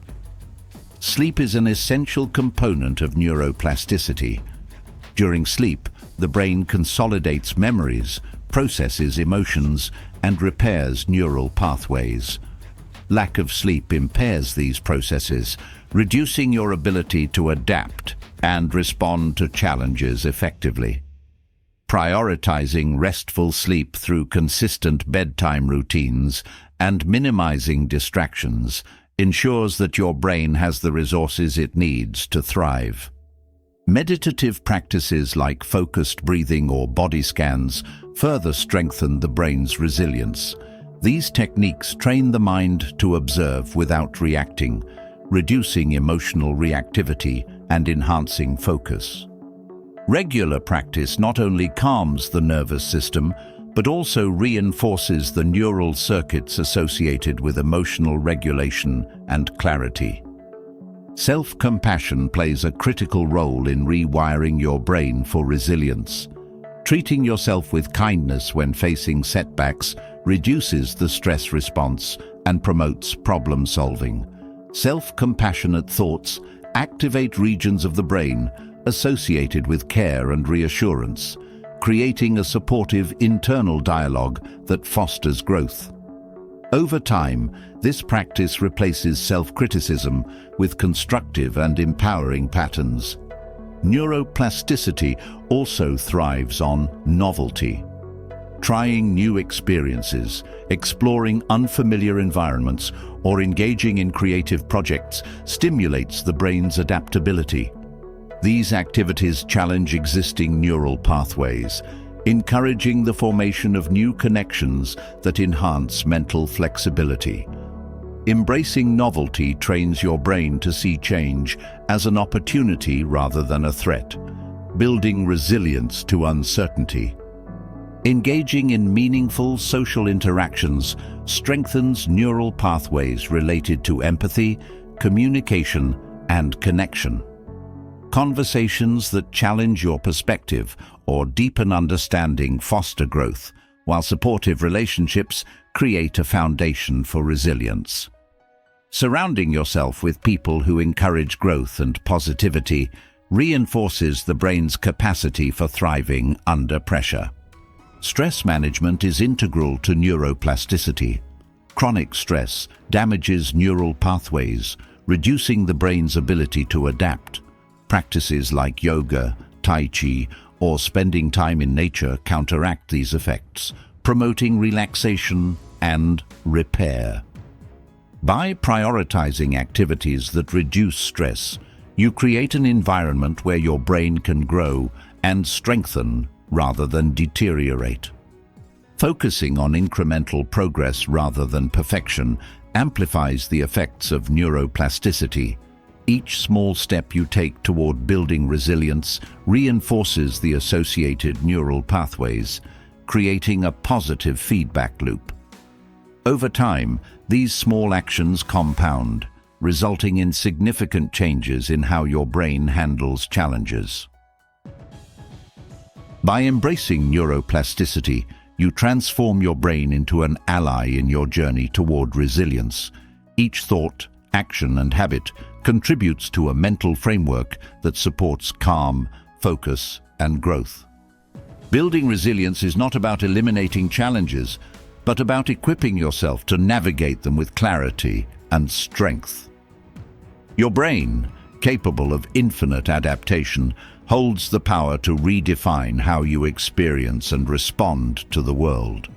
Sleep is an essential component of neuroplasticity. During sleep, the brain consolidates memories, processes emotions, and repairs neural pathways. Lack of sleep impairs these processes, reducing your ability to adapt and respond to challenges effectively. Prioritizing restful sleep through consistent bedtime routines and minimizing distractions ensures that your brain has the resources it needs to thrive. Meditative practices like focused breathing or body scans further strengthen the brain's resilience. These techniques train the mind to observe without reacting, reducing emotional reactivity and enhancing focus. Regular practice not only calms the nervous system, but also reinforces the neural circuits associated with emotional regulation and clarity. Self-compassion plays a critical role in rewiring your brain for resilience. Treating yourself with kindness when facing setbacks reduces the stress response and promotes problem-solving. Self-compassionate thoughts activate regions of the brain associated with care and reassurance, creating a supportive internal dialogue that fosters growth. Over time, this practice replaces self-criticism with constructive and empowering patterns. Neuroplasticity also thrives on novelty. Trying new experiences, exploring unfamiliar environments, or engaging in creative projects stimulates the brain's adaptability. These activities challenge existing neural pathways, encouraging the formation of new connections that enhance mental flexibility. Embracing novelty trains your brain to see change as an opportunity rather than a threat, building resilience to uncertainty. Engaging in meaningful social interactions strengthens neural pathways related to empathy, communication, and connection. Conversations that challenge your perspective or deepen understanding foster growth, while supportive relationships create a foundation for resilience. Surrounding yourself with people who encourage growth and positivity reinforces the brain's capacity for thriving under pressure. Stress management is integral to neuroplasticity. Chronic stress damages neural pathways, reducing the brain's ability to adapt. Practices like yoga, tai chi, or spending time in nature counteract these effects, promoting relaxation and repair. By prioritizing activities that reduce stress, you create an environment where your brain can grow and strengthen rather than deteriorate. Focusing on incremental progress rather than perfection amplifies the effects of neuroplasticity. Each small step you take toward building resilience reinforces the associated neural pathways, creating a positive feedback loop. Over time, these small actions compound, resulting in significant changes in how your brain handles challenges. By embracing neuroplasticity, you transform your brain into an ally in your journey toward resilience. Each thought, action, and habit contributes to a mental framework that supports calm, focus, and growth. Building resilience is not about eliminating challenges, but about equipping yourself to navigate them with clarity and strength. Your brain, capable of infinite adaptation, holds the power to redefine how you experience and respond to the world.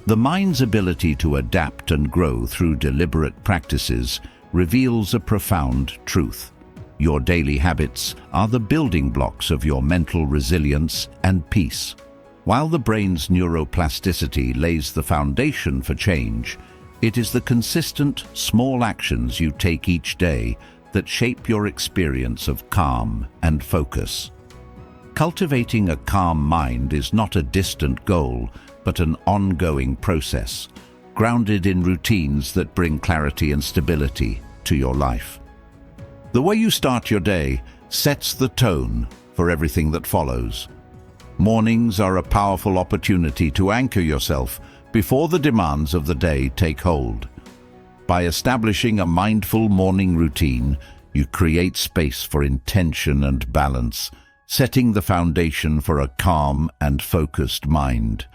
The mind's ability to adapt and grow through deliberate practices reveals a profound truth. Your daily habits are the building blocks of your mental resilience and peace. While the brain's neuroplasticity lays the foundation for change, it is the consistent, small actions you take each day that shape your experience of calm and focus. Cultivating a calm mind is not a distant goal, but an ongoing process, grounded in routines that bring clarity and stability to your life. The way you start your day sets the tone for everything that follows. Mornings are a powerful opportunity to anchor yourself before the demands of the day take hold. By establishing a mindful morning routine, you create space for intention and balance, setting the foundation for a calm and focused mind.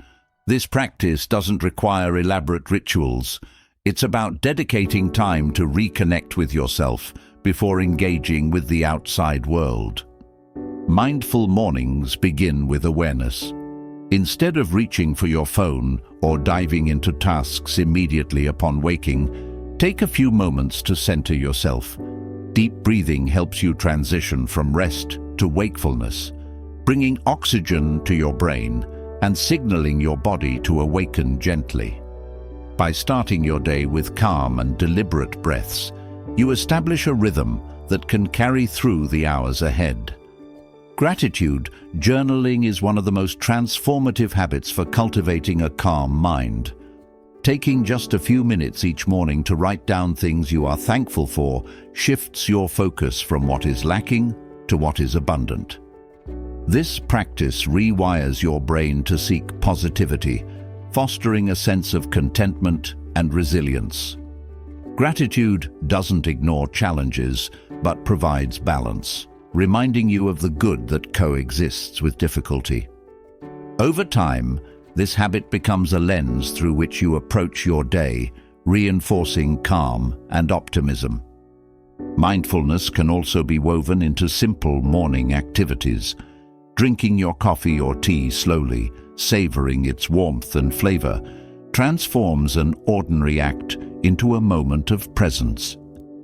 This practice doesn't require elaborate rituals. It's about dedicating time to reconnect with yourself before engaging with the outside world. Mindful mornings begin with awareness. Instead of reaching for your phone or diving into tasks immediately upon waking, take a few moments to center yourself. Deep breathing helps you transition from rest to wakefulness, bringing oxygen to your brain and signaling your body to awaken gently. By starting your day with calm and deliberate breaths, you establish a rhythm that can carry through the hours ahead. Gratitude journaling is one of the most transformative habits for cultivating a calm mind. Taking just a few minutes each morning to write down things you are thankful for shifts your focus from what is lacking to what is abundant. This practice rewires your brain to seek positivity, fostering a sense of contentment and resilience. Gratitude doesn't ignore challenges, but provides balance, reminding you of the good that coexists with difficulty. Over time, this habit becomes a lens through which you approach your day, reinforcing calm and optimism. Mindfulness can also be woven into simple morning activities. Drinking your coffee or tea slowly, savoring its warmth and flavor, transforms an ordinary act into a moment of presence.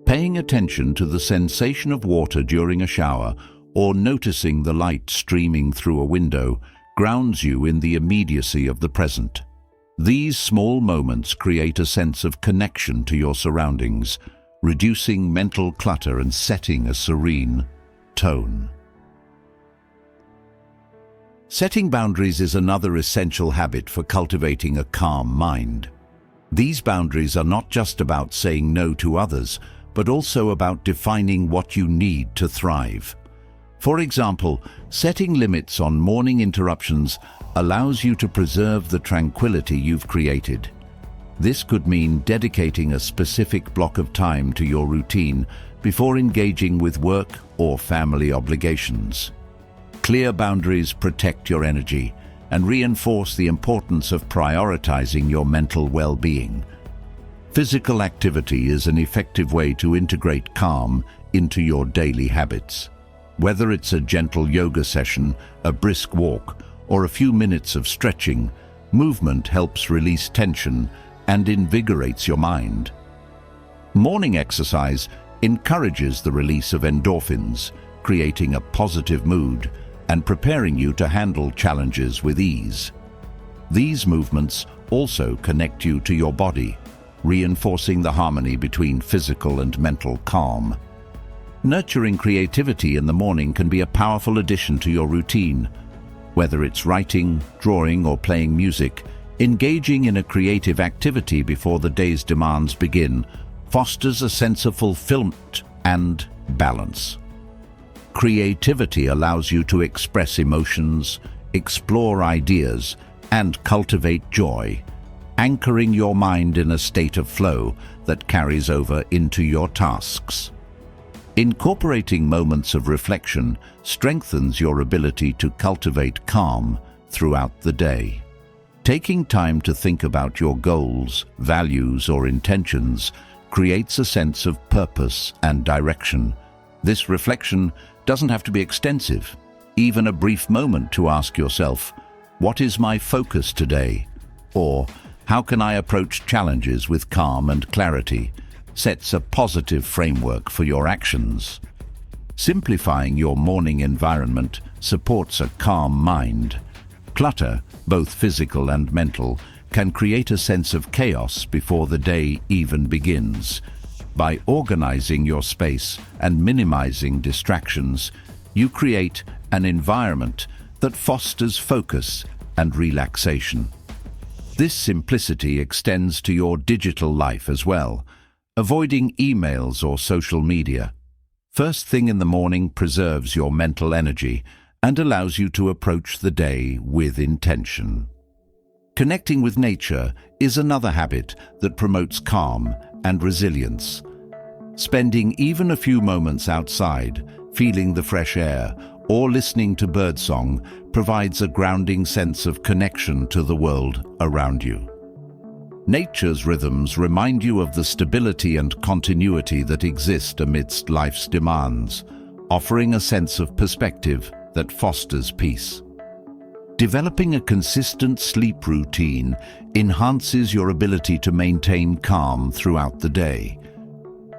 Paying attention to the sensation of water during a shower or noticing the light streaming through a window grounds you in the immediacy of the present. These small moments create a sense of connection to your surroundings, reducing mental clutter and setting a serene tone. Setting boundaries is another essential habit for cultivating a calm mind. These boundaries are not just about saying no to others, but also about defining what you need to thrive. For example, setting limits on morning interruptions allows you to preserve the tranquility you've created. This could mean dedicating a specific block of time to your routine before engaging with work or family obligations. Clear boundaries protect your energy and reinforce the importance of prioritizing your mental well-being. Physical activity is an effective way to integrate calm into your daily habits. Whether it's a gentle yoga session, a brisk walk, or a few minutes of stretching, movement helps release tension and invigorates your mind. Morning exercise encourages the release of endorphins, creating a positive mood and preparing you to handle challenges with ease. These movements also connect you to your body, reinforcing the harmony between physical and mental calm. Nurturing creativity in the morning can be a powerful addition to your routine. Whether it's writing, drawing, or playing music, engaging in a creative activity before the day's demands begin fosters a sense of fulfillment and balance. Creativity allows you to express emotions, explore ideas, and cultivate joy, anchoring your mind in a state of flow that carries over into your tasks. Incorporating moments of reflection strengthens your ability to cultivate calm throughout the day. Taking time to think about your goals, values, or intentions creates a sense of purpose and direction. This reflection doesn't have to be extensive. Even a brief moment to ask yourself, "What is my focus today?" or "How can I approach challenges with calm and clarity?" sets a positive framework for your actions. Simplifying your morning environment supports a calm mind. Clutter, both physical and mental, can create a sense of chaos before the day even begins. By organizing your space and minimizing distractions, you create an environment that fosters focus and relaxation. This simplicity extends to your digital life as well. Avoiding emails or social media first thing in the morning preserves your mental energy and allows you to approach the day with intention. Connecting with nature is another habit that promotes calm and resilience. Spending even a few moments outside, feeling the fresh air, or listening to birdsong provides a grounding sense of connection to the world around you. Nature's rhythms remind you of the stability and continuity that exist amidst life's demands, offering a sense of perspective that fosters peace. Developing a consistent sleep routine enhances your ability to maintain calm throughout the day.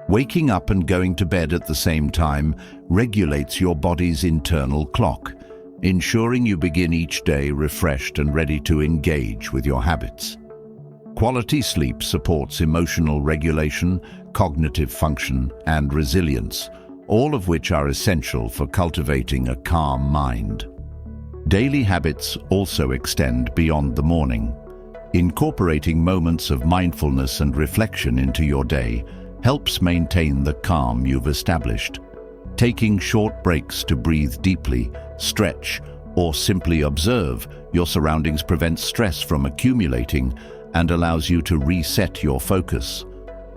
Waking up and going to bed at the same time regulates your body's internal clock, ensuring you begin each day refreshed and ready to engage with your habits. Quality sleep supports emotional regulation, cognitive function, and resilience, all of which are essential for cultivating a calm mind. Daily habits also extend beyond the morning. Incorporating moments of mindfulness and reflection into your day helps maintain the calm you've established. Taking short breaks to breathe deeply, stretch, or simply observe your surroundings prevents stress from accumulating and allows you to reset your focus.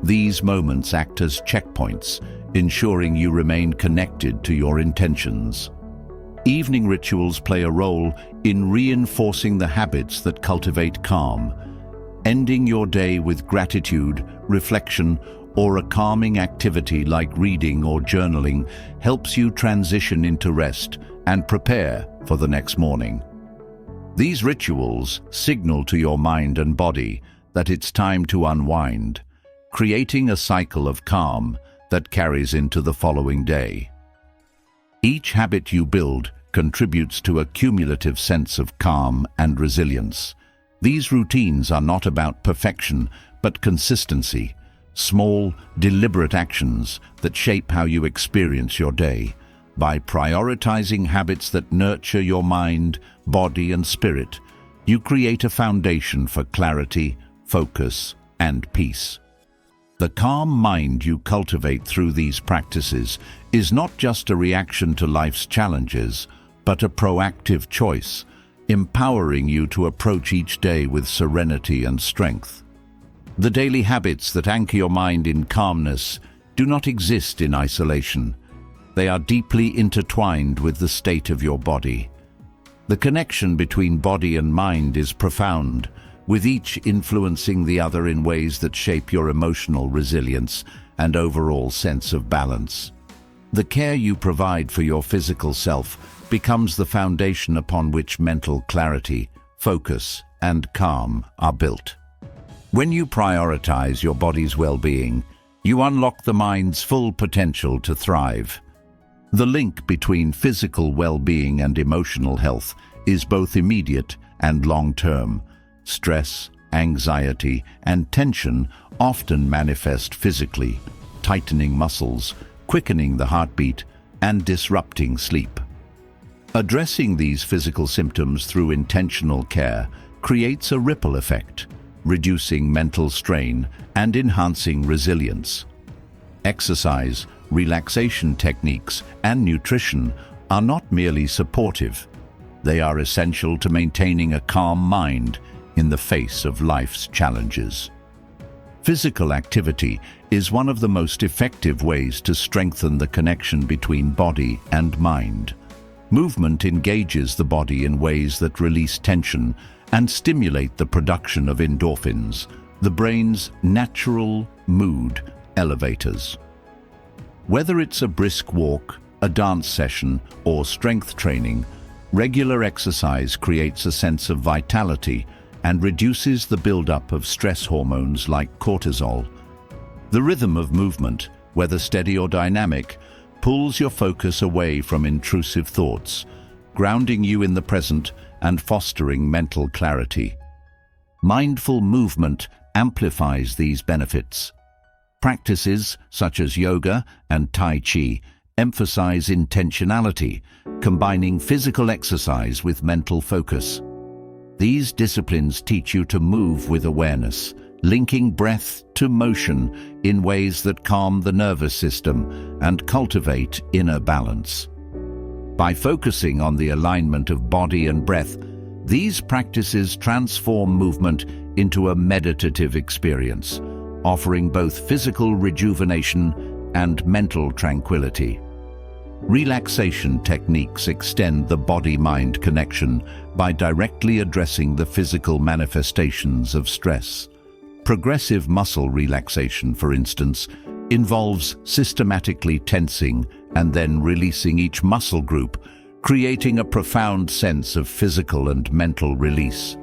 These moments act as checkpoints, ensuring you remain connected to your intentions. Evening rituals play a role in reinforcing the habits that cultivate calm. Ending your day with gratitude, reflection, or a calming activity like reading or journaling helps you transition into rest and prepare for the next morning. These rituals signal to your mind and body that it's time to unwind, creating a cycle of calm that carries into the following day. Each habit you build contributes to a cumulative sense of calm and resilience. These routines are not about perfection, but consistency, small, deliberate actions that shape how you experience your day. By prioritizing habits that nurture your mind, body, and spirit, you create a foundation for clarity, focus, and peace. The calm mind you cultivate through these practices is not just a reaction to life's challenges, but a proactive choice, empowering you to approach each day with serenity and strength. The daily habits that anchor your mind in calmness do not exist in isolation. They are deeply intertwined with the state of your body. The connection between body and mind is profound, with each influencing the other in ways that shape your emotional resilience and overall sense of balance. The care you provide for your physical self becomes the foundation upon which mental clarity, focus, and calm are built. When you prioritize your body's well-being, you unlock the mind's full potential to thrive. The link between physical well-being and emotional health is both immediate and long-term. Stress, anxiety, and tension often manifest physically, tightening muscles, quickening the heartbeat, and disrupting sleep. Addressing these physical symptoms through intentional care creates a ripple effect, reducing mental strain and enhancing resilience. Exercise, relaxation techniques, and nutrition are not merely supportive. They are essential to maintaining a calm mind in the face of life's challenges. Physical activity is one of the most effective ways to strengthen the connection between body and mind. Movement engages the body in ways that release tension and stimulate the production of endorphins, the brain's natural mood elevators. Whether it's a brisk walk, a dance session, or strength training, regular exercise creates a sense of vitality and reduces the buildup of stress hormones like cortisol. The rhythm of movement, whether steady or dynamic, pulls your focus away from intrusive thoughts, grounding you in the present and fostering mental clarity. Mindful movement amplifies these benefits. Practices such as yoga and Tai Chi emphasize intentionality, combining physical exercise with mental focus. These disciplines teach you to move with awareness, linking breath to motion in ways that calm the nervous system and cultivate inner balance. By focusing on the alignment of body and breath, these practices transform movement into a meditative experience, offering both physical rejuvenation and mental tranquility. Relaxation techniques extend the body-mind connection by directly addressing the physical manifestations of stress. Progressive muscle relaxation, for instance, involves systematically tensing and then releasing each muscle group, creating a profound sense of physical and mental release.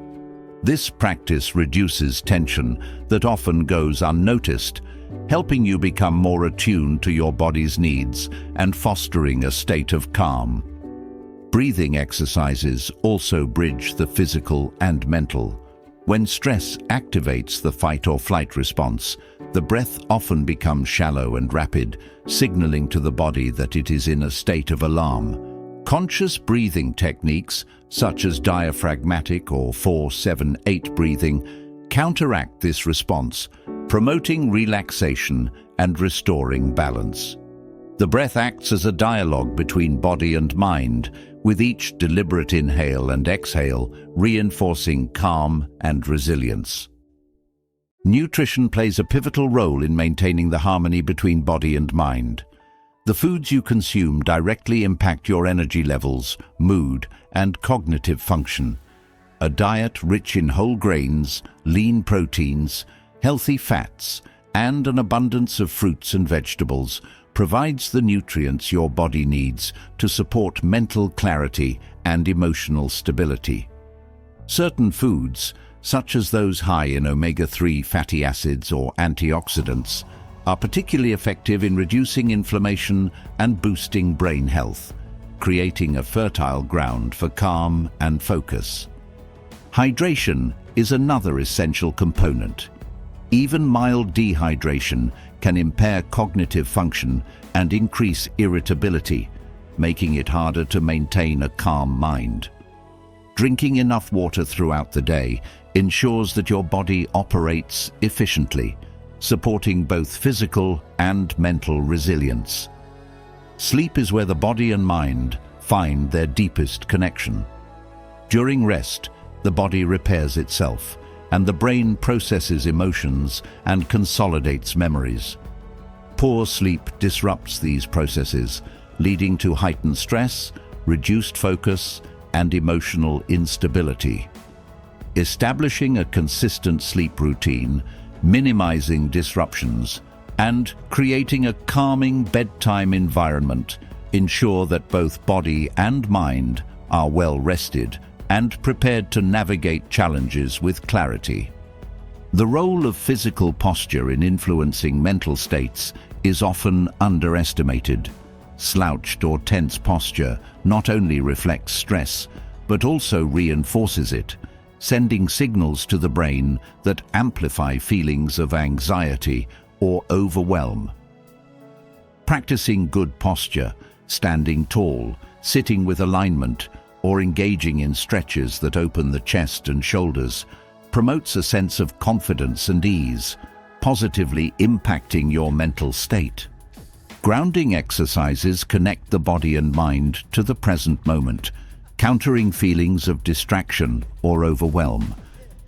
This practice reduces tension that often goes unnoticed, helping you become more attuned to your body's needs and fostering a state of calm. Breathing exercises also bridge the physical and mental. When stress activates the fight or flight response, the breath often becomes shallow and rapid, signaling to the body that it is in a state of alarm. Conscious breathing techniques, such as diaphragmatic or 4-7-8 breathing, counteract this response, promoting relaxation and restoring balance. The breath acts as a dialogue between body and mind, with each deliberate inhale and exhale reinforcing calm and resilience. Nutrition plays a pivotal role in maintaining the harmony between body and mind. The foods you consume directly impact your energy levels, mood, and cognitive function. A diet rich in whole grains, lean proteins, healthy fats, and an abundance of fruits and vegetables provides the nutrients your body needs to support mental clarity and emotional stability. Certain foods, such as those high in omega-3 fatty acids or antioxidants, are particularly effective in reducing inflammation and boosting brain health, creating a fertile ground for calm and focus. Hydration is another essential component. Even mild dehydration can impair cognitive function and increase irritability, making it harder to maintain a calm mind. Drinking enough water throughout the day ensures that your body operates efficiently, supporting both physical and mental resilience. Sleep is where the body and mind find their deepest connection. During rest, the body repairs itself, and the brain processes emotions and consolidates memories. Poor sleep disrupts these processes, leading to heightened stress, reduced focus, and emotional instability. Establishing a consistent sleep routine, minimizing disruptions, and creating a calming bedtime environment ensure that both body and mind are well rested and prepared to navigate challenges with clarity. The role of physical posture in influencing mental states is often underestimated. Slouched or tense posture not only reflects stress, but also reinforces it, sending signals to the brain that amplify feelings of anxiety or overwhelm. Practicing good posture, standing tall, sitting with alignment, or engaging in stretches that open the chest and shoulders, promotes a sense of confidence and ease, positively impacting your mental state. Grounding exercises connect the body and mind to the present moment, countering feelings of distraction or overwhelm.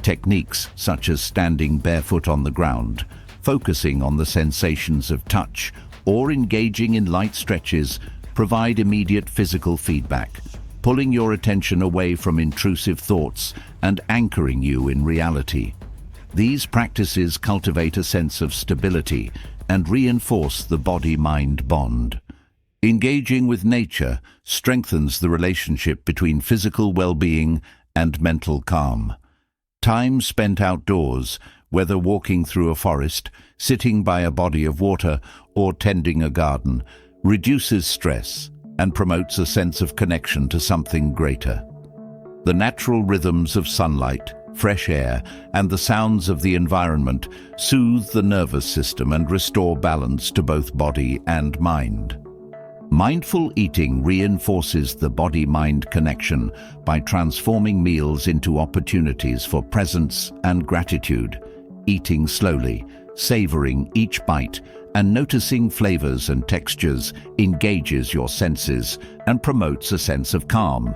Techniques such as standing barefoot on the ground, focusing on the sensations of touch, or engaging in light stretches provide immediate physical feedback, pulling your attention away from intrusive thoughts and anchoring you in reality. These practices cultivate a sense of stability and reinforce the body-mind bond. Engaging with nature strengthens the relationship between physical well-being and mental calm. Time spent outdoors, whether walking through a forest, sitting by a body of water, or tending a garden, reduces stress and promotes a sense of connection to something greater. The natural rhythms of sunlight, fresh air, and the sounds of the environment soothe the nervous system and restore balance to both body and mind. Mindful eating reinforces the body-mind connection by transforming meals into opportunities for presence and gratitude. Eating slowly, savoring each bite and noticing flavors and textures engages your senses and promotes a sense of calm.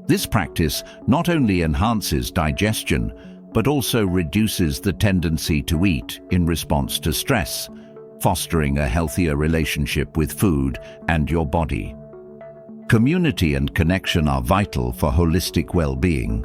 This practice not only enhances digestion, but also reduces the tendency to eat in response to stress, fostering a healthier relationship with food and your body. Community and connection are vital for holistic well-being.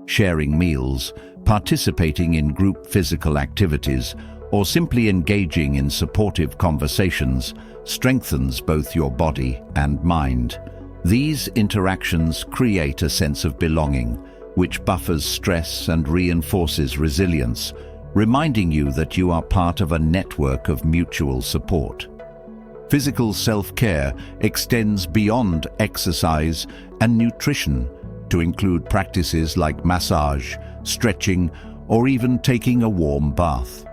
Sharing meals, participating in group physical activities, or simply engaging in supportive conversations strengthens both your body and mind. These interactions create a sense of belonging, which buffers stress and reinforces resilience, reminding you that you are part of a network of mutual support. Physical self-care extends beyond exercise and nutrition to include practices like massage, stretching, or even taking a warm bath.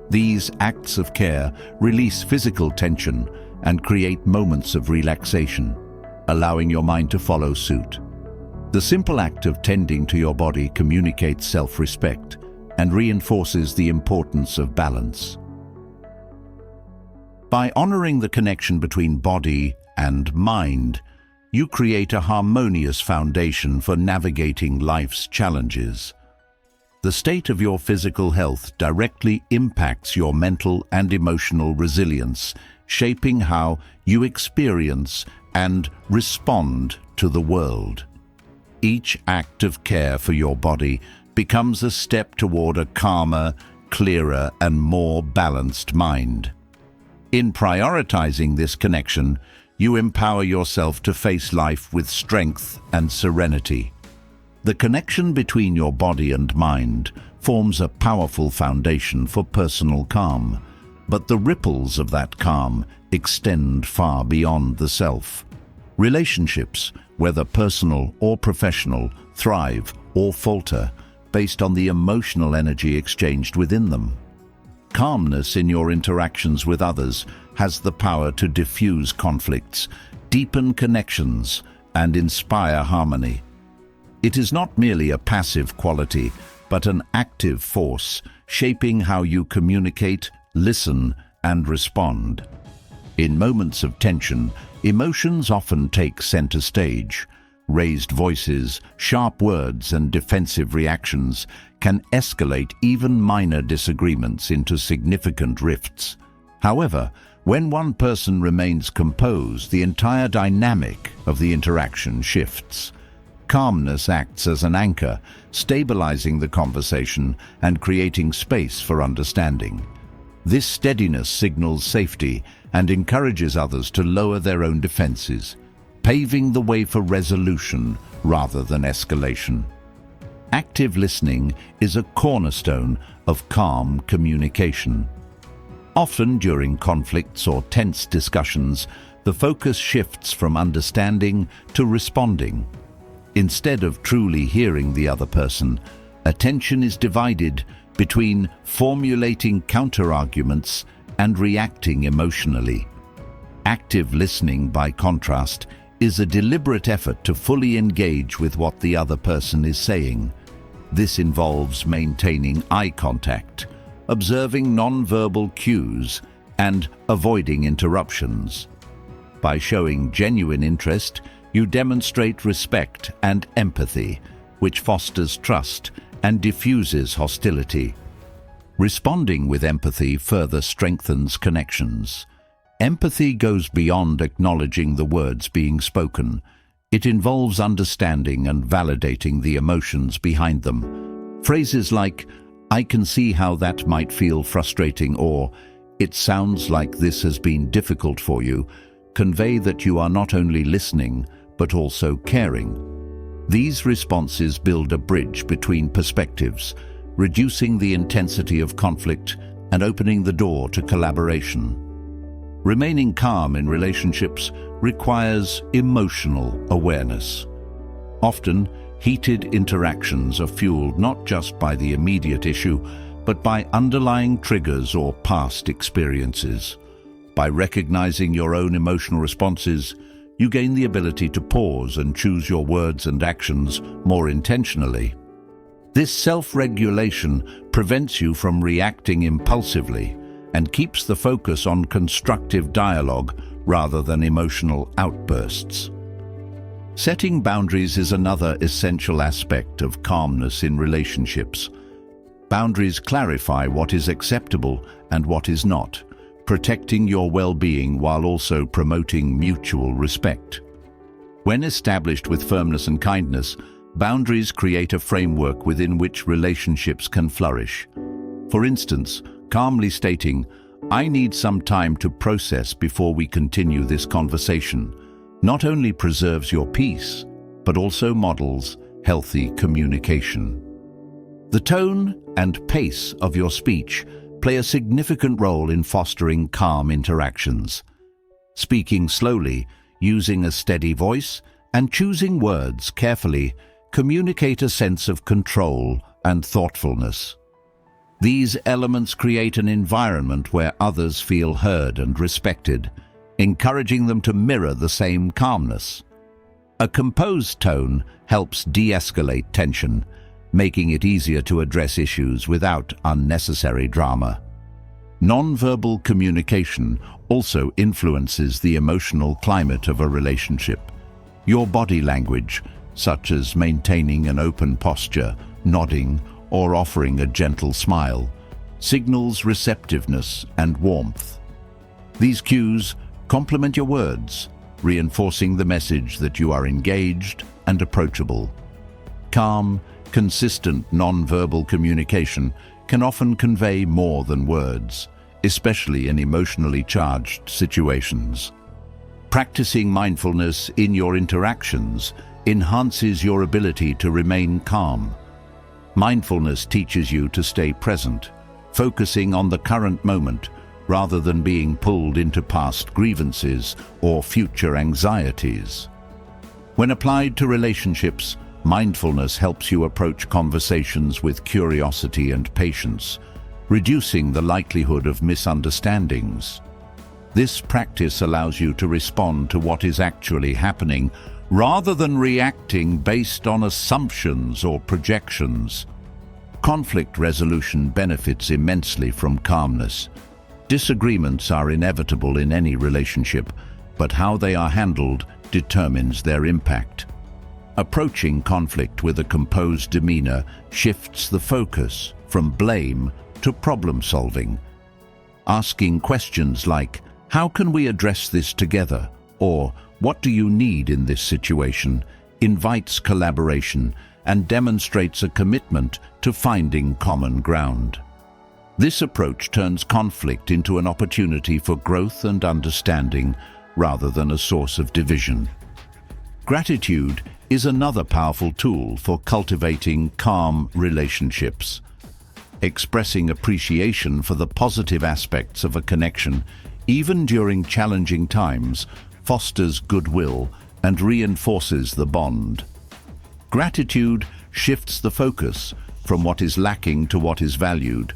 These acts of care release physical tension and create moments of relaxation, allowing your mind to follow suit. The simple act of tending to your body communicates self-respect and reinforces the importance of balance. By honoring the connection between body and mind, you create a harmonious foundation for navigating life's challenges. The state of your physical health directly impacts your mental and emotional resilience, shaping how you experience and respond to the world. Each act of care for your body becomes a step toward a calmer, clearer, and more balanced mind. In prioritizing this connection, you empower yourself to face life with strength and serenity. The connection between your body and mind forms a powerful foundation for personal calm, but the ripples of that calm extend far beyond the self. Relationships, whether personal or professional, thrive or falter based on the emotional energy exchanged within them. Calmness in your interactions with others has the power to diffuse conflicts, deepen connections, and inspire harmony. It is not merely a passive quality, but an active force, shaping how you communicate, listen, and respond. In moments of tension, emotions often take center stage. Raised voices, sharp words, and defensive reactions can escalate even minor disagreements into significant rifts. However, when one person remains composed, the entire dynamic of the interaction shifts. Calmness acts as an anchor, stabilizing the conversation and creating space for understanding. This steadiness signals safety and encourages others to lower their own defenses, paving the way for resolution rather than escalation. Active listening is a cornerstone of calm communication. Often during conflicts or tense discussions, the focus shifts from understanding to responding. Instead of truly hearing the other person, attention is divided between formulating counterarguments and reacting emotionally. Active listening, by contrast, is a deliberate effort to fully engage with what the other person is saying. This involves maintaining eye contact, observing non-verbal cues, and avoiding interruptions. By showing genuine interest, you demonstrate respect and empathy, which fosters trust and diffuses hostility. Responding with empathy further strengthens connections. Empathy goes beyond acknowledging the words being spoken. It involves understanding and validating the emotions behind them. Phrases like, "I can see how that might feel frustrating," or "It sounds like this has been difficult for you," convey that you are not only listening, but also caring. These responses build a bridge between perspectives, reducing the intensity of conflict and opening the door to collaboration. Remaining calm in relationships requires emotional awareness. Often, heated interactions are fueled not just by the immediate issue, but by underlying triggers or past experiences. By recognizing your own emotional responses, you gain the ability to pause and choose your words and actions more intentionally. This self-regulation prevents you from reacting impulsively and keeps the focus on constructive dialogue rather than emotional outbursts. Setting boundaries is another essential aspect of calmness in relationships. Boundaries clarify what is acceptable and what is not, protecting your well-being while also promoting mutual respect. When established with firmness and kindness, boundaries create a framework within which relationships can flourish. For instance, calmly stating, "I need some time to process before we continue this conversation," not only preserves your peace, but also models healthy communication. The tone and pace of your speech play a significant role in fostering calm interactions. Speaking slowly, using a steady voice, and choosing words carefully communicate a sense of control and thoughtfulness. These elements create an environment where others feel heard and respected, encouraging them to mirror the same calmness. A composed tone helps de-escalate tension, making it easier to address issues without unnecessary drama. Non-verbal communication also influences the emotional climate of a relationship. Your body language, such as maintaining an open posture, nodding, or offering a gentle smile, signals receptiveness and warmth. These cues complement your words, reinforcing the message that you are engaged and approachable. Calm, consistent non-verbal communication can often convey more than words, especially in emotionally charged situations. Practicing mindfulness in your interactions enhances your ability to remain calm. Mindfulness teaches you to stay present, focusing on the current moment rather than being pulled into past grievances or future anxieties. When applied to relationships, mindfulness helps you approach conversations with curiosity and patience, reducing the likelihood of misunderstandings. This practice allows you to respond to what is actually happening rather than reacting based on assumptions or projections. Conflict resolution benefits immensely from calmness. Disagreements are inevitable in any relationship, but how they are handled determines their impact. Approaching conflict with a composed demeanor shifts the focus from blame to problem-solving. Asking questions like, "How can we address this together?" or "What do you need in this situation?" invites collaboration and demonstrates a commitment to finding common ground. This approach turns conflict into an opportunity for growth and understanding rather than a source of division. Gratitude is another powerful tool for cultivating calm relationships. Expressing appreciation for the positive aspects of a connection, even during challenging times, fosters goodwill and reinforces the bond. Gratitude shifts the focus from what is lacking to what is valued,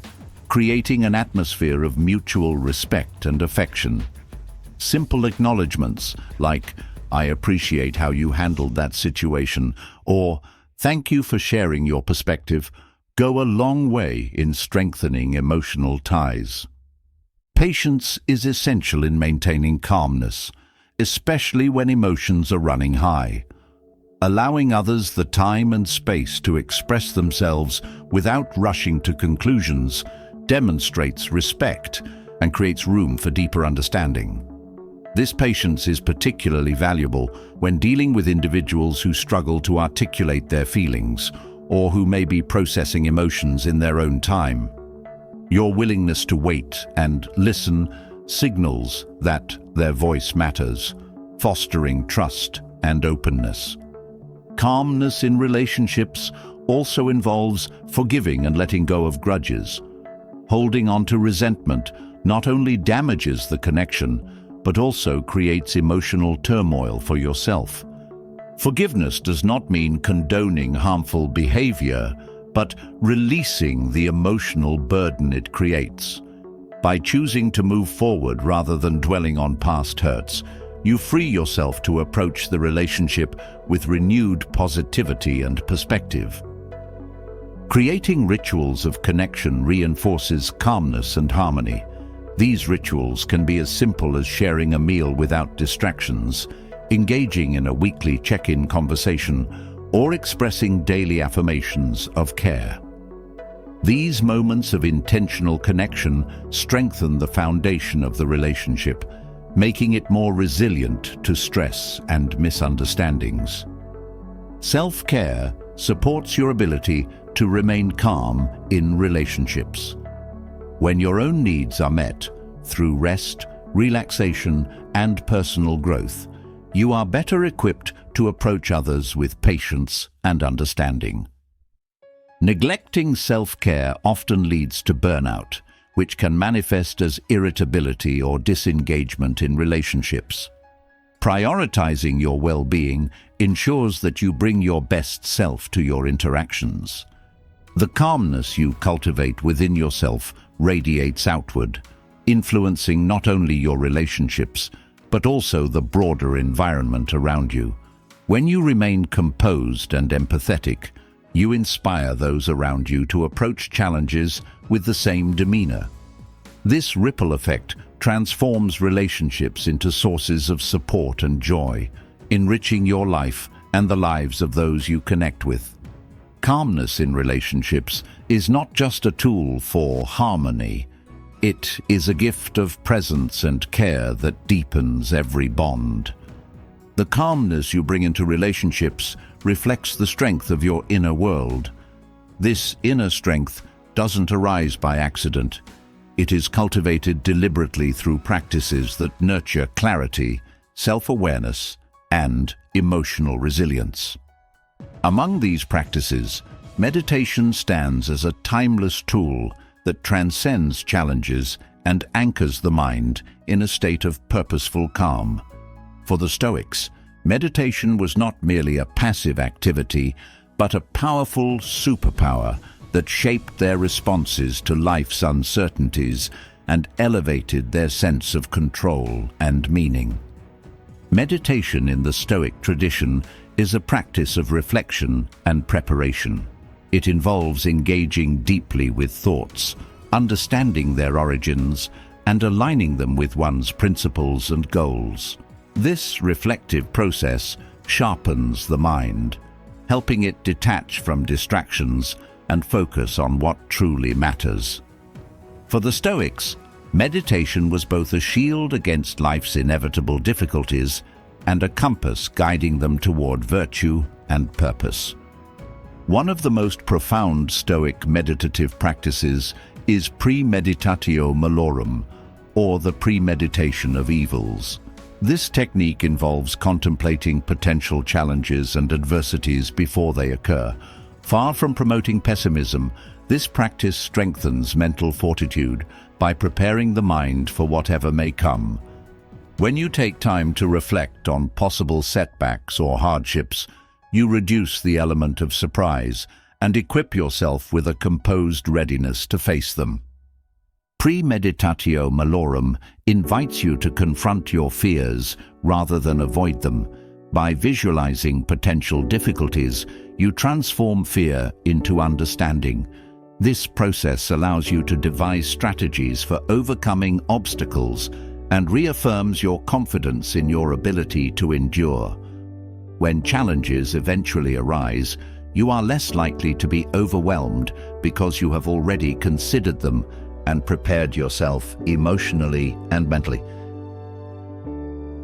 creating an atmosphere of mutual respect and affection. Simple acknowledgements like, "I appreciate how you handled that situation," or "Thank you for sharing your perspective," go a long way in strengthening emotional ties. Patience is essential in maintaining calmness, especially when emotions are running high. Allowing others the time and space to express themselves without rushing to conclusions demonstrates respect and creates room for deeper understanding. This patience is particularly valuable when dealing with individuals who struggle to articulate their feelings or who may be processing emotions in their own time. Your willingness to wait and listen signals that their voice matters, fostering trust and openness. Calmness in relationships also involves forgiving and letting go of grudges. Holding on to resentment not only damages the connection, but also creates emotional turmoil for yourself. Forgiveness does not mean condoning harmful behavior, but releasing the emotional burden it creates. By choosing to move forward rather than dwelling on past hurts, you free yourself to approach the relationship with renewed positivity and perspective. Creating rituals of connection reinforces calmness and harmony. These rituals can be as simple as sharing a meal without distractions, engaging in a weekly check-in conversation, or expressing daily affirmations of care. These moments of intentional connection strengthen the foundation of the relationship, making it more resilient to stress and misunderstandings. Self-care supports your ability to remain calm in relationships. When your own needs are met through rest, relaxation, and personal growth, you are better equipped to approach others with patience and understanding. Neglecting self-care often leads to burnout, which can manifest as irritability or disengagement in relationships. Prioritizing your well-being ensures that you bring your best self to your interactions. The calmness you cultivate within yourself radiates outward, influencing not only your relationships, but also the broader environment around you. When you remain composed and empathetic, you inspire those around you to approach challenges with the same demeanor. This ripple effect transforms relationships into sources of support and joy, enriching your life and the lives of those you connect with. Calmness in relationships is not just a tool for harmony. It is a gift of presence and care that deepens every bond. The calmness you bring into relationships reflects the strength of your inner world. This inner strength doesn't arise by accident. It is cultivated deliberately through practices that nurture clarity, self-awareness, and emotional resilience. Among these practices, meditation stands as a timeless tool that transcends challenges and anchors the mind in a state of purposeful calm. For the Stoics, meditation was not merely a passive activity, but a powerful superpower that shaped their responses to life's uncertainties and elevated their sense of control and meaning. Meditation in the Stoic tradition is a practice of reflection and preparation. It involves engaging deeply with thoughts, understanding their origins, and aligning them with one's principles and goals. This reflective process sharpens the mind, helping it detach from distractions and focus on what truly matters. For the Stoics, meditation was both a shield against life's inevitable difficulties and a compass guiding them toward virtue and purpose. One of the most profound Stoic meditative practices is premeditatio malorum, or the premeditation of evils. This technique involves contemplating potential challenges and adversities before they occur. Far from promoting pessimism, this practice strengthens mental fortitude by preparing the mind for whatever may come. When you take time to reflect on possible setbacks or hardships, you reduce the element of surprise and equip yourself with a composed readiness to face them. Premeditatio malorum invites you to confront your fears rather than avoid them. By visualizing potential difficulties, you transform fear into understanding. This process allows you to devise strategies for overcoming obstacles and reaffirms your confidence in your ability to endure. When challenges eventually arise, you are less likely to be overwhelmed because you have already considered them and prepared yourself emotionally and mentally.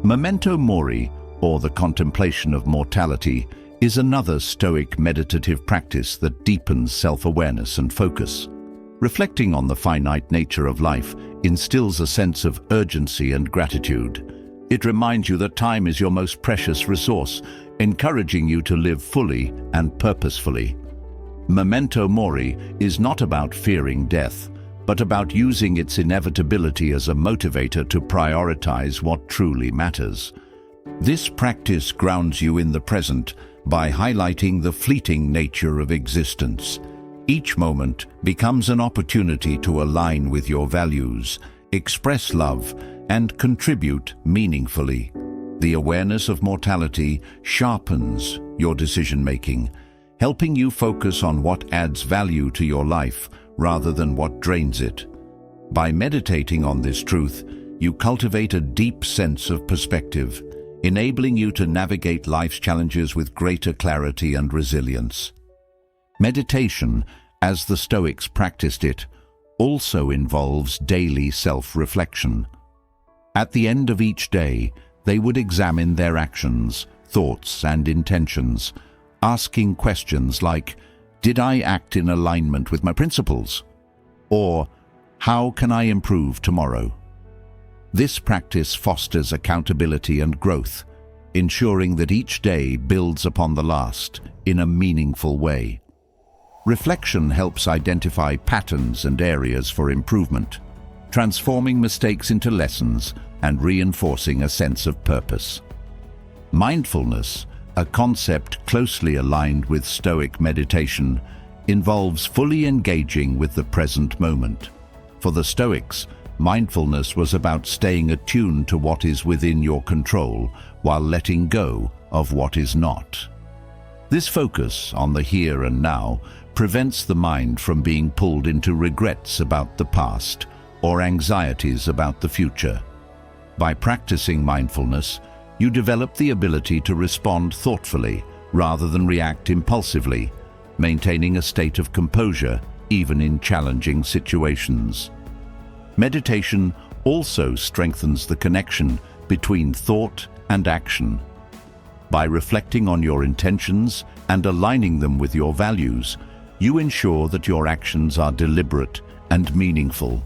Memento mori, or the contemplation of mortality, is another Stoic meditative practice that deepens self-awareness and focus. Reflecting on the finite nature of life instills a sense of urgency and gratitude. It reminds you that time is your most precious resource, encouraging you to live fully and purposefully. Memento mori is not about fearing death, but about using its inevitability as a motivator to prioritize what truly matters. This practice grounds you in the present by highlighting the fleeting nature of existence. Each moment becomes an opportunity to align with your values, express love, and contribute meaningfully. The awareness of mortality sharpens your decision-making, helping you focus on what adds value to your life rather than what drains it. By meditating on this truth, you cultivate a deep sense of perspective, enabling you to navigate life's challenges with greater clarity and resilience. Meditation, as the Stoics practiced it, also involves daily self-reflection. At the end of each day, they would examine their actions, thoughts, and intentions, asking questions like, "Did I act in alignment with my principles?" Or, "How can I improve tomorrow?" This practice fosters accountability and growth, ensuring that each day builds upon the last in a meaningful way. Reflection helps identify patterns and areas for improvement, transforming mistakes into lessons and reinforcing a sense of purpose. Mindfulness, a concept closely aligned with Stoic meditation, involves fully engaging with the present moment. For the Stoics, mindfulness was about staying attuned to what is within your control while letting go of what is not. This focus on the here and now prevents the mind from being pulled into regrets about the past or anxieties about the future. By practicing mindfulness, you develop the ability to respond thoughtfully rather than react impulsively, maintaining a state of composure even in challenging situations. Meditation also strengthens the connection between thought and action. By reflecting on your intentions and aligning them with your values, you ensure that your actions are deliberate and meaningful.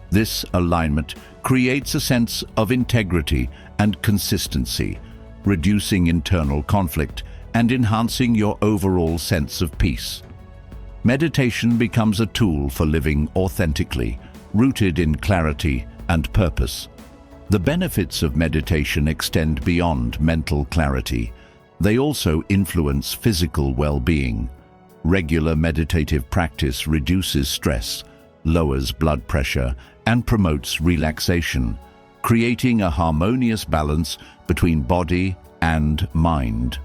This alignment creates a sense of integrity and consistency, reducing internal conflict and enhancing your overall sense of peace. Meditation becomes a tool for living authentically, rooted in clarity and purpose. The benefits of meditation extend beyond mental clarity. They also influence physical well-being. Regular meditative practice reduces stress, lowers blood pressure, and promotes relaxation, creating a harmonious balance between body and mind.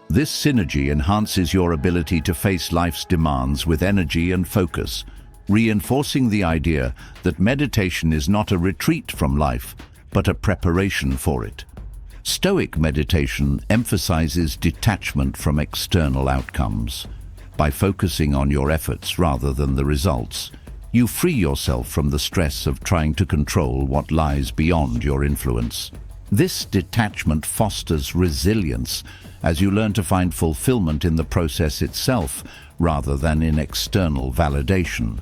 This synergy enhances your ability to face life's demands with energy and focus, reinforcing the idea that meditation is not a retreat from life, but a preparation for it. Stoic meditation emphasizes detachment from external outcomes. By focusing on your efforts rather than the results, you free yourself from the stress of trying to control what lies beyond your influence. This detachment fosters resilience as you learn to find fulfillment in the process itself rather than in external validation.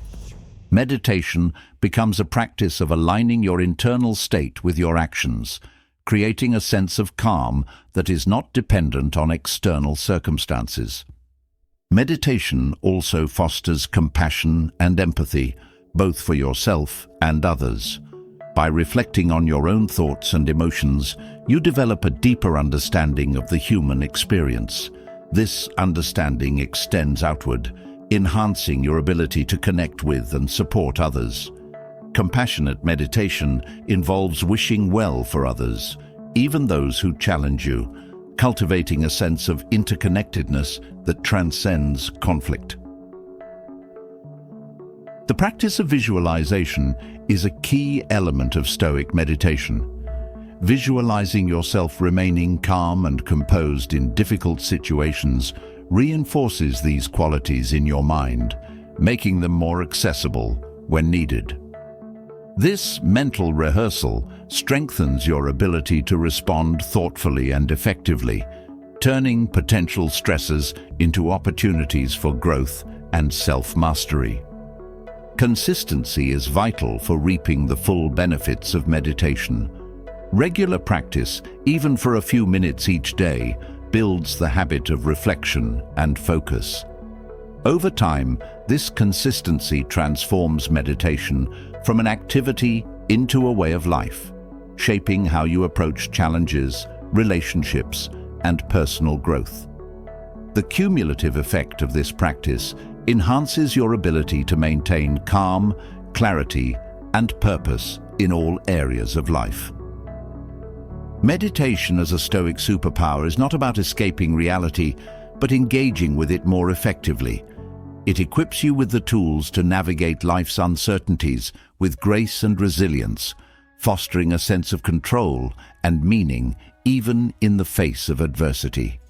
Meditation becomes a practice of aligning your internal state with your actions, creating a sense of calm that is not dependent on external circumstances. Meditation also fosters compassion and empathy, both for yourself and others. By reflecting on your own thoughts and emotions, you develop a deeper understanding of the human experience. This understanding extends outward, enhancing your ability to connect with and support others. Compassionate meditation involves wishing well for others, even those who challenge you, cultivating a sense of interconnectedness that transcends conflict. The practice of visualization is a key element of Stoic meditation. Visualizing yourself remaining calm and composed in difficult situations reinforces these qualities in your mind, making them more accessible when needed. This mental rehearsal strengthens your ability to respond thoughtfully and effectively, turning potential stresses into opportunities for growth and self-mastery. Consistency is vital for reaping the full benefits of meditation. Regular practice, even for a few minutes each day, builds the habit of reflection and focus. Over time, this consistency transforms meditation from an activity into a way of life, shaping how you approach challenges, relationships, and personal growth. The cumulative effect of this practice enhances your ability to maintain calm, clarity, and purpose in all areas of life. Meditation as a Stoic superpower is not about escaping reality, but engaging with it more effectively. It equips you with the tools to navigate life's uncertainties with grace and resilience, fostering a sense of control and meaning even in the face of adversity.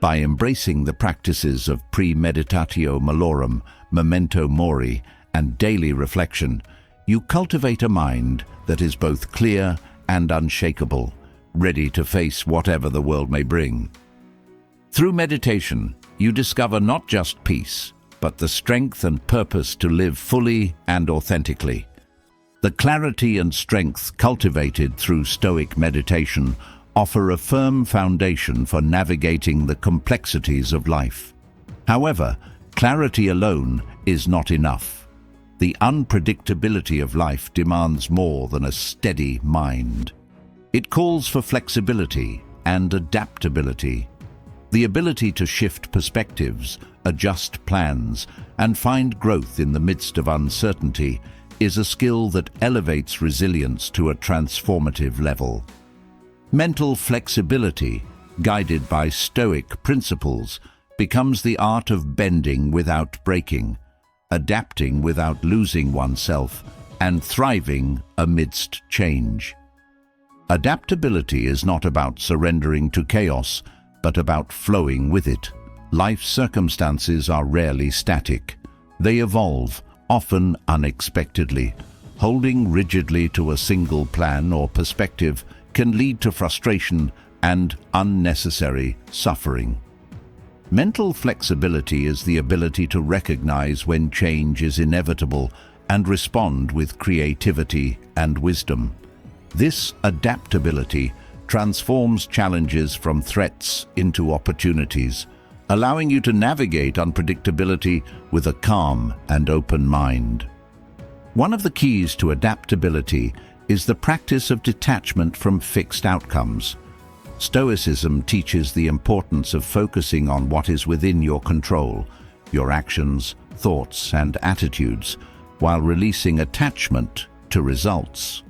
By embracing the practices of premeditatio malorum, memento mori, and daily reflection, you cultivate a mind that is both clear and unshakable, ready to face whatever the world may bring. Through meditation, you discover not just peace, but the strength and purpose to live fully and authentically. The clarity and strength cultivated through Stoic meditation offer a firm foundation for navigating the complexities of life. However, clarity alone is not enough. The unpredictability of life demands more than a steady mind. It calls for flexibility and adaptability. The ability to shift perspectives, adjust plans, and find growth in the midst of uncertainty is a skill that elevates resilience to a transformative level. Mental flexibility, guided by Stoic principles, becomes the art of bending without breaking, adapting without losing oneself, and thriving amidst change. Adaptability is not about surrendering to chaos, but about flowing with it. Life's circumstances are rarely static. They evolve, often unexpectedly. Holding rigidly to a single plan or perspective can lead to frustration and unnecessary suffering. Mental flexibility is the ability to recognize when change is inevitable and respond with creativity and wisdom. This adaptability transforms challenges from threats into opportunities, allowing you to navigate unpredictability with a calm and open mind. One of the keys to adaptability is the practice of detachment from fixed outcomes. Stoicism teaches the importance of focusing on what is within your control, your actions, thoughts, and attitudes, while releasing attachment to results.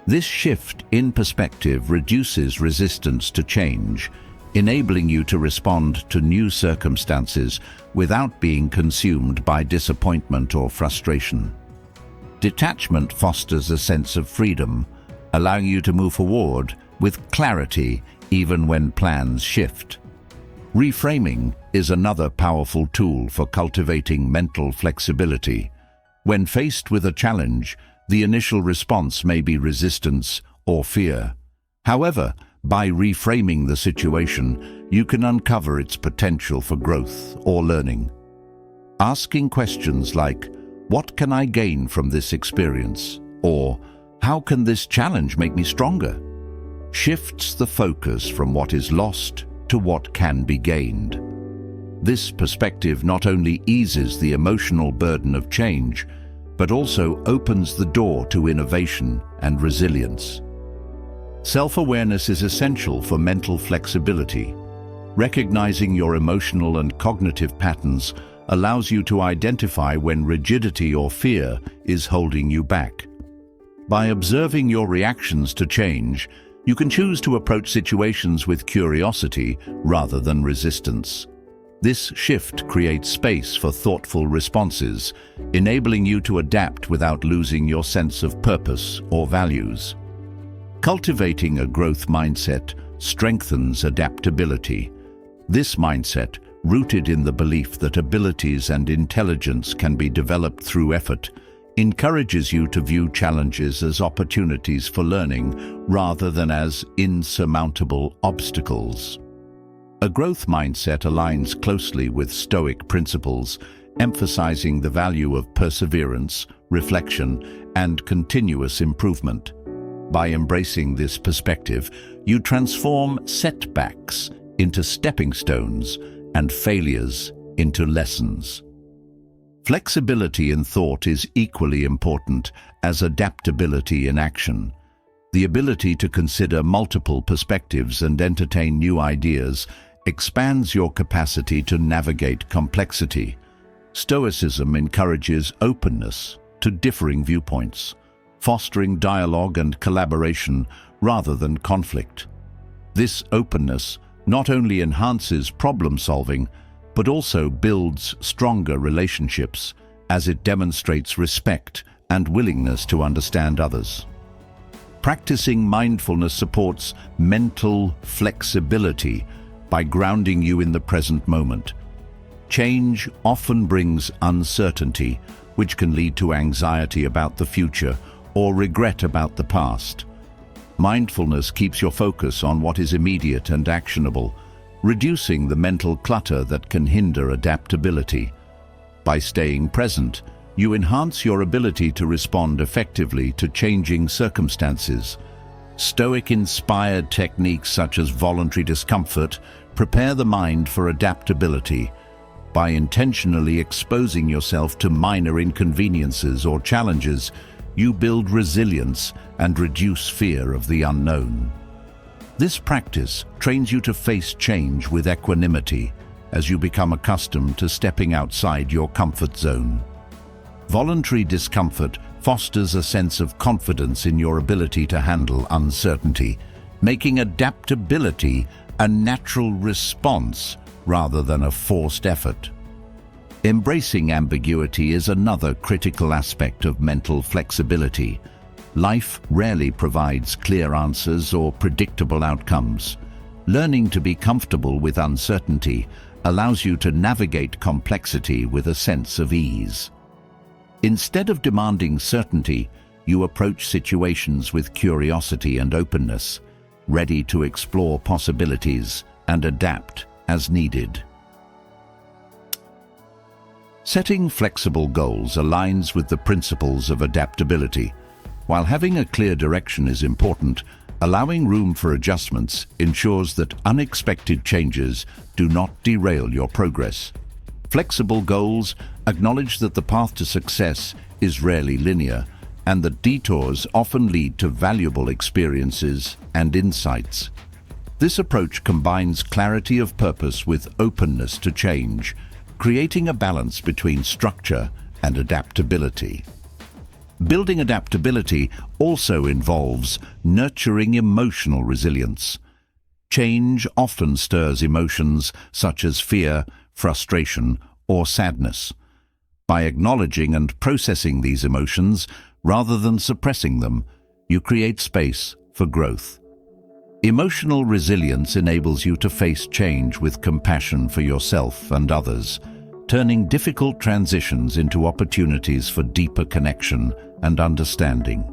This shift in perspective reduces resistance to change, enabling you to respond to new circumstances without being consumed by disappointment or frustration. Detachment fosters a sense of freedom, allowing you to move forward with clarity even when plans shift. Reframing is another powerful tool for cultivating mental flexibility. When faced with a challenge, the initial response may be resistance or fear. However, by reframing the situation, you can uncover its potential for growth or learning. Asking questions like, "What can I gain from this experience?" or "How can this challenge make me stronger?" shifts the focus from what is lost to what can be gained. This perspective not only eases the emotional burden of change, but also opens the door to innovation and resilience. Self-awareness is essential for mental flexibility. Recognizing your emotional and cognitive patterns allows you to identify when rigidity or fear is holding you back. By observing your reactions to change, you can choose to approach situations with curiosity rather than resistance. This shift creates space for thoughtful responses, enabling you to adapt without losing your sense of purpose or values. Cultivating a growth mindset strengthens adaptability. This mindset, rooted in the belief that abilities and intelligence can be developed through effort, encourages you to view challenges as opportunities for learning rather than as insurmountable obstacles. A growth mindset aligns closely with Stoic principles, emphasizing the value of perseverance, reflection, and continuous improvement. By embracing this perspective, you transform setbacks into stepping stones and failures into lessons. Flexibility in thought is equally important as adaptability in action. The ability to consider multiple perspectives and entertain new ideas expands your capacity to navigate complexity. Stoicism encourages openness to differing viewpoints, fostering dialogue and collaboration rather than conflict. This openness not only enhances problem solving, but also builds stronger relationships as it demonstrates respect and willingness to understand others. Practicing mindfulness supports mental flexibility by grounding you in the present moment. Change often brings uncertainty, which can lead to anxiety about the future or regret about the past. Mindfulness keeps your focus on what is immediate and actionable, reducing the mental clutter that can hinder adaptability. By staying present, you enhance your ability to respond effectively to changing circumstances. Stoic-inspired techniques such as voluntary discomfort prepare the mind for adaptability. By intentionally exposing yourself to minor inconveniences or challenges, you build resilience and reduce fear of the unknown. This practice trains you to face change with equanimity as you become accustomed to stepping outside your comfort zone. Voluntary discomfort fosters a sense of confidence in your ability to handle uncertainty, making adaptability a natural response rather than a forced effort. Embracing ambiguity is another critical aspect of mental flexibility. Life rarely provides clear answers or predictable outcomes. Learning to be comfortable with uncertainty allows you to navigate complexity with a sense of ease. Instead of demanding certainty, you approach situations with curiosity and openness, ready to explore possibilities and adapt as needed. Setting flexible goals aligns with the principles of adaptability. While having a clear direction is important, allowing room for adjustments ensures that unexpected changes do not derail your progress. Flexible goals acknowledge that the path to success is rarely linear, and that detours often lead to valuable experiences and insights. This approach combines clarity of purpose with openness to change, creating a balance between structure and adaptability. Building adaptability also involves nurturing emotional resilience. Change often stirs emotions such as fear, frustration, or sadness. By acknowledging and processing these emotions, rather than suppressing them, you create space for growth. Emotional resilience enables you to face change with compassion for yourself and others, turning difficult transitions into opportunities for deeper connection and understanding.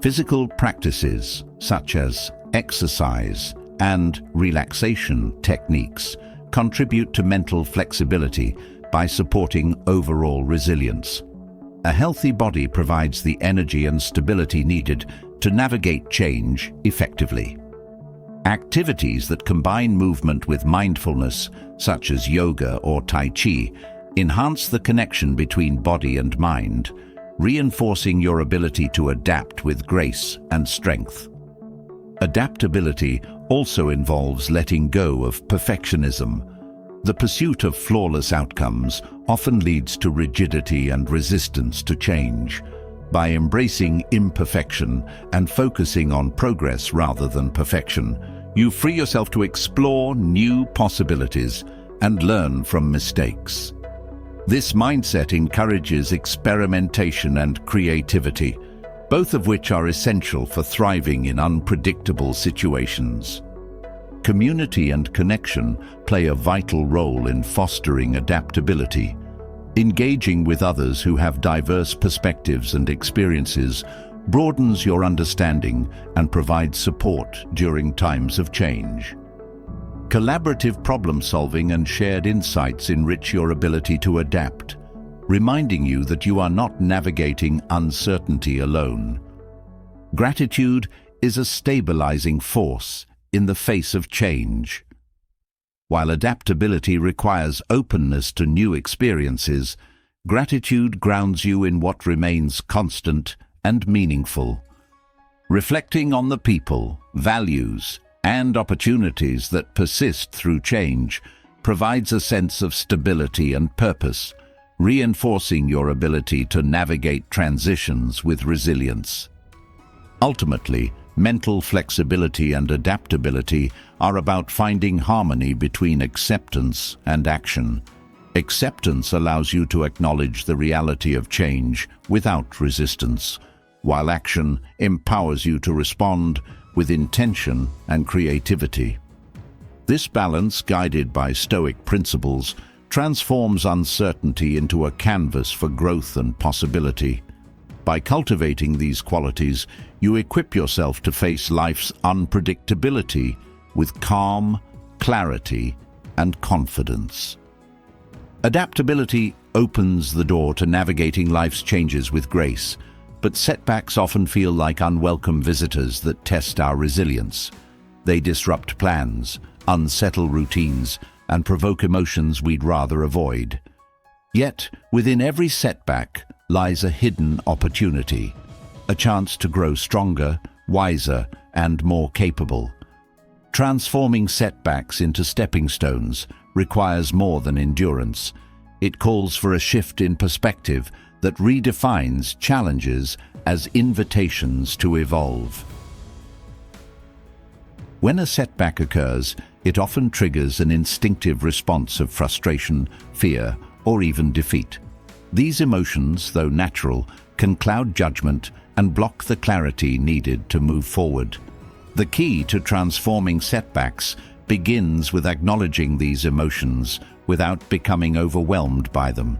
Physical practices such as exercise and relaxation techniques contribute to mental flexibility by supporting overall resilience. A healthy body provides the energy and stability needed to navigate change effectively. Activities that combine movement with mindfulness, such as yoga or Tai Chi, enhance the connection between body and mind, reinforcing your ability to adapt with grace and strength. Adaptability also involves letting go of perfectionism. The pursuit of flawless outcomes often leads to rigidity and resistance to change. By embracing imperfection and focusing on progress rather than perfection, you free yourself to explore new possibilities and learn from mistakes. This mindset encourages experimentation and creativity, both of which are essential for thriving in unpredictable situations. Community and connection play a vital role in fostering adaptability. Engaging with others who have diverse perspectives and experiences broadens your understanding and provides support during times of change. Collaborative problem-solving and shared insights enrich your ability to adapt, reminding you that you are not navigating uncertainty alone. Gratitude is a stabilizing force in the face of change. While adaptability requires openness to new experiences, gratitude grounds you in what remains constant and meaningful. Reflecting on the people, values, and opportunities that persist through change provides a sense of stability and purpose, reinforcing your ability to navigate transitions with resilience. Ultimately, Mental flexibility and adaptability are about finding harmony between acceptance and action. Acceptance allows you to acknowledge the reality of change without resistance, while action empowers you to respond with intention and creativity. This balance, guided by Stoic principles, transforms uncertainty into a canvas for growth and possibility. By cultivating these qualities, you equip yourself to face life's unpredictability with calm, clarity, and confidence. Adaptability opens the door to navigating life's changes with grace, but setbacks often feel like unwelcome visitors that test our resilience. They disrupt plans, unsettle routines, and provoke emotions we'd rather avoid. Yet, within every setback lies a hidden opportunity, a chance to grow stronger, wiser, and more capable. Transforming setbacks into stepping stones requires more than endurance. It calls for a shift in perspective that redefines challenges as invitations to evolve. When a setback occurs, it often triggers an instinctive response of frustration, fear, or even defeat. These emotions, though natural, can cloud judgment and block the clarity needed to move forward. The key to transforming setbacks begins with acknowledging these emotions without becoming overwhelmed by them.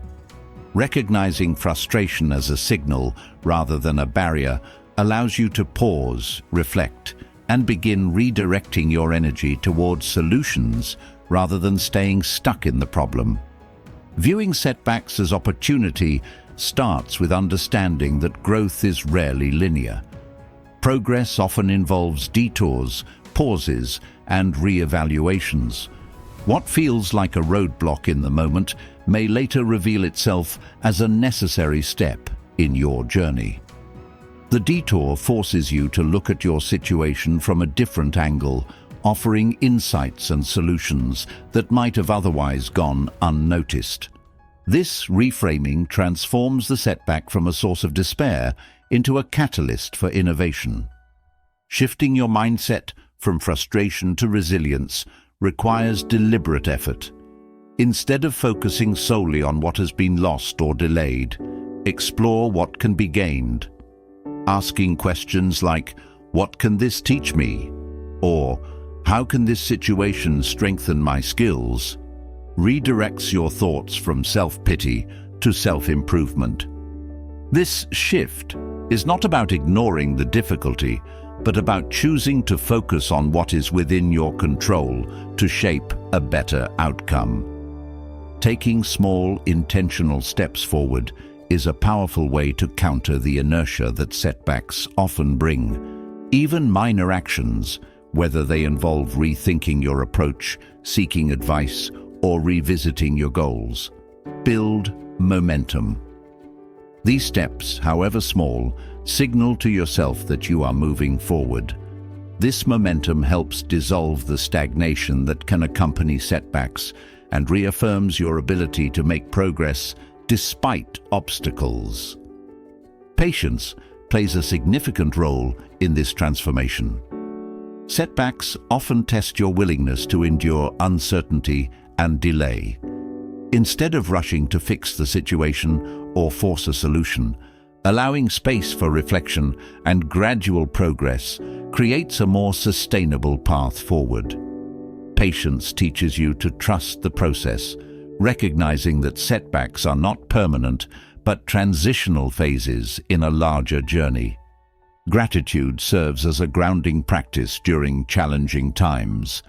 Recognizing frustration as a signal rather than a barrier allows you to pause, reflect, and begin redirecting your energy towards solutions rather than staying stuck in the problem. Viewing setbacks as opportunity starts with understanding that growth is rarely linear. Progress often involves detours, pauses, and re-evaluations. What feels like a roadblock in the moment may later reveal itself as a necessary step in your journey. The detour forces you to look at your situation from a different angle, offering insights and solutions that might have otherwise gone unnoticed. This reframing transforms the setback from a source of despair into a catalyst for innovation. Shifting your mindset from frustration to resilience requires deliberate effort. Instead of focusing solely on what has been lost or delayed, explore what can be gained. Asking questions like, "What can this teach me?" or "How can this situation strengthen my skills?" redirects your thoughts from self-pity to self-improvement. This shift is not about ignoring the difficulty, but about choosing to focus on what is within your control to shape a better outcome. Taking small, intentional steps forward is a powerful way to counter the inertia that setbacks often bring. Even minor actions, whether they involve rethinking your approach, seeking advice, or revisiting your goals, build momentum. These steps, however small, signal to yourself that you are moving forward. This momentum helps dissolve the stagnation that can accompany setbacks and reaffirms your ability to make progress despite obstacles. Patience plays a significant role in this transformation. Setbacks often test your willingness to endure uncertainty and delay. Instead of rushing to fix the situation or force a solution, allowing space for reflection and gradual progress creates a more sustainable path forward. Patience teaches you to trust the process, recognizing that setbacks are not permanent but transitional phases in a larger journey. Gratitude serves as a grounding practice during challenging times.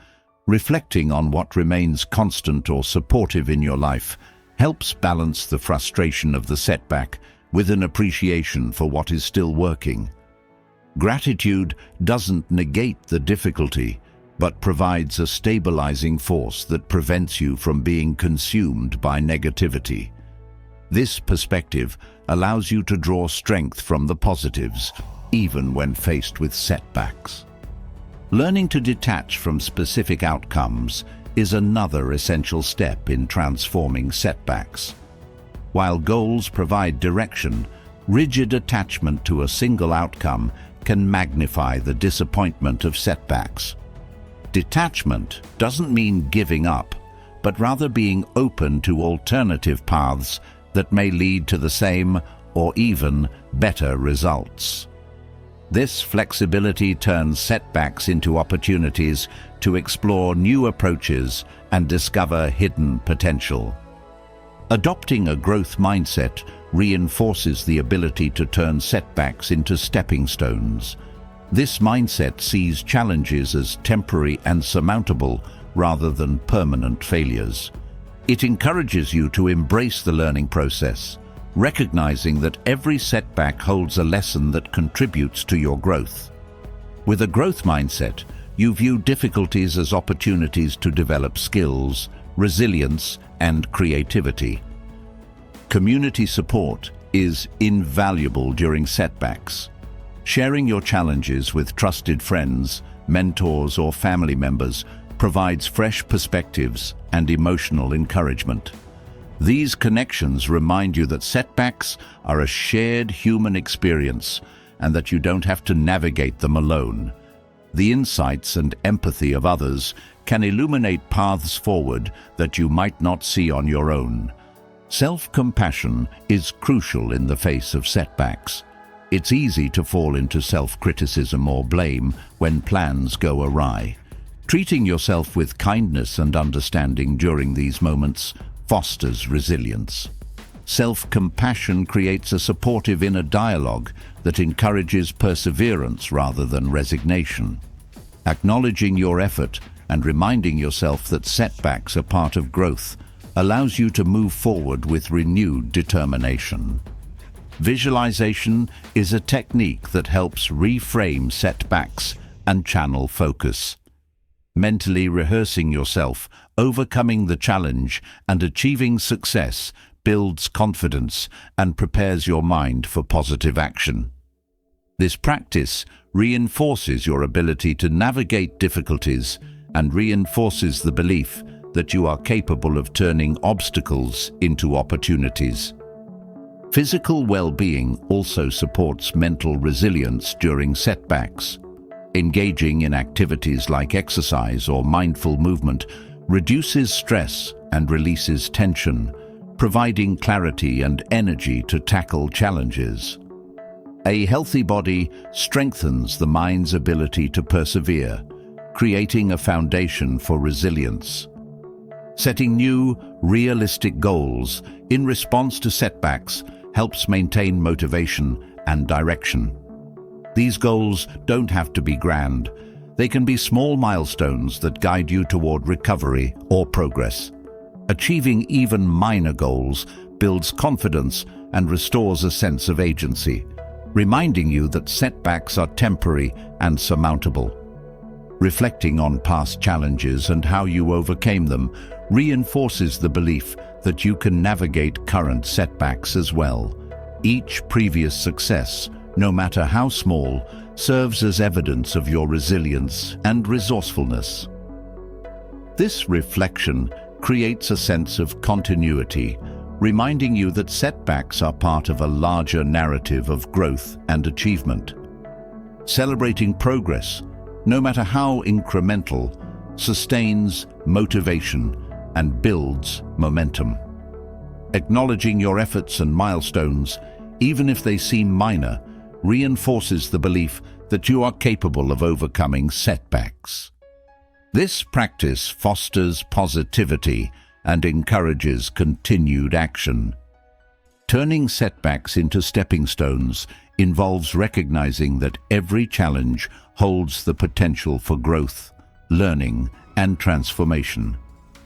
Reflecting on what remains constant or supportive in your life helps balance the frustration of the setback with an appreciation for what is still working. Gratitude doesn't negate the difficulty, but provides a stabilizing force that prevents you from being consumed by negativity. This perspective allows you to draw strength from the positives, even when faced with setbacks. Learning to detach from specific outcomes is another essential step in transforming setbacks. While goals provide direction, rigid attachment to a single outcome can magnify the disappointment of setbacks. Detachment doesn't mean giving up, but rather being open to alternative paths that may lead to the same or even better results. This flexibility turns setbacks into opportunities to explore new approaches and discover hidden potential. Adopting a growth mindset reinforces the ability to turn setbacks into stepping stones. This mindset sees challenges as temporary and surmountable rather than permanent failures. It encourages you to embrace the learning process, recognizing that every setback holds a lesson that contributes to your growth. With a growth mindset, you view difficulties as opportunities to develop skills, resilience, and creativity. Community support is invaluable during setbacks. Sharing your challenges with trusted friends, mentors, or family members provides fresh perspectives and emotional encouragement. These connections remind you that setbacks are a shared human experience and that you don't have to navigate them alone. The insights and empathy of others can illuminate paths forward that you might not see on your own. Self-compassion is crucial in the face of setbacks. It's easy to fall into self-criticism or blame when plans go awry. Treating yourself with kindness and understanding during these moments fosters resilience. Self-compassion creates a supportive inner dialogue that encourages perseverance rather than resignation. Acknowledging your effort and reminding yourself that setbacks are part of growth allows you to move forward with renewed determination. Visualization is a technique that helps reframe setbacks and channel focus. Mentally rehearsing yourself, overcoming the challenge, and achieving success builds confidence and prepares your mind for positive action. This practice reinforces your ability to navigate difficulties and reinforces the belief that you are capable of turning obstacles into opportunities. Physical well-being also supports mental resilience during setbacks. Engaging in activities like exercise or mindful movement reduces stress and releases tension, providing clarity and energy to tackle challenges. A healthy body strengthens the mind's ability to persevere, creating a foundation for resilience. Setting new, realistic goals in response to setbacks helps maintain motivation and direction. These goals don't have to be grand. They can be small milestones that guide you toward recovery or progress. Achieving even minor goals builds confidence and restores a sense of agency, reminding you that setbacks are temporary and surmountable. Reflecting on past challenges and how you overcame them reinforces the belief that you can navigate current setbacks as well. Each previous success, no matter how small, serves as evidence of your resilience and resourcefulness. This reflection creates a sense of continuity, reminding you that setbacks are part of a larger narrative of growth and achievement. Celebrating progress, no matter how incremental, sustains motivation and builds momentum. Acknowledging your efforts and milestones, even if they seem minor, reinforces the belief that you are capable of overcoming setbacks. This practice fosters positivity and encourages continued action. Turning setbacks into stepping stones involves recognizing that every challenge holds the potential for growth, learning, and transformation.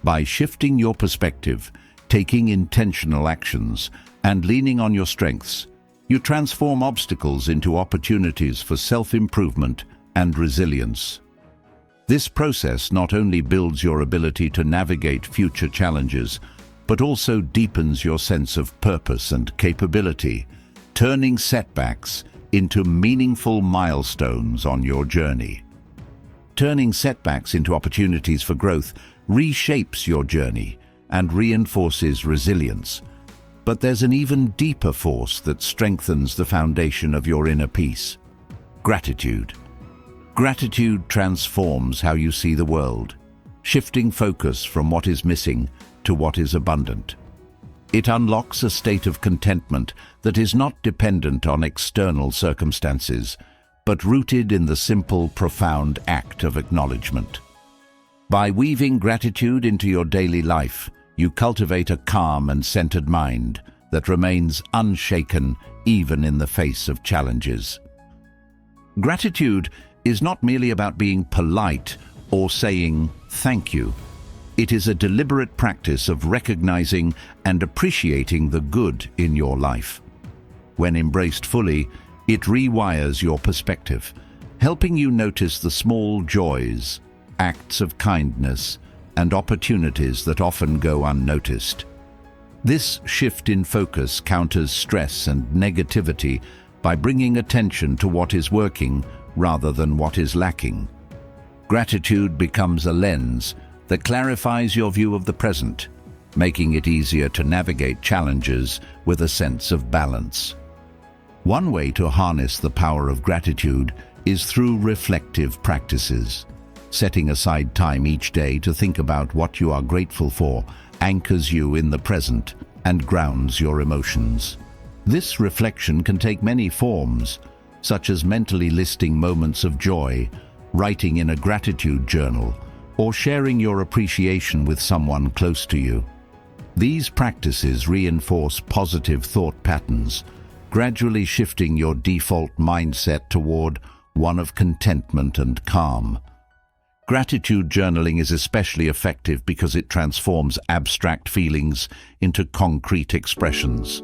By shifting your perspective, taking intentional actions, and leaning on your strengths, you transform obstacles into opportunities for self-improvement and resilience. This process not only builds your ability to navigate future challenges, but also deepens your sense of purpose and capability, turning setbacks into meaningful milestones on your journey. Turning setbacks into opportunities for growth reshapes your journey and reinforces resilience. But there's an even deeper force that strengthens the foundation of your inner peace. Gratitude. Gratitude transforms how you see the world, shifting focus from what is missing to what is abundant. It unlocks a state of contentment that is not dependent on external circumstances, but rooted in the simple, profound act of acknowledgement. By weaving gratitude into your daily life, you cultivate a calm and centered mind that remains unshaken even in the face of challenges. Gratitude is not merely about being polite or saying thank you. It is a deliberate practice of recognizing and appreciating the good in your life. When embraced fully, it rewires your perspective, helping you notice the small joys, acts of kindness, and opportunities that often go unnoticed. This shift in focus counters stress and negativity by bringing attention to what is working rather than what is lacking. Gratitude becomes a lens that clarifies your view of the present, making it easier to navigate challenges with a sense of balance. One way to harness the power of gratitude is through reflective practices. Setting aside time each day to think about what you are grateful for anchors you in the present and grounds your emotions. This reflection can take many forms, such as mentally listing moments of joy, writing in a gratitude journal, or sharing your appreciation with someone close to you. These practices reinforce positive thought patterns, gradually shifting your default mindset toward one of contentment and calm. Gratitude journaling is especially effective because it transforms abstract feelings into concrete expressions.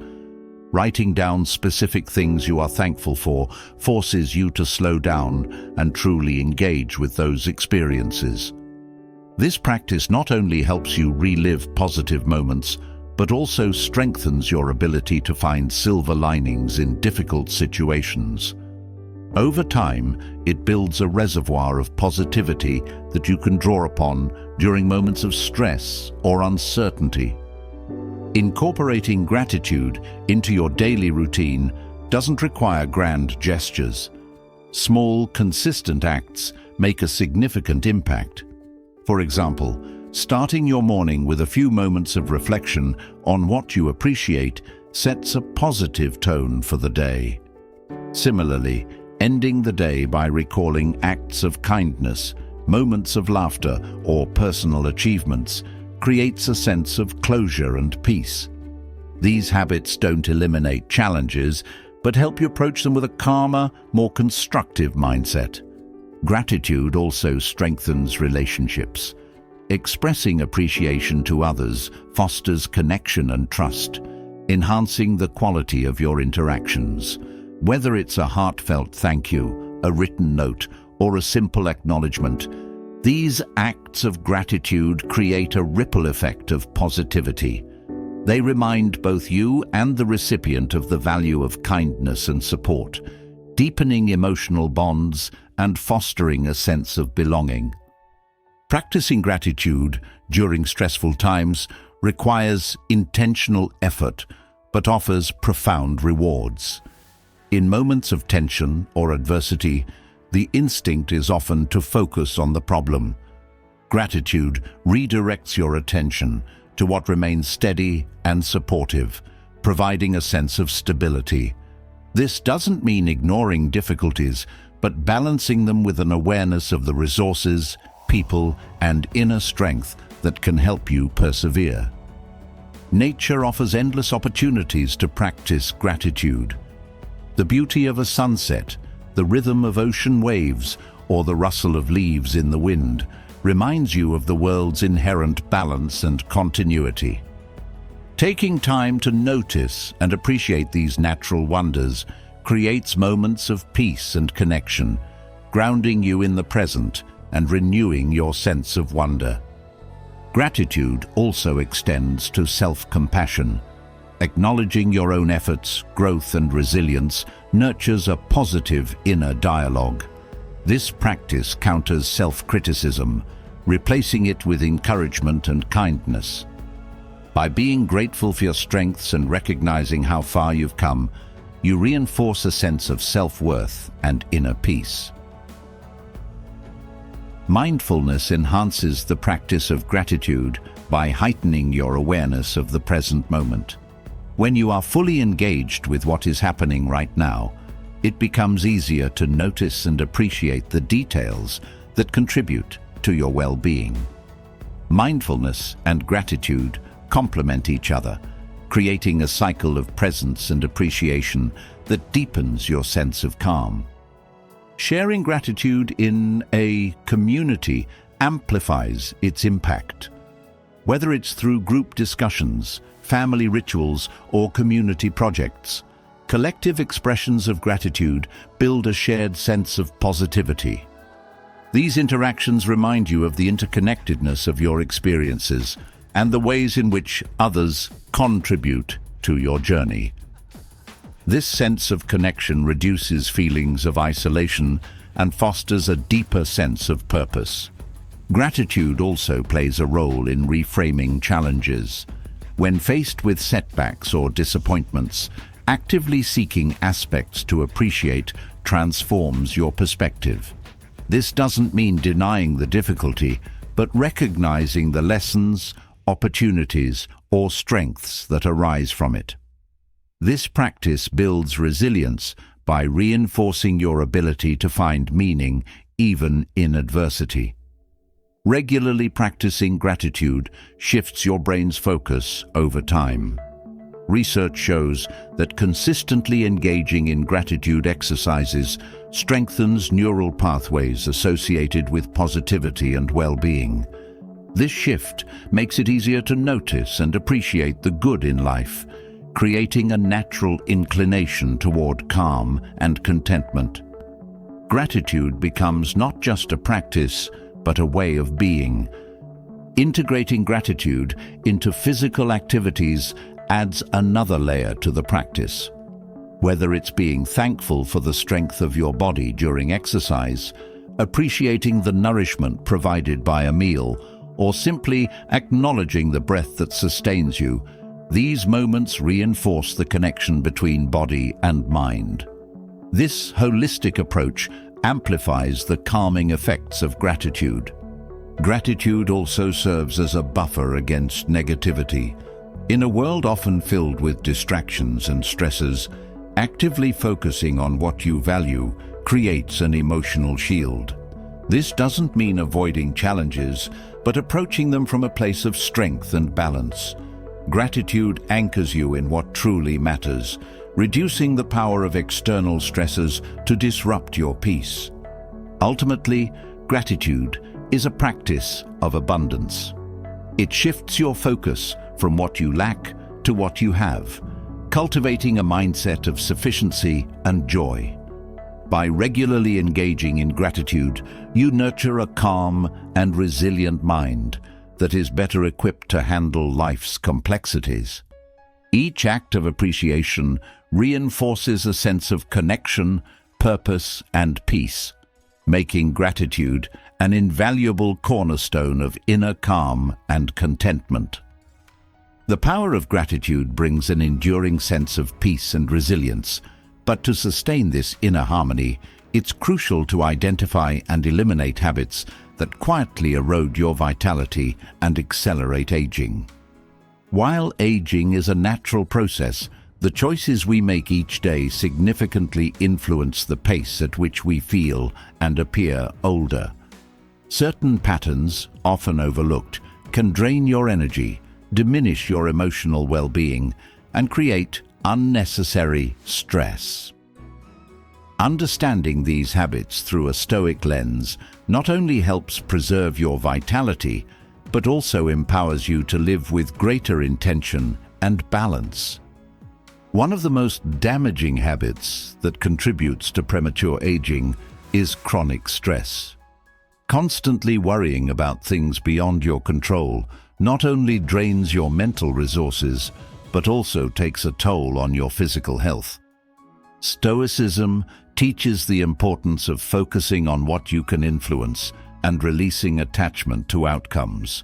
Writing down specific things you are thankful for forces you to slow down and truly engage with those experiences. This practice not only helps you relive positive moments, but also strengthens your ability to find silver linings in difficult situations. Over time, it builds a reservoir of positivity that you can draw upon during moments of stress or uncertainty. Incorporating gratitude into your daily routine doesn't require grand gestures. Small, consistent acts make a significant impact. For example, starting your morning with a few moments of reflection on what you appreciate sets a positive tone for the day. Similarly, ending the day by recalling acts of kindness, moments of laughter, or personal achievements creates a sense of closure and peace. These habits don't eliminate challenges, but help you approach them with a calmer, more constructive mindset. Gratitude also strengthens relationships. Expressing appreciation to others fosters connection and trust, enhancing the quality of your interactions. Whether it's a heartfelt thank you, a written note, or a simple acknowledgement, these acts of gratitude create a ripple effect of positivity. They remind both you and the recipient of the value of kindness and support, deepening emotional bonds and fostering a sense of belonging. Practicing gratitude during stressful times requires intentional effort, but offers profound rewards. In moments of tension or adversity, the instinct is often to focus on the problem. Gratitude redirects your attention to what remains steady and supportive, providing a sense of stability. This doesn't mean ignoring difficulties, but balancing them with an awareness of the resources, people, and inner strength that can help you persevere. Nature offers endless opportunities to practice gratitude. The beauty of a sunset, the rhythm of ocean waves, or the rustle of leaves in the wind reminds you of the world's inherent balance and continuity. Taking time to notice and appreciate these natural wonders creates moments of peace and connection, grounding you in the present and renewing your sense of wonder. Gratitude also extends to self-compassion. Acknowledging your own efforts, growth, and resilience nurtures a positive inner dialogue. This practice counters self-criticism, replacing it with encouragement and kindness. By being grateful for your strengths and recognizing how far you've come, you reinforce a sense of self-worth and inner peace. Mindfulness enhances the practice of gratitude by heightening your awareness of the present moment. When you are fully engaged with what is happening right now, it becomes easier to notice and appreciate the details that contribute to your well-being. Mindfulness and gratitude complement each other, creating a cycle of presence and appreciation that deepens your sense of calm. Sharing gratitude in a community amplifies its impact. Whether it's through group discussions, family rituals, or community projects, collective expressions of gratitude build a shared sense of positivity. These interactions remind you of the interconnectedness of your experiences and the ways in which others contribute to your journey. This sense of connection reduces feelings of isolation and fosters a deeper sense of purpose. Gratitude also plays a role in reframing challenges. When faced with setbacks or disappointments, actively seeking aspects to appreciate transforms your perspective. This doesn't mean denying the difficulty, but recognizing the lessons, opportunities, or strengths that arise from it. This practice builds resilience by reinforcing your ability to find meaning even in adversity. Regularly practicing gratitude shifts your brain's focus over time. Research shows that consistently engaging in gratitude exercises strengthens neural pathways associated with positivity and well-being. This shift makes it easier to notice and appreciate the good in life, creating a natural inclination toward calm and contentment. Gratitude becomes not just a practice, but a way of being. Integrating gratitude into physical activities adds another layer to the practice. Whether it's being thankful for the strength of your body during exercise, appreciating the nourishment provided by a meal, or simply acknowledging the breath that sustains you, these moments reinforce the connection between body and mind. This holistic approach amplifies the calming effects of gratitude. Gratitude also serves as a buffer against negativity. In a world often filled with distractions and stresses, actively focusing on what you value creates an emotional shield. This doesn't mean avoiding challenges, but approaching them from a place of strength and balance. Gratitude anchors you in what truly matters, reducing the power of external stressors to disrupt your peace. Ultimately, gratitude is a practice of abundance. It shifts your focus from what you lack to what you have, cultivating a mindset of sufficiency and joy. By regularly engaging in gratitude, you nurture a calm and resilient mind that is better equipped to handle life's complexities. Each act of appreciation reinforces a sense of connection, purpose, and peace, making gratitude an invaluable cornerstone of inner calm and contentment. The power of gratitude brings an enduring sense of peace and resilience, but to sustain this inner harmony, it's crucial to identify and eliminate habits that quietly erode your vitality and accelerate aging. While aging is a natural process, the choices we make each day significantly influence the pace at which we feel and appear older. Certain patterns, often overlooked, can drain your energy, diminish your emotional well-being, and create unnecessary stress. Understanding these habits through a Stoic lens not only helps preserve your vitality, but also empowers you to live with greater intention and balance. One of the most damaging habits that contributes to premature aging is chronic stress. Constantly worrying about things beyond your control not only drains your mental resources, but also takes a toll on your physical health. Stoicism teaches the importance of focusing on what you can influence and releasing attachment to outcomes.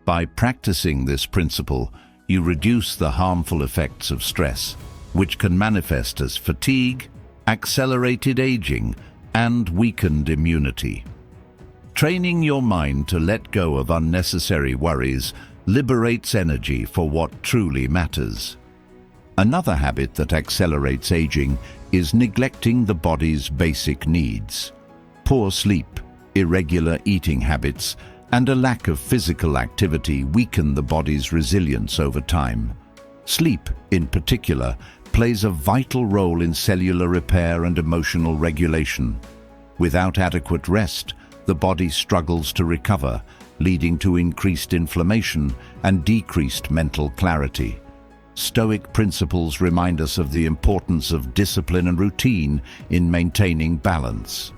By practicing this principle, you reduce the harmful effects of stress, which can manifest as fatigue, accelerated aging, and weakened immunity. Training your mind to let go of unnecessary worries liberates energy for what truly matters. Another habit that accelerates aging is neglecting the body's basic needs. Poor sleep, irregular eating habits, and a lack of physical activity weaken the body's resilience over time. Sleep, in particular, plays a vital role in cellular repair and emotional regulation. Without adequate rest, the body struggles to recover, leading to increased inflammation and decreased mental clarity. Stoic principles remind us of the importance of discipline and routine in maintaining balance.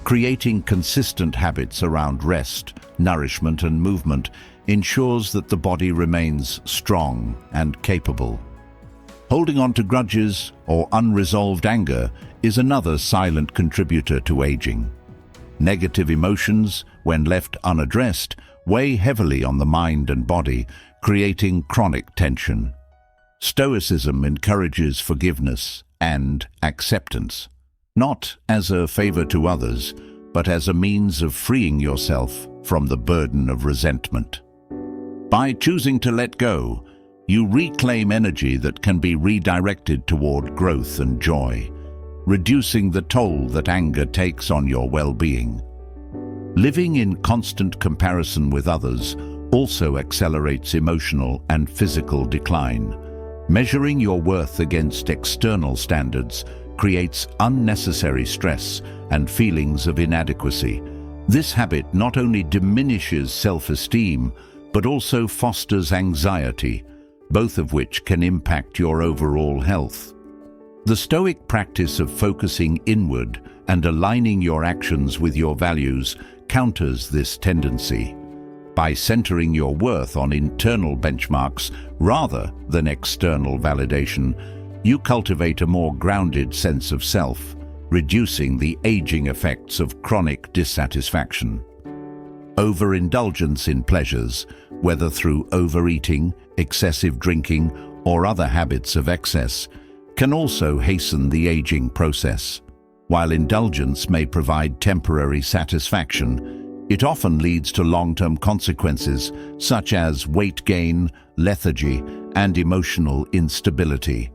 Creating consistent habits around rest, nourishment, and movement ensures that the body remains strong and capable. Holding on to grudges or unresolved anger is another silent contributor to aging. Negative emotions, when left unaddressed, weigh heavily on the mind and body, creating chronic tension. Stoicism encourages forgiveness and acceptance, not as a favor to others, but as a means of freeing yourself from the burden of resentment. By choosing to let go, you reclaim energy that can be redirected toward growth and joy, reducing the toll that anger takes on your well-being. Living in constant comparison with others also accelerates emotional and physical decline. Measuring your worth against external standards creates unnecessary stress and feelings of inadequacy. This habit not only diminishes self-esteem, but also fosters anxiety, both of which can impact your overall health. The Stoic practice of focusing inward and aligning your actions with your values counters this tendency. By centering your worth on internal benchmarks rather than external validation, you cultivate a more grounded sense of self, reducing the aging effects of chronic dissatisfaction. Overindulgence in pleasures, whether through overeating, excessive drinking, or other habits of excess, can also hasten the aging process. While indulgence may provide temporary satisfaction, it often leads to long-term consequences such as weight gain, lethargy, and emotional instability.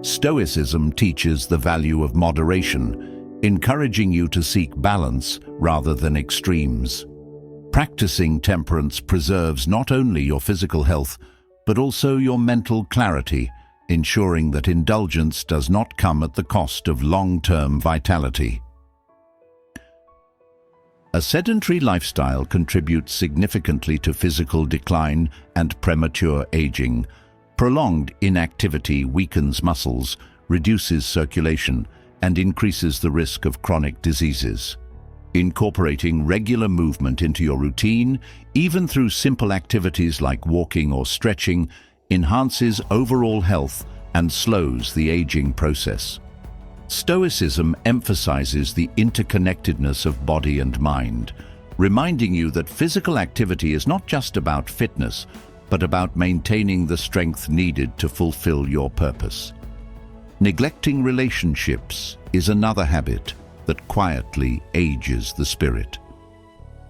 Stoicism teaches the value of moderation, encouraging you to seek balance rather than extremes. Practicing temperance preserves not only your physical health, but also your mental clarity, ensuring that indulgence does not come at the cost of long-term vitality. A sedentary lifestyle contributes significantly to physical decline and premature aging. Prolonged inactivity weakens muscles, reduces circulation, and increases the risk of chronic diseases. Incorporating regular movement into your routine, even through simple activities like walking or stretching, enhances overall health and slows the aging process. Stoicism emphasizes the interconnectedness of body and mind, reminding you that physical activity is not just about fitness, but about maintaining the strength needed to fulfill your purpose. Neglecting relationships is another habit that quietly ages the spirit.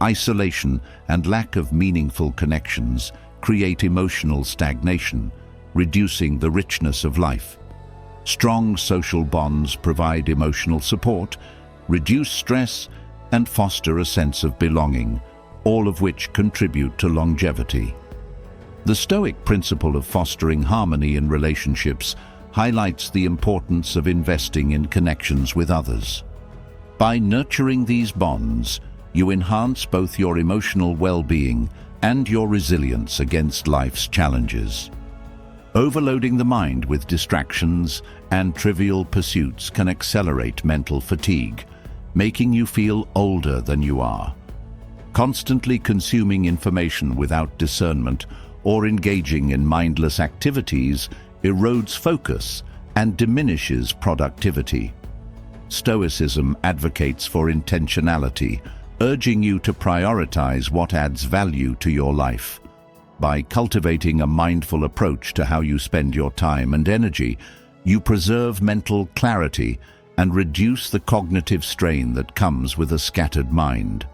Isolation and lack of meaningful connections create emotional stagnation, reducing the richness of life. Strong social bonds provide emotional support, reduce stress, and foster a sense of belonging, all of which contribute to longevity. The Stoic principle of fostering harmony in relationships highlights the importance of investing in connections with others. By nurturing these bonds, you enhance both your emotional well-being and your resilience against life's challenges. Overloading the mind with distractions and trivial pursuits can accelerate mental fatigue, making you feel older than you are. Constantly consuming information without discernment or engaging in mindless activities erodes focus and diminishes productivity. Stoicism advocates for intentionality, urging you to prioritize what adds value to your life. By cultivating a mindful approach to how you spend your time and energy, You preserve mental clarity and reduce the cognitive strain that comes with a scattered mind.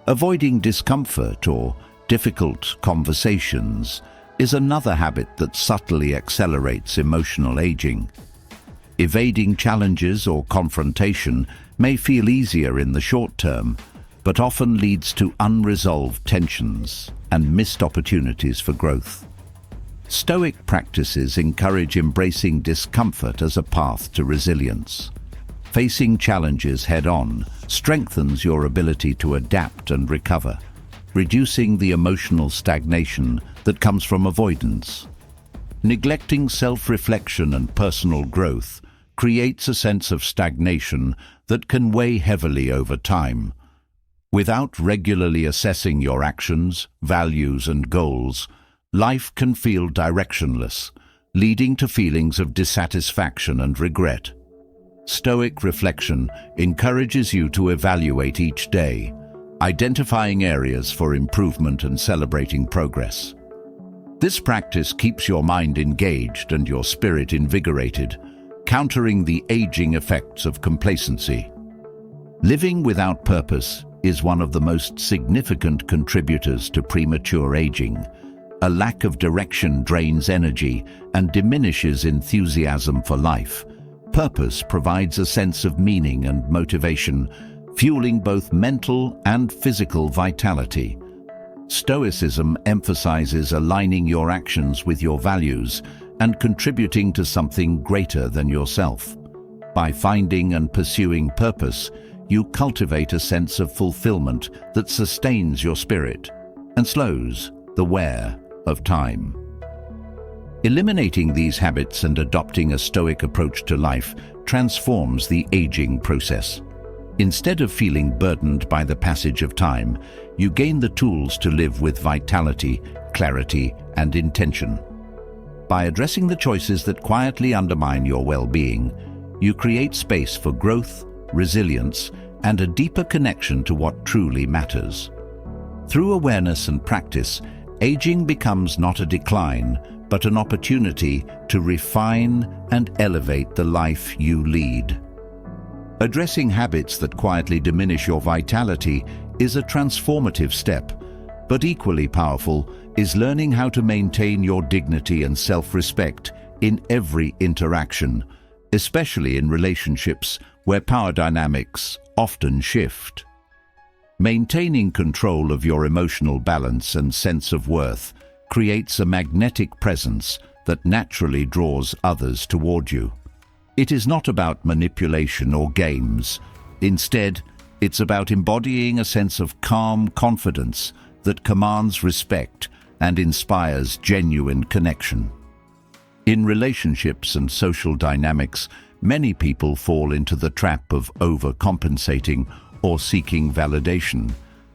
Avoiding discomfort or difficult conversations is another habit that subtly accelerates emotional aging. Evading challenges or confrontation may feel easier in the short term, but often leads to unresolved tensions and missed opportunities for growth. Stoic practices encourage embracing discomfort as a path to resilience. Facing challenges head-on strengthens your ability to adapt and recover, reducing the emotional stagnation that comes from avoidance. Neglecting self-reflection and personal growth creates a sense of stagnation that can weigh heavily over time. Without regularly assessing your actions, values, and goals, life can feel directionless, leading to feelings of dissatisfaction and regret. Stoic reflection encourages you to evaluate each day, identifying areas for improvement and celebrating progress. This practice keeps your mind engaged and your spirit invigorated, countering the aging effects of complacency. Living without purpose is one of the most significant contributors to premature aging. A lack of direction drains energy and diminishes enthusiasm for life. Purpose provides a sense of meaning and motivation, fueling both mental and physical vitality. Stoicism emphasizes aligning your actions with your values and contributing to something greater than yourself. By finding and pursuing purpose, you cultivate a sense of fulfillment that sustains your spirit and slows the wear of time. Eliminating these habits and adopting a Stoic approach to life transforms the aging process. Instead of feeling burdened by the passage of time, you gain the tools to live with vitality, clarity, and intention. By addressing the choices that quietly undermine your well-being, you create space for growth, resilience, and a deeper connection to what truly matters. Through awareness and practice, aging becomes not a decline, but an opportunity to refine and elevate the life you lead. Addressing habits that quietly diminish your vitality is a transformative step, but equally powerful is learning how to maintain your dignity and self-respect in every interaction, especially in relationships where power dynamics often shift. Maintaining control of your emotional balance and sense of worth creates a magnetic presence that naturally draws others toward you. It is not about manipulation or games. Instead, it's about embodying a sense of calm confidence that commands respect and inspires genuine connection. In relationships and social dynamics, many people fall into the trap of overcompensating or seeking validation,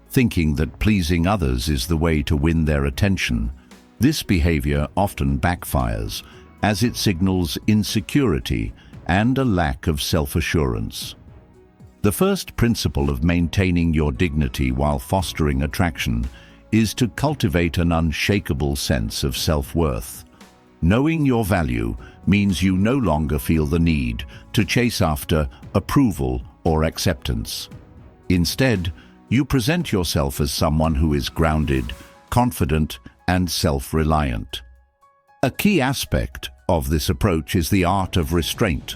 thinking that pleasing others is the way to win their attention. This behavior often backfires, as it signals insecurity and a lack of self-assurance. The first principle of maintaining your dignity while fostering attraction is to cultivate an unshakable sense of self-worth. Knowing your value means you no longer feel the need to chase after approval or acceptance. Instead, you present yourself as someone who is grounded, confident, and self-reliant. A key aspect of this approach is the art of restraint.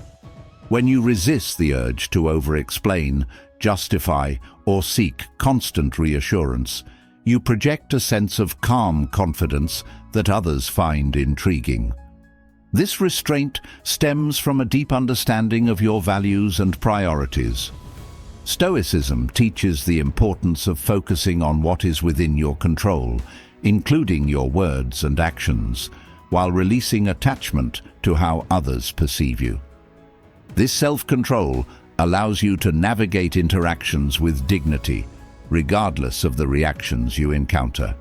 When you resist the urge to over-explain, justify, or seek constant reassurance, you project a sense of calm confidence that others find intriguing. This restraint stems from a deep understanding of your values and priorities. Stoicism teaches the importance of focusing on what is within your control, including your words and actions, while releasing attachment to how others perceive you. This self-control allows you to navigate interactions with dignity, regardless of the reactions you encounter.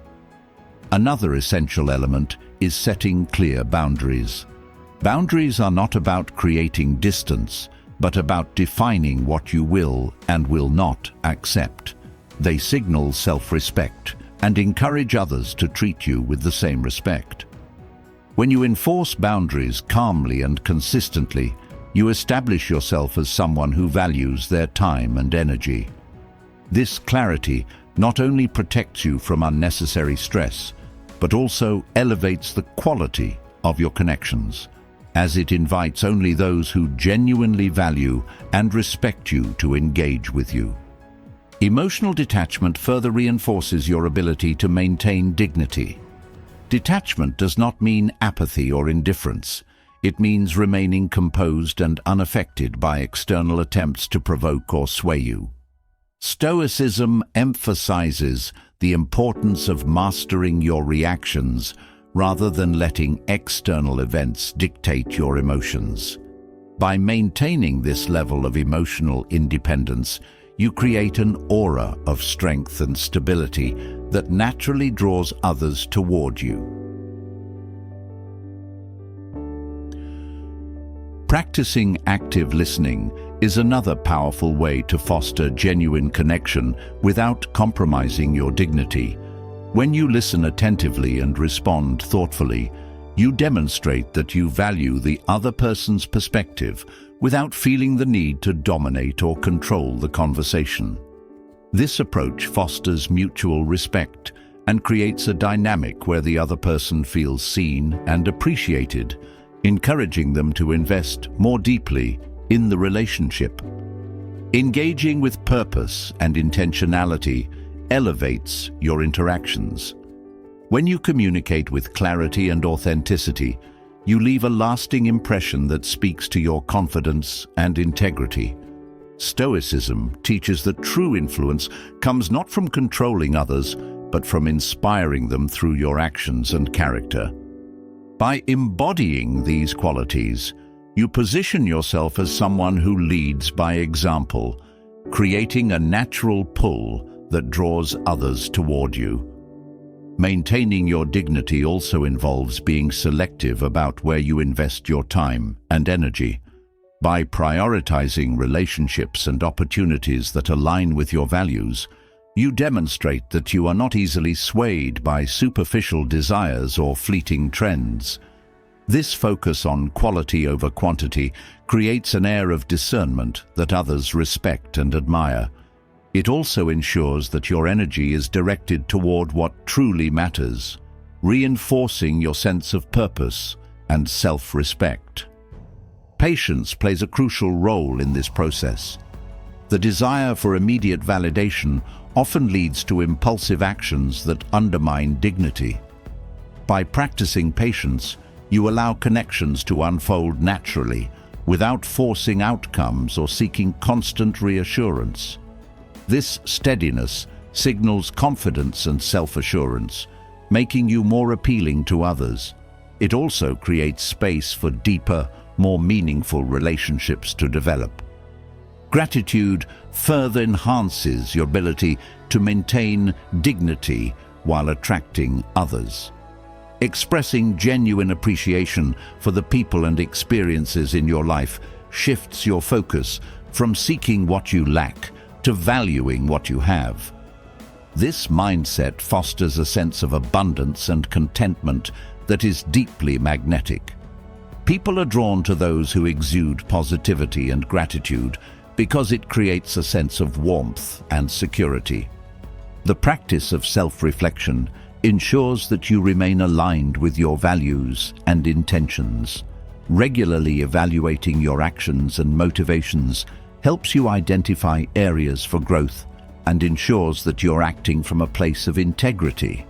Another essential element is setting clear boundaries. Boundaries are not about creating distance, but about defining what you will and will not accept. They signal self-respect and encourage others to treat you with the same respect. When you enforce boundaries calmly and consistently, you establish yourself as someone who values their time and energy. This clarity not only protects you from unnecessary stress, but also elevates the quality of your connections, as it invites only those who genuinely value and respect you to engage with you. Emotional detachment further reinforces your ability to maintain dignity. Detachment does not mean apathy or indifference. It means remaining composed and unaffected by external attempts to provoke or sway you. Stoicism emphasizes the importance of mastering your reactions rather than letting external events dictate your emotions. By maintaining this level of emotional independence, you create an aura of strength and stability that naturally draws others toward you. Practicing active listening is another powerful way to foster genuine connection without compromising your dignity. When you listen attentively and respond thoughtfully, you demonstrate that you value the other person's perspective without feeling the need to dominate or control the conversation. This approach fosters mutual respect and creates a dynamic where the other person feels seen and appreciated, encouraging them to invest more deeply in the relationship. Engaging with purpose and intentionality elevates your interactions. When you communicate with clarity and authenticity, you leave a lasting impression that speaks to your confidence and integrity. Stoicism teaches that true influence comes not from controlling others, but from inspiring them through your actions and character. By embodying these qualities, you position yourself as someone who leads by example, creating a natural pull that draws others toward you. Maintaining your dignity also involves being selective about where you invest your time and energy. By prioritizing relationships and opportunities that align with your values, you demonstrate that you are not easily swayed by superficial desires or fleeting trends. This focus on quality over quantity creates an air of discernment that others respect and admire. It also ensures that your energy is directed toward what truly matters, reinforcing your sense of purpose and self-respect. Patience plays a crucial role in this process. The desire for immediate validation often leads to impulsive actions that undermine dignity. By practicing patience, you allow connections to unfold naturally, without forcing outcomes or seeking constant reassurance. This steadiness signals confidence and self-assurance, making you more appealing to others. It also creates space for deeper, more meaningful relationships to develop. Gratitude further enhances your ability to maintain dignity while attracting others. Expressing genuine appreciation for the people and experiences in your life shifts your focus from seeking what you lack to valuing what you have. This mindset fosters a sense of abundance and contentment that is deeply magnetic. People are drawn to those who exude positivity and gratitude because it creates a sense of warmth and security. The practice of self-reflection ensures that you remain aligned with your values and intentions. Regularly evaluating your actions and motivations helps you identify areas for growth and ensures that you're acting from a place of integrity.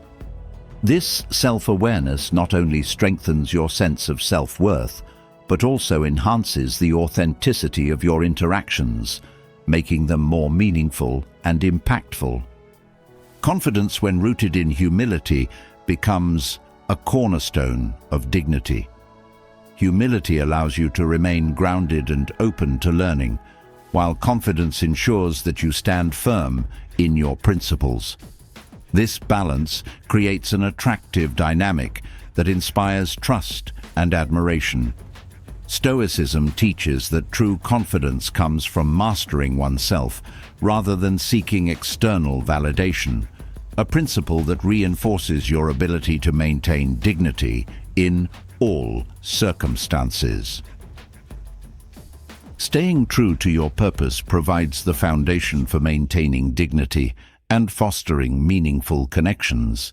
This self-awareness not only strengthens your sense of self-worth, but also enhances the authenticity of your interactions, making them more meaningful and impactful. Confidence, when rooted in humility, becomes a cornerstone of dignity. Humility allows you to remain grounded and open to learning, while confidence ensures that you stand firm in your principles. This balance creates an attractive dynamic that inspires trust and admiration. Stoicism teaches that true confidence comes from mastering oneself rather than seeking external validation, a principle that reinforces your ability to maintain dignity in all circumstances. Staying true to your purpose provides the foundation for maintaining dignity and fostering meaningful connections.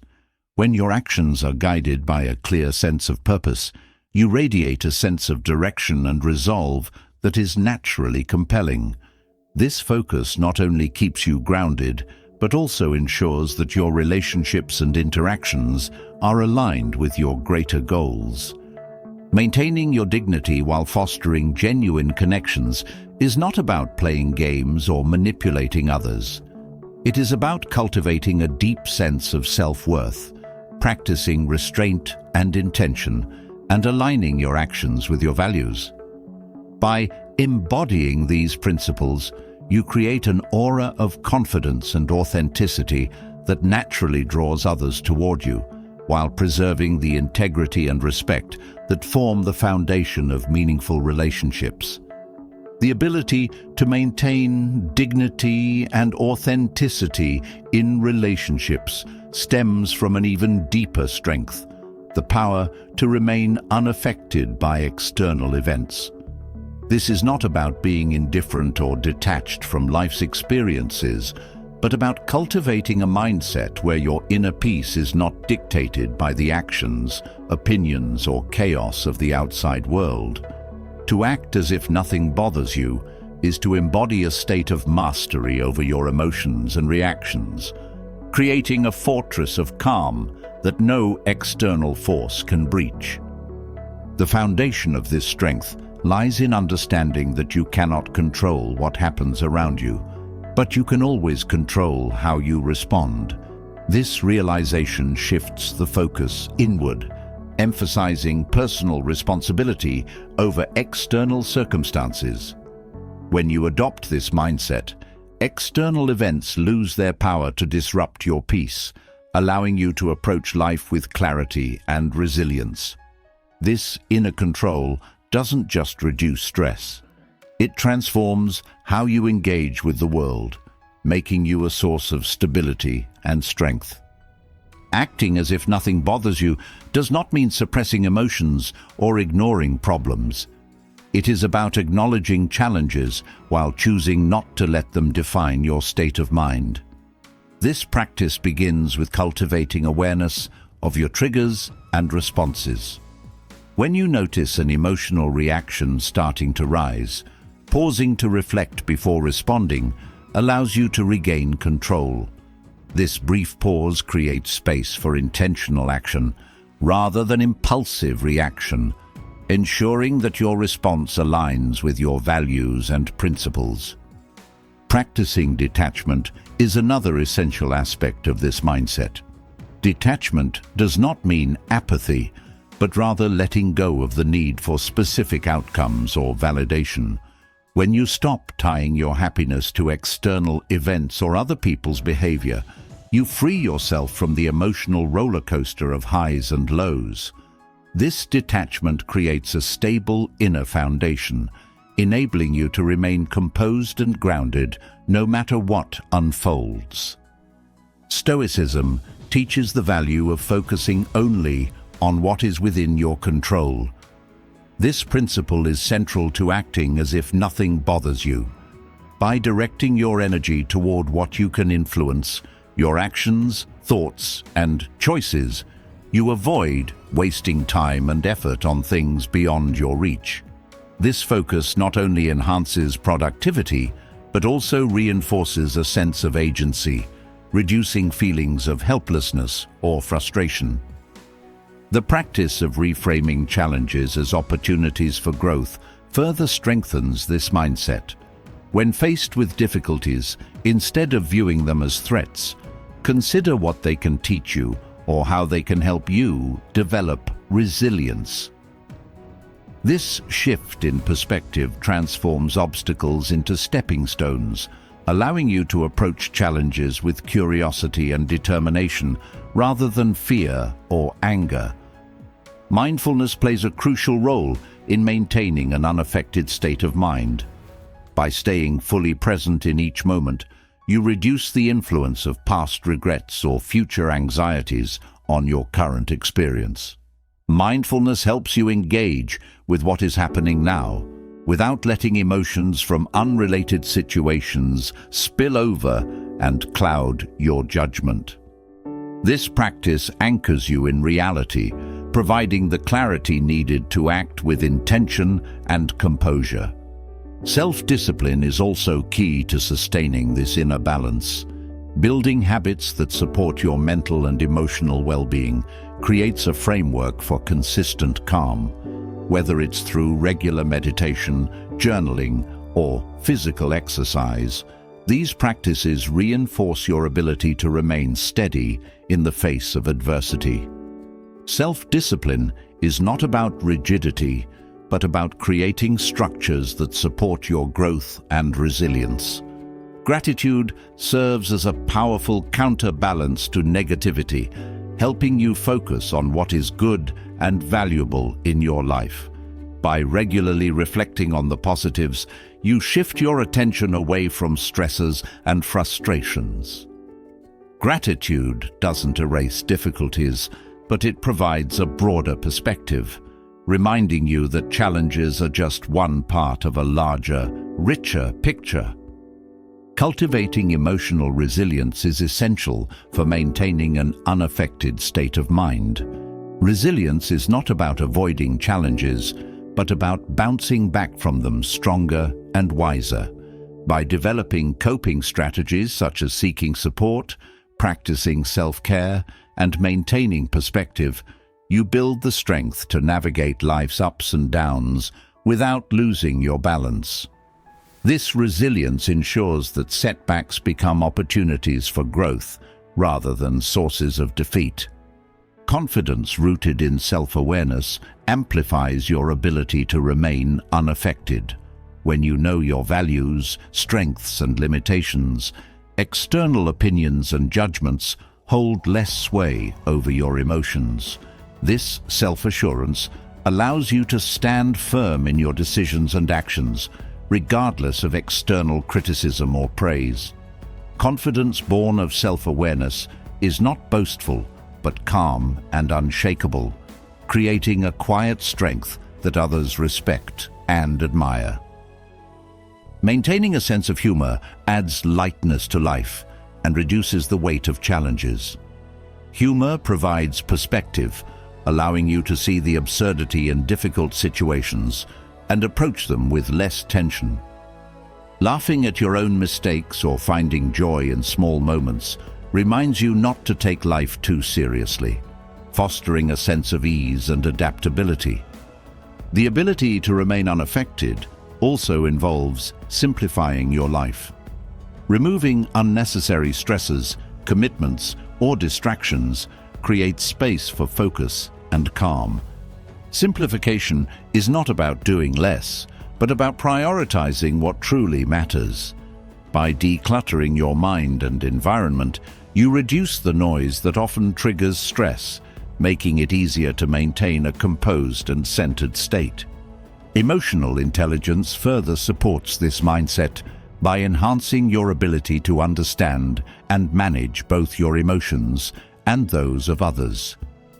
When your actions are guided by a clear sense of purpose, you radiate a sense of direction and resolve that is naturally compelling. This focus not only keeps you grounded, but also ensures that your relationships and interactions are aligned with your greater goals. Maintaining your dignity while fostering genuine connections is not about playing games or manipulating others. It is about cultivating a deep sense of self-worth, practicing restraint and intention, and aligning your actions with your values. By embodying these principles, you create an aura of confidence and authenticity that naturally draws others toward you, while preserving the integrity and respect that form the foundation of meaningful relationships. The ability to maintain dignity and authenticity in relationships stems from an even deeper strength, the power to remain unaffected by external events. This is not about being indifferent or detached from life's experiences, but about cultivating a mindset where your inner peace is not dictated by the actions, opinions, or chaos of the outside world. To act as if nothing bothers you is to embody a state of mastery over your emotions and reactions, creating a fortress of calm that no external force can breach. The foundation of this strength lies in understanding that you cannot control what happens around you, but you can always control how you respond. This realization shifts the focus inward, emphasizing personal responsibility over external circumstances. When you adopt this mindset, external events lose their power to disrupt your peace, allowing you to approach life with clarity and resilience. This inner control doesn't just reduce stress. It transforms how you engage with the world, making you a source of stability and strength. Acting as if nothing bothers you does not mean suppressing emotions or ignoring problems. It is about acknowledging challenges while choosing not to let them define your state of mind. This practice begins with cultivating awareness of your triggers and responses. When you notice an emotional reaction starting to rise, pausing to reflect before responding allows you to regain control. This brief pause creates space for intentional action rather than impulsive reaction, ensuring that your response aligns with your values and principles. Practicing detachment is another essential aspect of this mindset. Detachment does not mean apathy, but rather letting go of the need for specific outcomes or validation. When you stop tying your happiness to external events or other people's behavior, you free yourself from the emotional roller coaster of highs and lows. This detachment creates a stable inner foundation, enabling you to remain composed and grounded no matter what unfolds. Stoicism teaches the value of focusing only on what is within your control. This principle is central to acting as if nothing bothers you. By directing your energy toward what you can influence, your actions, thoughts, and choices, you avoid wasting time and effort on things beyond your reach. This focus not only enhances productivity, but also reinforces a sense of agency, reducing feelings of helplessness or frustration. The practice of reframing challenges as opportunities for growth further strengthens this mindset. When faced with difficulties, instead of viewing them as threats, consider what they can teach you or how they can help you develop resilience. This shift in perspective transforms obstacles into stepping stones, allowing you to approach challenges with curiosity and determination rather than fear or anger. Mindfulness plays a crucial role in maintaining an unaffected state of mind. By staying fully present in each moment, you reduce the influence of past regrets or future anxieties on your current experience. Mindfulness helps you engage with what is happening now, without letting emotions from unrelated situations spill over and cloud your judgment. This practice anchors you in reality, providing the clarity needed to act with intention and composure. Self-discipline is also key to sustaining this inner balance. Building habits that support your mental and emotional well-being creates a framework for consistent calm, whether it's through regular meditation, journaling, or physical exercise. These practices reinforce your ability to remain steady in the face of adversity. Self-discipline is not about rigidity, but about creating structures that support your growth and resilience. Gratitude serves as a powerful counterbalance to negativity, helping you focus on what is good and valuable in your life. By regularly reflecting on the positives, you shift your attention away from stresses and frustrations. Gratitude doesn't erase difficulties, but it provides a broader perspective, reminding you that challenges are just one part of a larger, richer picture. Cultivating emotional resilience is essential for maintaining an unaffected state of mind. Resilience is not about avoiding challenges, but about bouncing back from them stronger and wiser. By developing coping strategies such as seeking support, practicing self-care, and maintaining perspective, you build the strength to navigate life's ups and downs without losing your balance. This resilience ensures that setbacks become opportunities for growth rather than sources of defeat. Confidence rooted in self-awareness amplifies your ability to remain unaffected. When you know your values, strengths, and limitations, external opinions and judgments hold less sway over your emotions. This self-assurance allows you to stand firm in your decisions and actions, regardless of external criticism or praise. Confidence born of self-awareness is not boastful, but calm and unshakable, creating a quiet strength that others respect and admire. Maintaining a sense of humor adds lightness to life and reduces the weight of challenges. Humor provides perspective, allowing you to see the absurdity in difficult situations and approach them with less tension. Laughing at your own mistakes or finding joy in small moments reminds you not to take life too seriously, fostering a sense of ease and adaptability. The ability to remain unaffected also involves simplifying your life. Removing unnecessary stresses, commitments, or distractions creates space for focus and calm. Simplification is not about doing less, but about prioritizing what truly matters. By decluttering your mind and environment, you reduce the noise that often triggers stress, making it easier to maintain a composed and centered state. Emotional intelligence further supports this mindset by enhancing your ability to understand and manage both your emotions and those of others.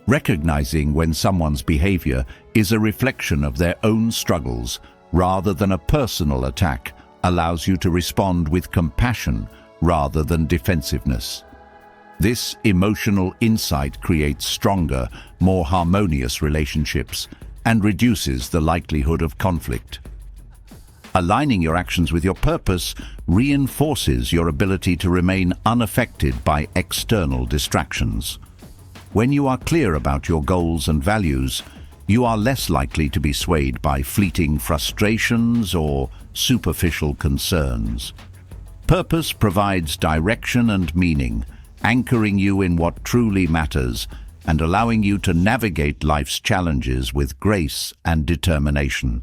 Recognizing when someone's behavior is a reflection of their own struggles rather than a personal attack allows you to respond with compassion rather than defensiveness. This emotional insight creates stronger, more harmonious relationships and reduces the likelihood of conflict. Aligning your actions with your purpose reinforces your ability to remain unaffected by external distractions. When you are clear about your goals and values, you are less likely to be swayed by fleeting frustrations or superficial concerns. Purpose provides direction and meaning, anchoring you in what truly matters and allowing you to navigate life's challenges with grace and determination.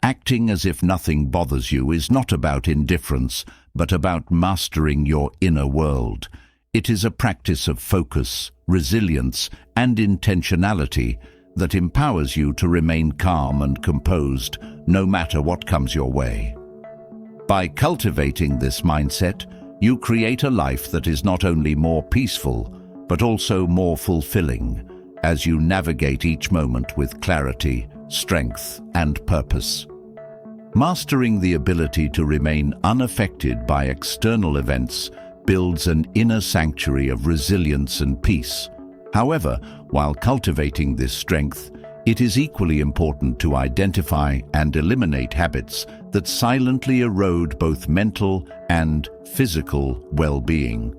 Acting as if nothing bothers you is not about indifference, but about mastering your inner world. It is a practice of focus, resilience, and intentionality that empowers you to remain calm and composed no matter what comes your way. By cultivating this mindset, you create a life that is not only more peaceful, but also more fulfilling, as you navigate each moment with clarity, strength, and purpose. Mastering the ability to remain unaffected by external events builds an inner sanctuary of resilience and peace. However, while cultivating this strength, it is equally important to identify and eliminate habits that silently erode both mental and physical well-being.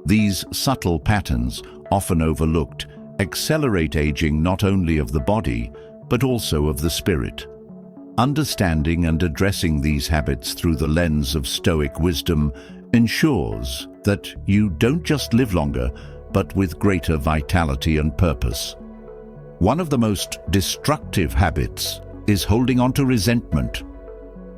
These subtle patterns, often overlooked, accelerate aging not only of the body, but also of the spirit. Understanding and addressing these habits through the lens of Stoic wisdom ensures that you don't just live longer, but with greater vitality and purpose. One of the most destructive habits is holding on to resentment.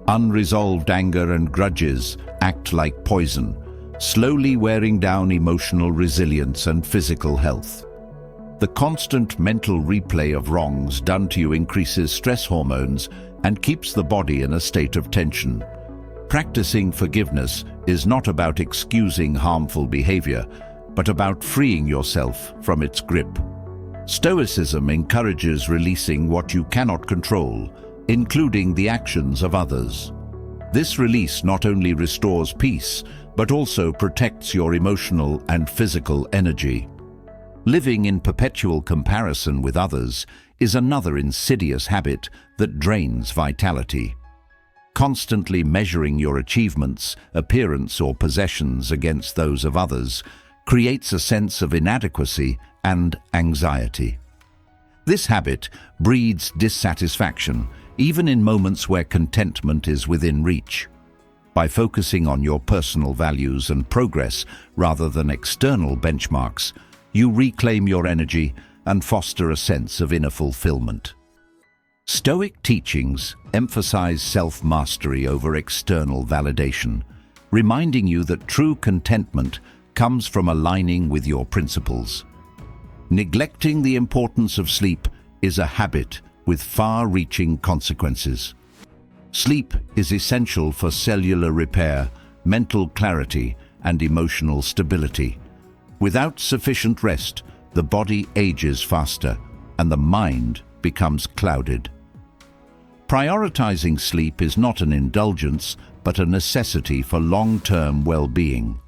Unresolved anger and grudges act like poison, slowly wearing down emotional resilience and physical health. The constant mental replay of wrongs done to you increases stress hormones and keeps the body in a state of tension. Practicing forgiveness is not about excusing harmful behavior, but about freeing yourself from its grip. Stoicism encourages releasing what you cannot control, including the actions of others. This release not only restores peace, but also protects your emotional and physical energy. Living in perpetual comparison with others is another insidious habit that drains vitality. Constantly measuring your achievements, appearance, or possessions against those of others creates a sense of inadequacy and anxiety. This habit breeds dissatisfaction, even in moments where contentment is within reach. By focusing on your personal values and progress rather than external benchmarks, you reclaim your energy and foster a sense of inner fulfillment. Stoic teachings emphasize self-mastery over external validation, reminding you that true contentment comes from aligning with your principles. Neglecting the importance of sleep is a habit with far-reaching consequences. Sleep is essential for cellular repair, mental clarity, and emotional stability. Without sufficient rest, the body ages faster and the mind becomes clouded. Prioritizing sleep is not an indulgence, but a necessity for long-term well-being.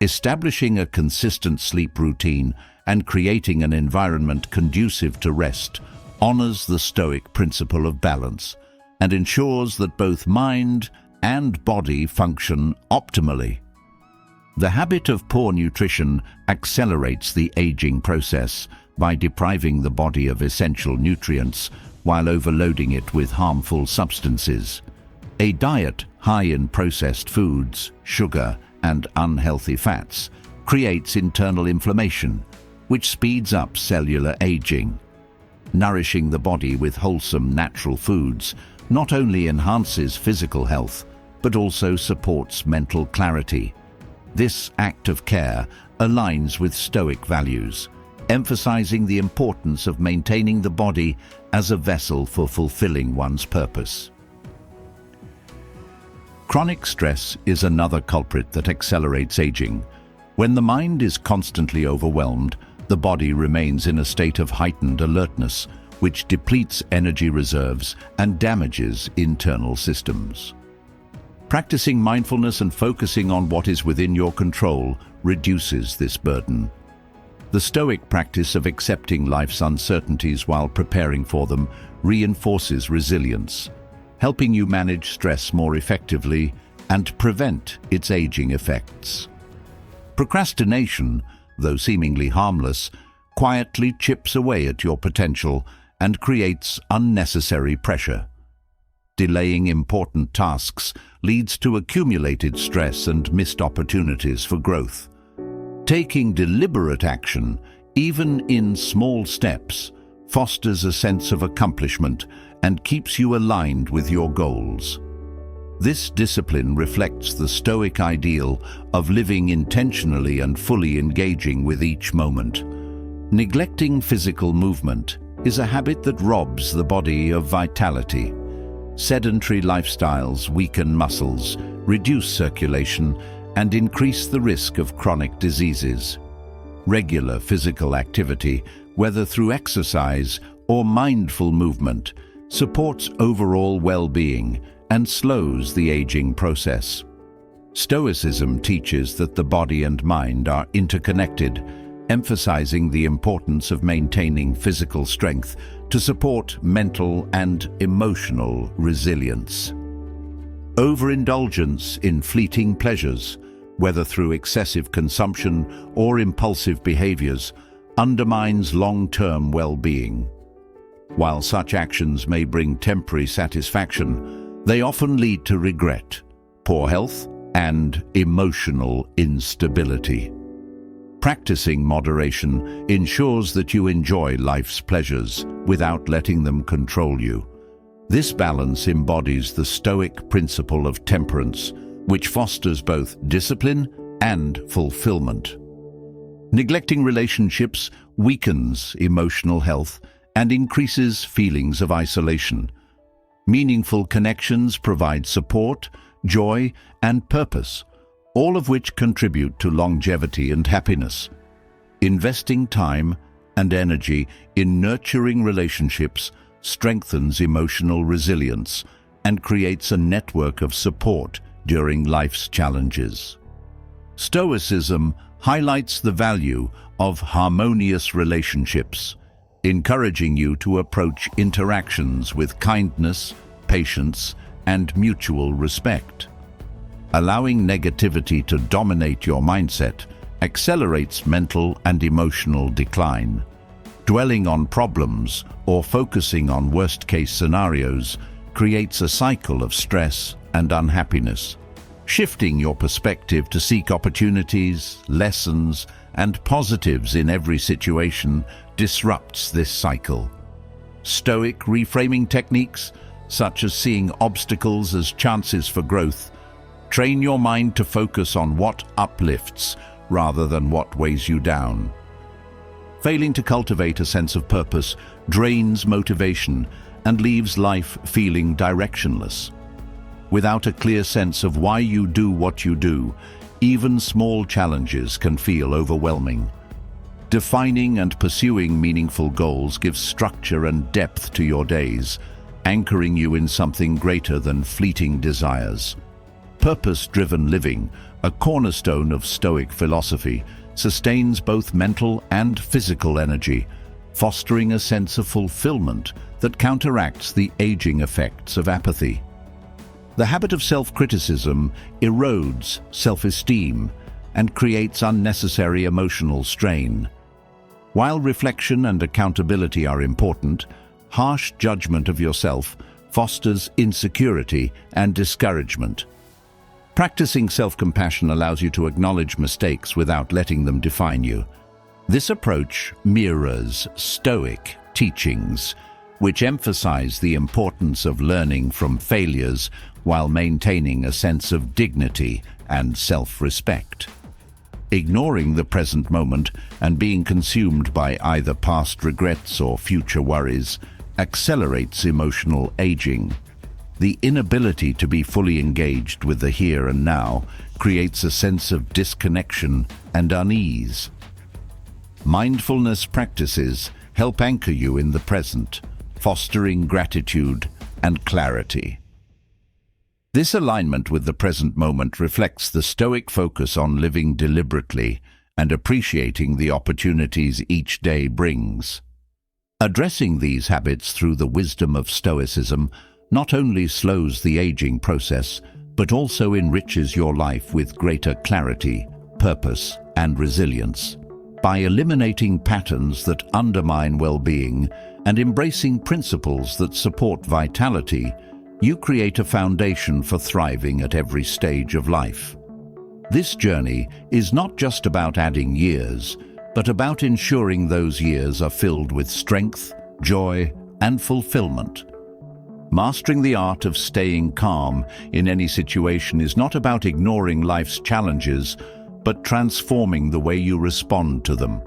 Establishing a consistent sleep routine and creating an environment conducive to rest honors the Stoic principle of balance and ensures that both mind and body function optimally. The habit of poor nutrition accelerates the aging process by depriving the body of essential nutrients while overloading it with harmful substances. A diet high in processed foods, sugar, and unhealthy fats creates internal inflammation, which speeds up cellular aging. Nourishing the body with wholesome natural foods not only enhances physical health, but also supports mental clarity. This act of care aligns with Stoic values, emphasizing the importance of maintaining the body as a vessel for fulfilling one's purpose. Chronic stress is another culprit that accelerates aging. When the mind is constantly overwhelmed, the body remains in a state of heightened alertness, which depletes energy reserves and damages internal systems. Practicing mindfulness and focusing on what is within your control reduces this burden. The Stoic practice of accepting life's uncertainties while preparing for them reinforces resilience, helping you manage stress more effectively and prevent its aging effects. Procrastination, though seemingly harmless, quietly chips away at your potential and creates unnecessary pressure. Delaying important tasks leads to accumulated stress and missed opportunities for growth. Taking deliberate action, even in small steps, fosters a sense of accomplishment and keeps you aligned with your goals. This discipline reflects the Stoic ideal of living intentionally and fully engaging with each moment. Neglecting physical movement is a habit that robs the body of vitality. Sedentary lifestyles weaken muscles, reduce circulation, and increase the risk of chronic diseases. Regular physical activity, whether through exercise or mindful movement, supports overall well-being and slows the aging process. Stoicism teaches that the body and mind are interconnected, emphasizing the importance of maintaining physical strength to support mental and emotional resilience. Overindulgence in fleeting pleasures, whether through excessive consumption or impulsive behaviors, undermines long-term well-being. While such actions may bring temporary satisfaction, they often lead to regret, poor health, and emotional instability. Practicing moderation ensures that you enjoy life's pleasures without letting them control you. This balance embodies the Stoic principle of temperance, which fosters both discipline and fulfillment. Neglecting relationships weakens emotional health and increases feelings of isolation. Meaningful connections provide support, joy, and purpose, all of which contribute to longevity and happiness. Investing time and energy in nurturing relationships strengthens emotional resilience and creates a network of support during life's challenges. Stoicism highlights the value of harmonious relationships, encouraging you to approach interactions with kindness, patience, and mutual respect. Allowing negativity to dominate your mindset accelerates mental and emotional decline. Dwelling on problems or focusing on worst-case scenarios creates a cycle of stress and unhappiness. Shifting your perspective to seek opportunities, lessons, and positives in every situation disrupts this cycle. Stoic reframing techniques, such as seeing obstacles as chances for growth, train your mind to focus on what uplifts rather than what weighs you down. Failing to cultivate a sense of purpose drains motivation and leaves life feeling directionless. Without a clear sense of why you do what you do, even small challenges can feel overwhelming. Defining and pursuing meaningful goals gives structure and depth to your days, anchoring you in something greater than fleeting desires. Purpose-driven living, a cornerstone of Stoic philosophy, sustains both mental and physical energy, fostering a sense of fulfillment that counteracts the aging effects of apathy. The habit of self-criticism erodes self-esteem and creates unnecessary emotional strain. While reflection and accountability are important, harsh judgment of yourself fosters insecurity and discouragement. Practicing self-compassion allows you to acknowledge mistakes without letting them define you. This approach mirrors Stoic teachings, which emphasize the importance of learning from failures while maintaining a sense of dignity and self-respect. Ignoring the present moment and being consumed by either past regrets or future worries accelerates emotional aging. The inability to be fully engaged with the here and now creates a sense of disconnection and unease. Mindfulness practices help anchor you in the present, fostering gratitude and clarity. This alignment with the present moment reflects the Stoic focus on living deliberately and appreciating the opportunities each day brings. Addressing these habits through the wisdom of Stoicism not only slows the aging process, but also enriches your life with greater clarity, purpose, and resilience. By eliminating patterns that undermine well-being and embracing principles that support vitality, you create a foundation for thriving at every stage of life. This journey is not just about adding years, but about ensuring those years are filled with strength, joy, and fulfillment. Mastering the art of staying calm in any situation is not about ignoring life's challenges, but transforming the way you respond to them.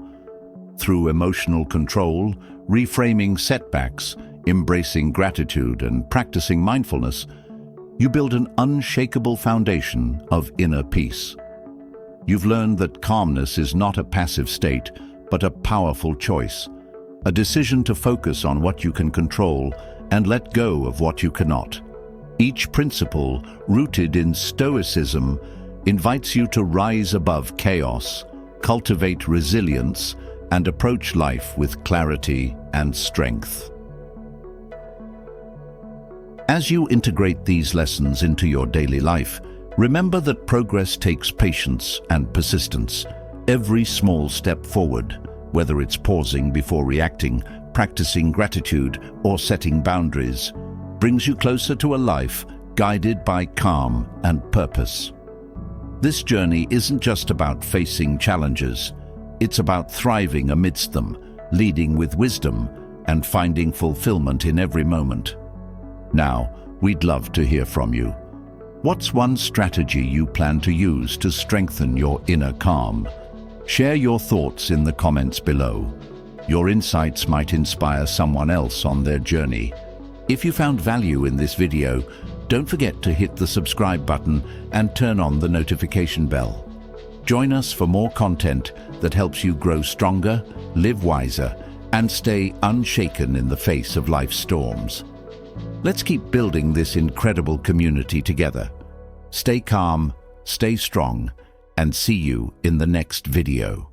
Through emotional control, reframing setbacks, embracing gratitude, and practicing mindfulness, you build an unshakable foundation of inner peace. You've learned that calmness is not a passive state, but a powerful choice, a decision to focus on what you can control and let go of what you cannot. Each principle, rooted in Stoicism, invites you to rise above chaos, cultivate resilience, and approach life with clarity and strength. As you integrate these lessons into your daily life, remember that progress takes patience and persistence. Every small step forward, whether it's pausing before reacting, practicing gratitude, or setting boundaries, brings you closer to a life guided by calm and purpose. This journey isn't just about facing challenges, it's about thriving amidst them, leading with wisdom, and finding fulfillment in every moment. Now, we'd love to hear from you. What's one strategy you plan to use to strengthen your inner calm? Share your thoughts in the comments below. Your insights might inspire someone else on their journey. If you found value in this video, don't forget to hit the subscribe button and turn on the notification bell. Join us for more content that helps you grow stronger, live wiser, and stay unshaken in the face of life's storms. Let's keep building this incredible community together. Stay calm, stay strong, and see you in the next video.